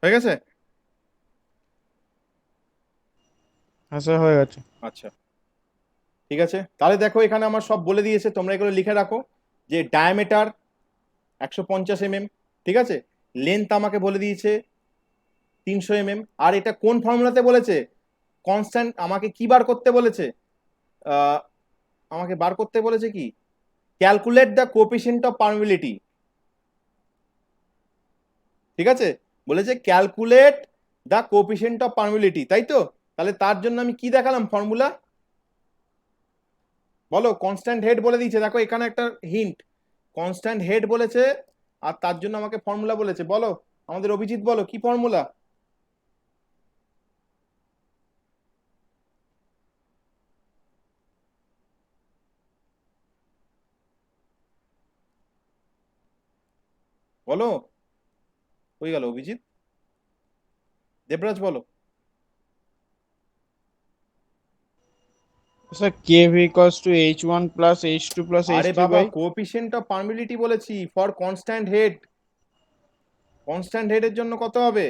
হয়ে গেছে? হ্যাঁ স্যার, হয়ে গেছে। আচ্ছা ঠিক আছে, তাহলে দেখো এখানে আমার সব বলে দিয়েছে, তোমরা এগুলো লিখে রাখো। যে ডায়ামিটার 150 mm, ঠিক আছে, লেন্থ আমাকে বলে দিয়েছে 300 mm। আর এটা কোন ফর্মুলাতে বলেছে, কনস্ট্যান্ট আমাকে কি বার করতে বলেছে, আহ, আমাকে বার করতে বলেছে কি, calculate the coefficient of permeability. ঠিক আছে, বলেছে calculate the coefficient of permeability, তাই তো? তাহলে তার জন্য আমি কি দেখালাম ফর্মুলা, বলো? কনস্ট্যান্ট হেড বলে দিয়েছে, দেখো এখানে একটা হিন্ট, কনস্ট্যান্ট হেড বলেছে, আর তার জন্য আমাকে ফর্মুলা বলেছে। বলো আমাদের অভিজিৎ, বলো কি ফর্মুলা? বলো, হয়ে গেল অভিজিৎ, দেবরাজ বলো। Sir KV equals to H1 plus H2 plus আরে H3 বাবা, বাই কোএফিসিয়েন্ট অফ পার্মিবিলিটি বলেছি ফর কনস্ট্যান্ট হেড। কনস্ট্যান্ট হেডের জন্য কত হবে?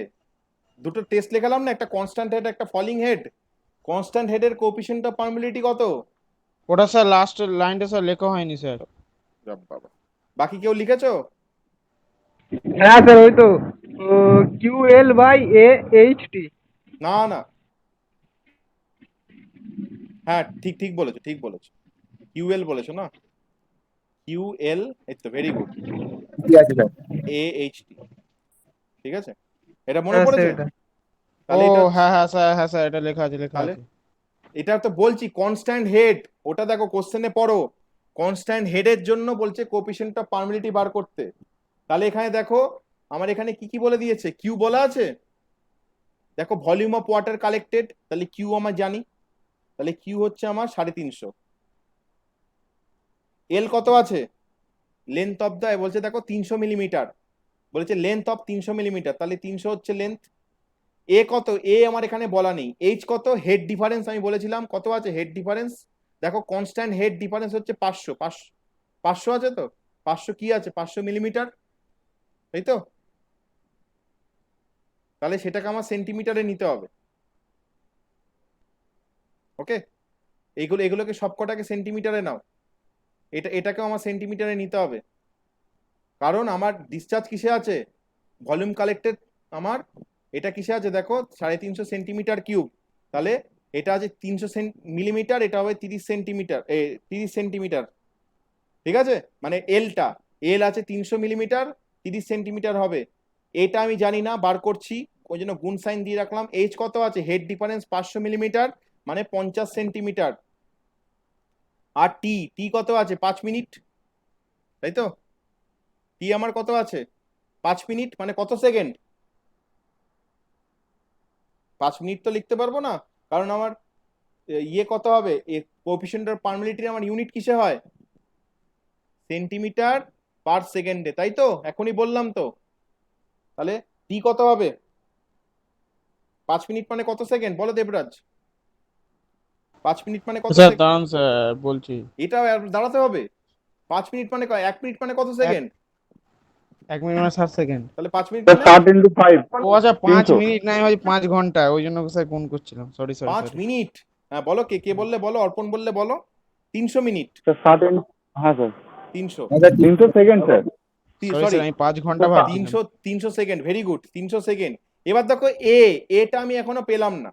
দুটো টেস্ট লেখালাম না, একটা কনস্ট্যান্ট হেড একটা ফলিং হেড। কনস্ট্যান্ট হেডের কোএফিসিয়েন্ট অফ পার্মিবিলিটি কত? ওটা স্যার লাস্ট লাইনটা স্যার লেখা হয়নি স্যার। যা বাবা, বাকি কেউ লিখেছো? হ্যাঁ স্যার ওই তো QL/AHT। না না, হ্যাঁ ঠিক ঠিক বলেছো, ঠিক বলেছো, কিউএল বলেছো না, কিউএল, এই তো ভেরি গুড, ঠিক আছে স্যার। AHT, ঠিক আছে, এটা মনে হ্যাঁ স্যার পড়েছে? এটা। ও তাহলে এটা, হ্যাঁ হ্যাঁ স্যার, হ্যাঁ স্যার এটা লেখা আছে লেখা তাহলে আছে। এটা তো বলছি কনস্ট্যান্ট হেড, ওটা দেখো কোশ্চেনে পড়ো, কনস্ট্যান্ট হেডের জন্য বলছে কোএফিসিয়েন্ট অফ পার্মিবিলিটি বার করতে। তাহলে এখানে দেখো আমার এখানে কি কি বলে দিয়েছে, কিউ বলা আছে, দেখো ভলিউম অফ ওয়াটার কালেক্টেড, তাহলে কিউ আমার জানি, তাহলে কিউ হচ্ছে আমার 350। এল কত আছে, লেন্থ অফ দা, বলছে দেখো 300 মিলিমিটার, বলেছে লেন্থ অফ 300 মিলিমিটার, তাহলে 300 হচ্ছে লেন্থ। এ কত, এ আমার এখানে বলা নেই। এইচ কত, হেড ডিফারেন্স আমি বলেছিলাম কত আছে হেড ডিফারেন্স, দেখো কনস্ট্যান্ট হেড ডিফারেন্স হচ্ছে 500, 500 আছে তো, 500 কি আছে, 500 মিলিমিটার, তাই তো? তাহলে সেটাকে আমার সেন্টিমিটারে নিতে হবে। ওকে, এগুলোকে সবকটাকে সেন্টিমিটারে নাও, এটাকেও আমার সেন্টিমিটারে নিতে হবে, কারণ আমার ডিসচার্জ কিসে আছে, ভলিউম কালেক্টেড আমার, এটা কিসে আছে দেখো 350 সেন্টিমিটার কিউব, তাহলে এটা আছে 300 মিলিমিটার, এটা হবে 30 সেন্টিমিটার, 30 সেন্টিমিটার, ঠিক আছে, মানে এলটা, এল আছে 300 মিলিমিটার, 30 সেন্টিমিটার হবে। এটা আমি জানি না, বার করছি, ওই জন্য গুণ সাইন দিয়ে রাখলাম। এইচ কত আছে, হেড ডিফারেন্স 500 মিলিমিটার, মানে 50 সেন্টিমিটার। আর টি, টি কত আছে, 5 মিনিট, তাই তো? টি আমার কত আছে, 5 মিনিট, মানে কত সেকেন্ড, 5 মিনিট তো লিখতে পারবো না, কারণ আমার ইয়ে কত হবে, কোএফিসিয়েন্ট অফ পার্মিবিলিটি আমার ইউনিট কিসে হয়, সেন্টিমিটার পার সেকেন্ডে, তাই তো, এখনই বললাম তো। তাহলে টি কত হবে, 5 মিনিট মানে কত সেকেন্ড বলো দেবরাজ, 5 মিনিট মানে কত স্যার সেকেন্ড, দাঁড়ান স্যার বলছি। এটা দাঁড়াতে হবে, 5 মিনিট মানে 1 মিনিট মানে কত সেকেন্ড, 1 মিনিট মানে 60 সেকেন্ড। তাহলে 5 মিনিট স্যার মানে 7 × 5 ও আচ্ছা 5 300। মিনিট নাই হয় 5 ঘন্টা, ওই জন্য স্যার গুণ করছিলাম, সরি সরি 5 সরি। মিনিট। হ্যাঁ বলো, কে কে বললে বলো, অর্পণ বললে বলো, 300 মিনিট, স্যার 7 হ্যাঁ sir 300, 300 second sir. Sorry sorry sir আমি 5 ঘন্টা ভাবছিলাম। 300 সেকেন্ড, ভেরি গুড, 300 সেকেন্ড। এবার দেখো এটা আমি এখনো পেলাম না,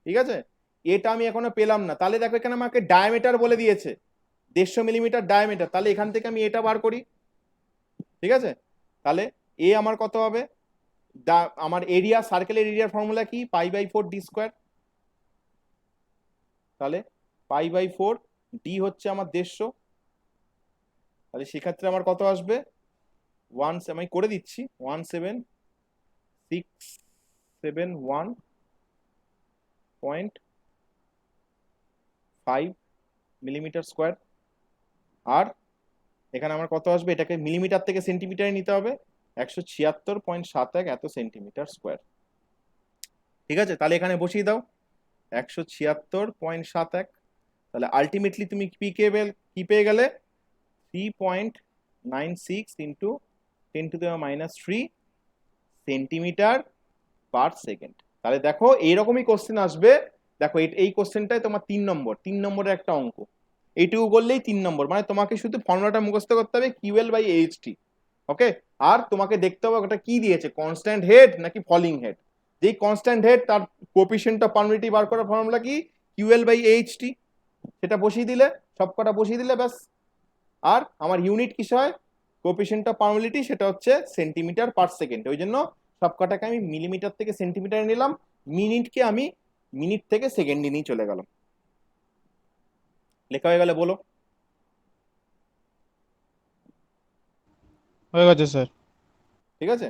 ঠিক আছে, এটা আমি এখনো পেলাম না, তাহলে দেখো এখানে আমাকে ডায়ামিটার বলে দিয়েছে 150 মিলিমিটার ডায়ামিটার, তাহলে এখান থেকে আমি এটা বার করি, ঠিক আছে, তাহলে এ আমার কত হবে, আমার এরিয়া, সার্কেলের এরিয়ার ফর্মুলা কি, π/4 ডি স্কোয়ার, তাহলে π/4 ডি হচ্ছে আমার 150, তাহলে সেক্ষেত্রে আমার কত আসবে, আমি করে দিচ্ছি, 17671.5 মিলিমিটার স্কোয়ার। আর এখানে আমার কত আসবে, এটাকে মিলিমিটার থেকে সেন্টিমিটারে নিতে হবে, 176.71 এত সেন্টিমিটার স্কোয়ার, ঠিক আছে, তাহলে এখানে বসিয়ে দাও 176.71, তাহলে আলটিমেটলি তুমি কি পেয়ে গেলে, 3.96 ইন্টু 10⁻³ সেন্টিমিটার পার সেকেন্ড। তাহলে দেখো এইরকমই কোশ্চেন আসবে, দেখো এই কোশ্চেনটাই তোমার 3 নম্বরের একটা অঙ্ক, এইটুকু করলেই 3 নম্বর, মানে তোমাকে শুধু ফর্মুলাটা মুখস্থ করতে হবে QL/AHT, ওকে, আর তোমাকে দেখতে হবে ওটা কি দিয়েছে, কনস্ট্যান্ট হেড নাকি ফলিং হেড, যেই কনস্ট্যান্ট হেড তার কোএফিসিয়েন্ট অফ পার্মিবিলিটি বার করার ফর্মুলা কি, QL/AHT, সেটা বসিয়ে দিলে, সবকটা বসিয়ে দিলে ব্যাস। আর আমার ইউনিট কিসে হয়, কোএফিসিয়েন্ট অফ পার্মিবিলিটি, সেটা হচ্ছে সেন্টিমিটার পার সেকেন্ড, ওই জন্য সবকটাকে আমি মিলিমিটার থেকে সেন্টিমিটারে নিলাম, মিনিটকে আমি মিনিট থেকে সেকেন্ডে নিয়ে চলে গেলাম। লেখা হয়ে গেলে বলো, হয়ে গেছে স্যার। ঠিক আছে,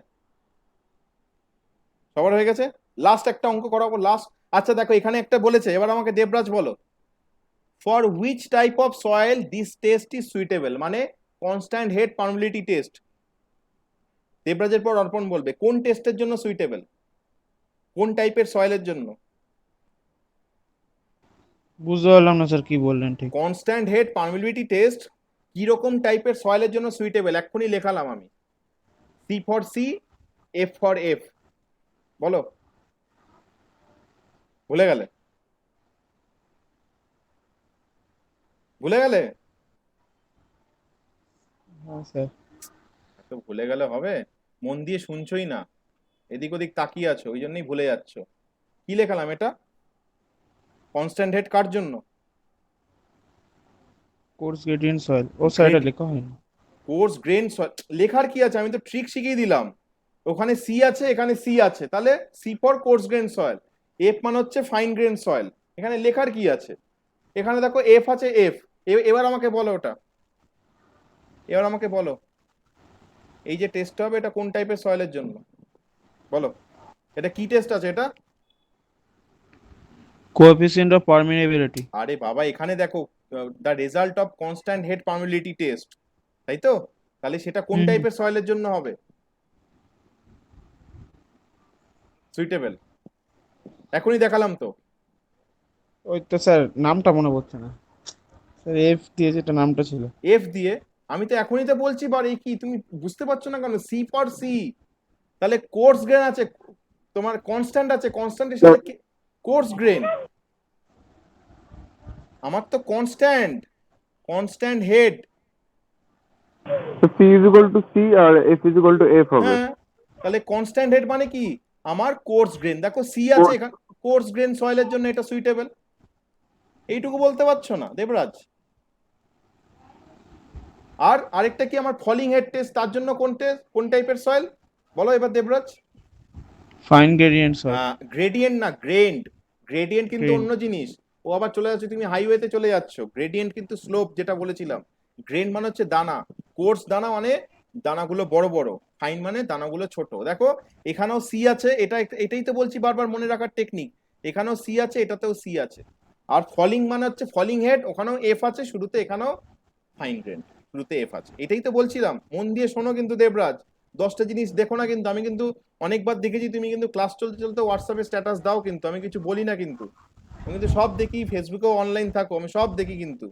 সবার হয়ে গেছে, লাস্ট একটা অঙ্ক করাবো, লাস্ট। আচ্ছা দেখো এখানে একটা বলেছে, এবার আমাকে দেবরাজ বলো, for which type of soil this test is suitable, মানে কনস্ট্যান্ট হেড পার্মিবিলিটি টেস্ট, দেবরাজের পর অর্পণ বলবে কোন টেস্টের জন্য সুইটেবল, কোন টাইপের সয়েলের জন্য। বুঝতে পারলাম না স্যার কি বললেন ঠিক। কনস্ট্যান্ট হেড পারমিবিলিটি টেস্ট কিরকম টাইপের সয়েলের জন্য সুইটেবল এক্ষুনি লেখালাম আমি। C for C, F for F. বলো, ভুলে গেলে? ভুলে গেলে? হ্যাঁ স্যার। তো ভুলে গেলে হবে? মন দিয়ে শুনছই না, এদিক ওদিক তাকিয়ে আছো, ওই জন্যই ভুলে যাচ্ছ। কি লেখালাম এটা? কনস্ট্যান্ট হেড কার জন্য? Coarse gradient soil. ও স্যার এটা লেখা হয়নি। কোর্স গ্রেন লেখার কি আছে, আমি তো ট্রিক শিখিয়ে দিলাম। ওখানে সি আছে, এখানে সি আছে, তাহলে C for coarse grain soil, F মানে হচ্ছে ফাইন গ্রেন সয়েল। এখানে লেখার কি আছে? এখানে দেখো এফ আছে, এফ। এবার আমাকে বলো ওটা, এবার আমাকে বলো এই যে টেস্ট হবে এটা কোন টাইপের সয়েলের জন্য? বলো, এটা কি টেস্ট আছে এটা? Coefficient of permeability. আরে বাবা, এখানে দেখো the result of constant head permeability test, তাই তো? তাহলে সেটা কোন টাইপের সয়েলের জন্য হবে সুইটেবল? এখনই দেখালাম তো। ওই তো স্যার নামটা মনে পড়ছে না স্যার, এফ দিয়ে যেটা নামটা ছিল। এফ দিয়ে? আমি তো এখনই তো বলছি, বারে কি তুমি বুঝতে পারছো না কেন? সি ফর সি, তাহলে কোর্স গ্রেন আছে, তোমার কনস্ট্যান্ট আছে, কনস্ট্যান্টের সাথে কোর্স গ্রেন। আমার তো কনস্ট্যান্ট, কনস্ট্যান্ট হেড। তো C is equal to C আর F is equal to F হবে। হ্যাঁ, তাহলে কনস্ট্যান্ট হেড মানে কি? আমার কোর্স গ্রেন। দেখো সি আছে এখানে, কোর্স গ্রেন সয়েলের জন্য এটা সুইটেবল। এইটুকু বলতে পারছো না দেবরাজ? আর আরেকটা কি আমার ফলিং হেড টেস্ট, তার জন্য কোন টেস্ট, কোন টাইপের সয়েল? বলো এবার Debraj. Fine gradient soil. Gradient না, গ্রেন্ড। গ্রেডিয়েন্ট কিন্তু Grain. অন্য জিনিস। ও আবার চলে যাচ্ছে, তুমি হাইওয়েতে চলে যাচ্ছ। গ্রেডিয়েন্ট কিন্তু স্লোপ, যেটা বলেছিলাম। গ্রেন মানে হচ্ছে দানা, কোর্স দানা মানে দানাগুলো বড় বড়, ফাইন মানে দানাগুলো ছোট। দেখো এখানেও সি আছে, এটাই তো বলছি বারবার মনে রাখার টেকনিক। এখানেও সি আছে, এটাতেও সি আছে। আর ফলিং মানে হচ্ছে ফলিং হেড, ওখানেও এফ আছে শুরুতে, এখানেও ফাইন গ্রেন শুরুতে এফ আছে। এটাই তো বলছিলাম, মন দিয়ে শোনো কিন্তু দেবরাজ। 10টা জিনিস দেখো না কিন্তু, আমি কিন্তু অনেকবার দেখেছি তুমি কিন্তু ক্লাস চলতে চলতে হোয়াটসঅ্যাপে স্ট্যাটাস দাও, কিন্তু আমি কিছু বলি না কিন্তু। আমি কিন্তু সব দেখি, ফেসবুকেও অনলাইন থাকো, আমি সব দেখি কিন্তু।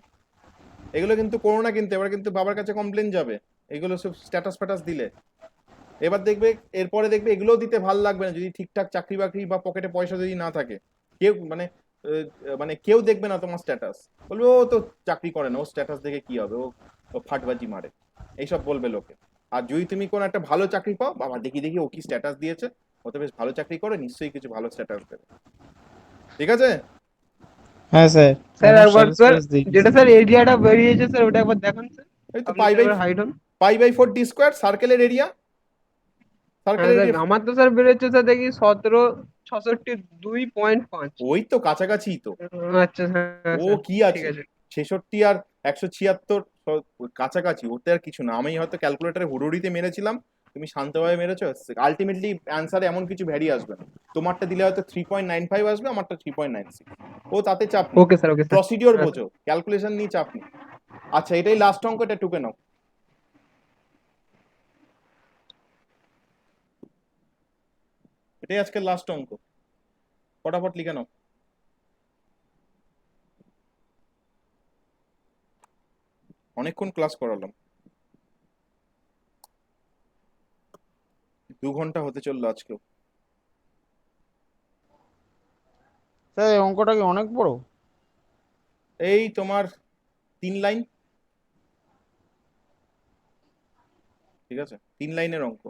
এগুলো কিন্তু করো না কিন্তু, এবার কিন্তু বাবার কাছে কমপ্লেন যাবে এগুলো সব স্ট্যাটাস ফ্যাটাস দিলে। এবার দেখবে, এরপরে দেখবে এগুলোও দিতে ভাল লাগবে না যদি ঠিকঠাক চাকরি বাকরি বা পকেটে পয়সা যদি না থাকে। কেউ মানে মানে কেউ দেখবে না তোমার স্ট্যাটাস, বলবে ও তো চাকরি করে না, ও স্ট্যাটাস দেখে কি হবে, ও ফাটবাজি মারে, এইসব বলবে লোকে। আর যদি তুমি কোনো একটা ভালো চাকরি পাও, বাবা দেখি দেখি ও কি স্ট্যাটাস দিয়েছে, ও তো বেশ ভালো চাকরি করে, নিশ্চয়ই কিছু ভালো স্ট্যাটাস দেবে। ঠিক আছে? হ্যাঁ স্যার। স্যার আমার একবার status স্যার, page দেখি যেটা স্যার। স্যার এরিয়াটা বেরিয়েছে স্যার ওটা একবার দেখান স্যার। এই তো আপনি পাই স্যার বাই একবার হাইড হন। পাই বাই 4 ডি স্কোয়ার সার্কেলের হ্যাঁ স্যার, এরিয়া। আমার তো স্যার বেরোচ্ছে স্যার দেখি 17,662.5। ওই তো কাছাকাছি তো। আচ্ছা হ্যাঁ ও স্যার, কি ঠিক আছে, আছে। 66 আর 176 কাছাকাছি, ওতে আর কিছু না। আমি হয়তো ক্যালকুলেটারে হুড়ুড়িতে মেরেছিলাম, তুমি শান্তভাবে মেরেছো। আলটিমেটলি অ্যান্সারে এমন কিছু ভ্যারি আসবে না। তোমারটা দিলে হয়তো 3.95 আসবে, আমারটা 3.96। ও তাতে চাপ নেই, okay sir, okay sir. Procedure হ্যাঁ বোঝো, ক্যালকুলেশন নিয়ে চাপ নেই। আচ্ছা, এটাই লাস্ট অঙ্ক, এটা টুকে নাও। এটাই আজকের লাস্ট অঙ্ক, ফটাফট লিখে নাও। অনেকক্ষণ ক্লাস করালাম, 2 ঘন্টা হতে চললো আজকেও। স্যার এই অঙ্কটা কি অনেক বড়? এই তোমার 3 লাইন, ঠিক আছে, 3 লাইনের অঙ্ক।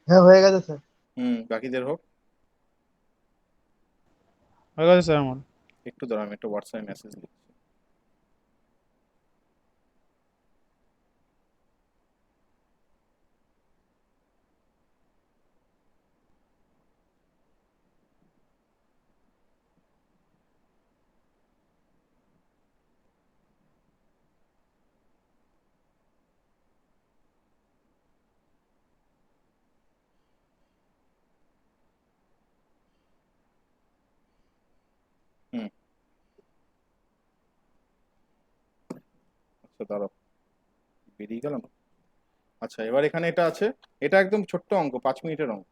হ্যাঁ হয়ে গেছে স্যার। বাকিদের হোক। হয়ে গেছে স্যার আমার। একটু দাঁড়াও, আমি একটা হোয়াটসঅ্যাপে মেসেজ লিখছি। হুম, আচ্ছা দাঁড়াও, বেরিয়ে গেলাম। আচ্ছা, এবার এখানে এটা আছে, এটা একদম ছোট্ট অঙ্ক, 5 মিনিটের অঙ্ক।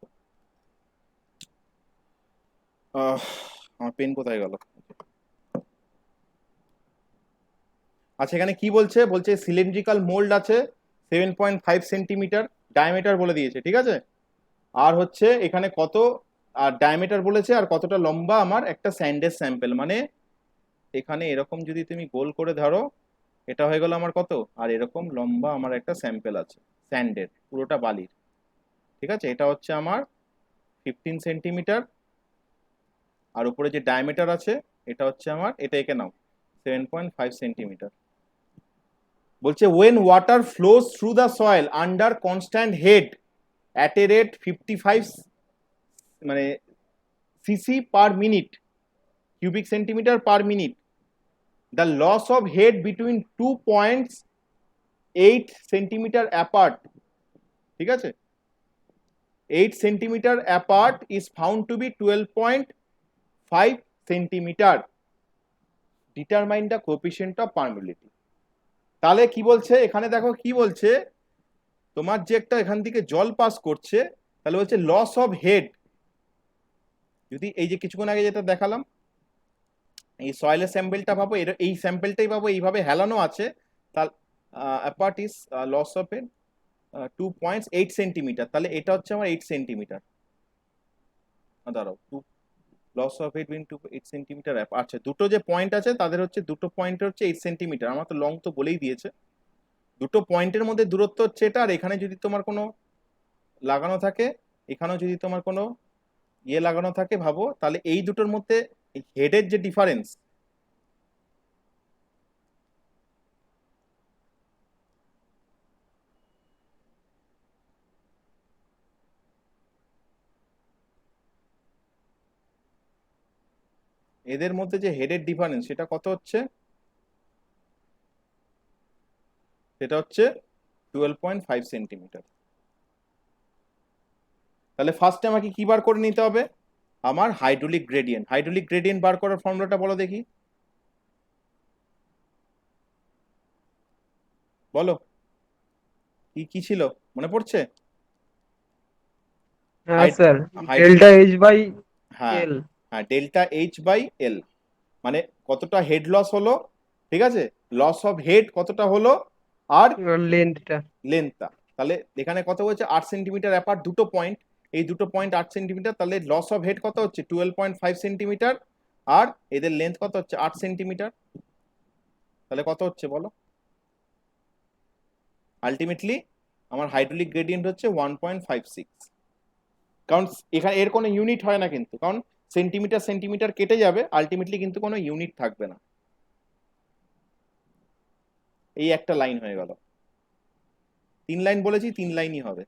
আহ, আমার পেন কোথায় গেল? আচ্ছা, এখানে কি বলছে, বলছে সিলিন্ড্রিক্যাল মোল্ড আছে 7.5 সেন্টিমিটার, ডায়ামিটার বলে দিয়েছে, ঠিক আছে। আর হচ্ছে এখানে কত, আর ডায়ামিটার বলেছে, আর কতটা লম্বা আমার একটা স্যান্ডের স্যাম্পেল, মানে এখানে এরকম যদি তুমি গোল করে ধরো, এটা হয়ে গেল আমার কত, আর এরকম লম্বা আমার একটা স্যাম্পেল আছে স্যান্ডের, পুরোটা বালির, ঠিক আছে। এটা হচ্ছে আমার 15 সেন্টিমিটার, আর উপরে যে ডায়ামিটার আছে এটা হচ্ছে আমার, এটা এঁকে নাও, 7.5 সেন্টিমিটার। বলছে when water flows through the soil under constant head at a rate 55 মানে cc per minute, cubic centimetre per minute, the loss of head between 2 points 8 centimetre apart, ঠিক আছে, 8 centimetre apart is found to be 12.5 centimetre, determine the coefficient of permeability. তাহলে কি বলছে এখানে, দেখো কি বলছে, তোমার যে একটা এখান থেকে জল পাস করছে, তাহলে বলছে লস অফ হেড, যদি এই যে কিছুক্ষণ আগে যেটা দেখালাম, এই সয়েলের স্যাম্পেলটা পাবো, এই স্যাম্পেলটাই পাবো, এইভাবে হেলানো আছে, তার apart is loss of head 2.8 centimetre, তাহলে এটা হচ্ছে আমার 8 সেন্টিমিটার। দাঁড়াও, loss of head been 8 centimetre, আচ্ছা দুটো যে পয়েন্ট আছে তাদের হচ্ছে, দুটো পয়েন্টের হচ্ছে 8 সেন্টিমিটার, আমার তো লং তো বলেই দিয়েছে, দুটো পয়েন্টের মধ্যে দূরত্ব হচ্ছে এটা, আর এখানে যদি তোমার কোনো লাগানো থাকে, এখানেও যদি তোমার কোনো ইয়ে লাগানো থাকে ভাবো, তাহলে এই দুটোর মধ্যে হেডের যে ডিফারেন্স, এদের মধ্যে যে হেডের ডিফারেন্স সেটা কত হচ্ছে, সেটা হচ্ছে 12.5 সেন্টিমিটার। তাহলে ফার্স্টে আমাকে কি বার করে নিতে হবে, আমার হাইড্রোলিক গ্রেডিয়েন্ট। হাইড্রোলিক গ্রেডিয়েন্ট বার করার ফর্মুলাটা বলো দেখি, বলো কি কি ছিল, মনে পড়ছে? হ্যাঁ sir, head delta H by হ্যাঁ, এল, হ্যাঁ, ডেল্টা এইচ বাই এল, মানে কতটা হেড লস হলো, ঠিক আছে, লস অফ হেড কতটা হলো, আর লেন্থটা। লেন্থটা। তাহলে এখানে কত হচ্ছে, 8 সেন্টিমিটার অ্যাপার্ট দুটো পয়েন্ট, এই দুটো পয়েন্ট 8 সেন্টিমিটার, তাহলে লস অফ হেড কত হচ্ছে 12.5 সেন্টিমিটার, আর এদের লেন্থ কত হচ্ছে 8 সেন্টিমিটার, তাহলে কত হচ্ছে বলো, আলটিমেটলি আমার হাইড্রোলিক গ্রেডিয়েন্ট হচ্ছে 1.56। কারণ এখানে এর কোনো ইউনিট হয় না কিন্তু, কারণ সেন্টিমিটার সেন্টিমিটার কেটে যাবে, আলটিমেটলি কিন্তু কোনো ইউনিট থাকবে না, এই একটা লাইন হয়ে গেল, 3 লাইন বলেছি, 3 লাইনই হবে।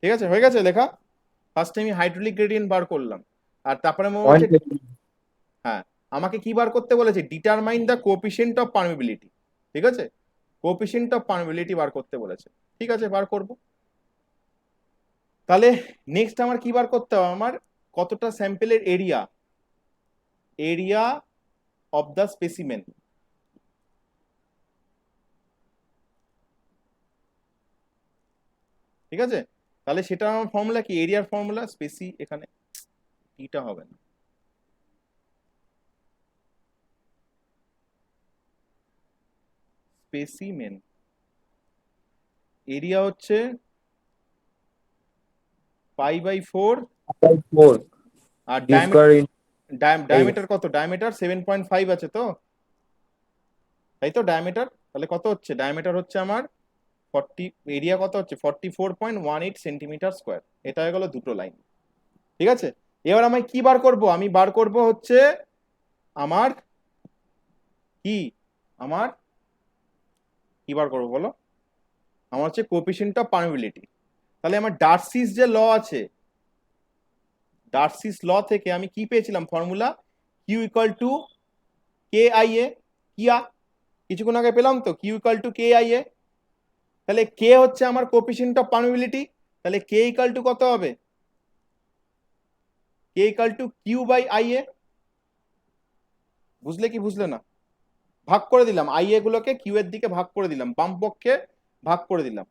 ঠিক আছে, হয়ে গেছে লেখা। ফার্স্টে আমি হাইড্রোলিক গ্রেডিয়েন্ট বার করলাম, আর তারপরে আমার বলছে, হ্যাঁ, আমাকে কি বার করতে বলেছে, determine the coefficient of permeability, ঠিক আছে, কোএফিসিয়েন্ট অফ পারমিবিলিটি বার করতে বলেছে, ঠিক আছে, বার করব। তাহলে নেক্সট আমার কি বার করতে হবে, আমার কতটা স্যাম্পেলের area, area of the specimen, ঠিক আছে। তাহলে সেটা আমার ফর্মুলা কি, এরিয়ার ফর্মুলা স্পেসি, এখানে টিটা হবে না, স্পেসিমেন এরিয়া হচ্ছে π/4, আর ডায়ামিটার কত, ডায়ামিটার 7.5 আছে তো, তাই তো ডায়ামিটার তাহলে কত হচ্ছে, ডায়ামিটার হচ্ছে আমার 40, এরিয়া কত হচ্ছে 44.18 সেন্টিমিটার স্কোয়ার। এটা হয়ে গেল দুটো লাইন। ঠিক আছে, এবার আমি কি বার করব, আমি বার করব হচ্ছে আমার কি, আমার কি বার করবো বলো, আমার হচ্ছে কোএফিসিয়েন্ট অফ পারমিবিলিটি। তাহলে আমার ডার্সিস যে ল আছে, ডার্সিস ল থেকে আমি কি পেয়েছিলাম formula, Q equal to K I A, কিয়া কিছুক্ষণ আগে পেলাম তো, Q equal to K I A. তাহলে কে হচ্ছে আমার কোএফিসিয়েন্ট অফ পারমিবিলিটি, তাহলে কে ইকুয়াল টু কত হবে, K equal to Q by I A. বুঝলে কি বুঝলে না, ভাগ করে দিলাম আই এ গুলোকে কিউ এর দিকে ভাগ করে দিলাম, বাম পক্ষে ভাগ করে দিলাম।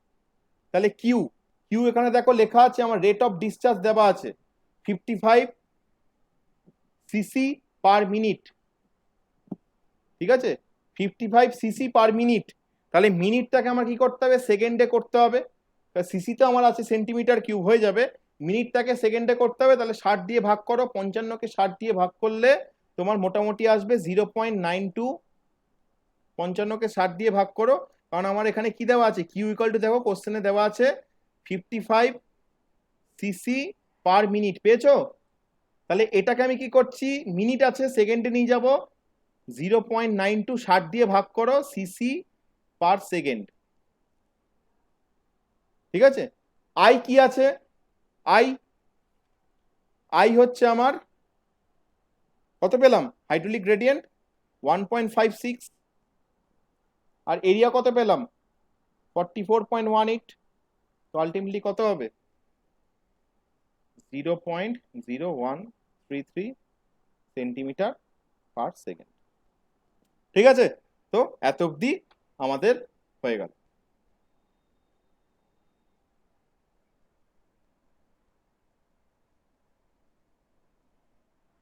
তাহলে কিউ, কিউ এখানে দেখো লেখা আছে আমার রেট অফ ডিসচার্জ দেওয়া আছে 55 সিসি পার মিনিট। ঠিক আছে, 55 সিসি পার মিনিট। তাহলে মিনিটটাকে আমার কি করতে হবে, সেকেন্ডে করতে হবে। সিসি তো আমার আছে সেন্টিমিটার কিউব, হয়ে যাবে। মিনিটটাকে সেকেন্ডে করতে হবে, তাহলে 60 দিয়ে ভাগ করো, 55কে 60 দিয়ে ভাগ করলে তোমার মোটামুটি আসবে 0.92। 55কে 60 দিয়ে ভাগ করো, কারণ আমার এখানে কি দেওয়া আছে, কিউ ইকুয়াল টু, দেখো কোশ্চেনে দেওয়া আছে 55 সিসি পার মিনিট, পেয়েছো? তাহলে এটাকে আমি কি করছি, মিনিট আছে সেকেন্ডে নিয়ে যাব, 0.92 60 দিয়ে ভাগ করো সিসি পার সেকেন্ড। ঠিক আছে, আই কি আছে, আই, আই হচ্ছে আমার কত পেলাম, হাইড্রোলিক গ্রেডিয়েন্ট 1.56, আর এরিয়া কত পেলাম 44.18। তো আলটিমেটলি কত হবে 0.0133 সেন্টিমিটার পার সেকেন্ড। ঠিক আছে, তো এত অবধি আমাদের হয়ে গেল।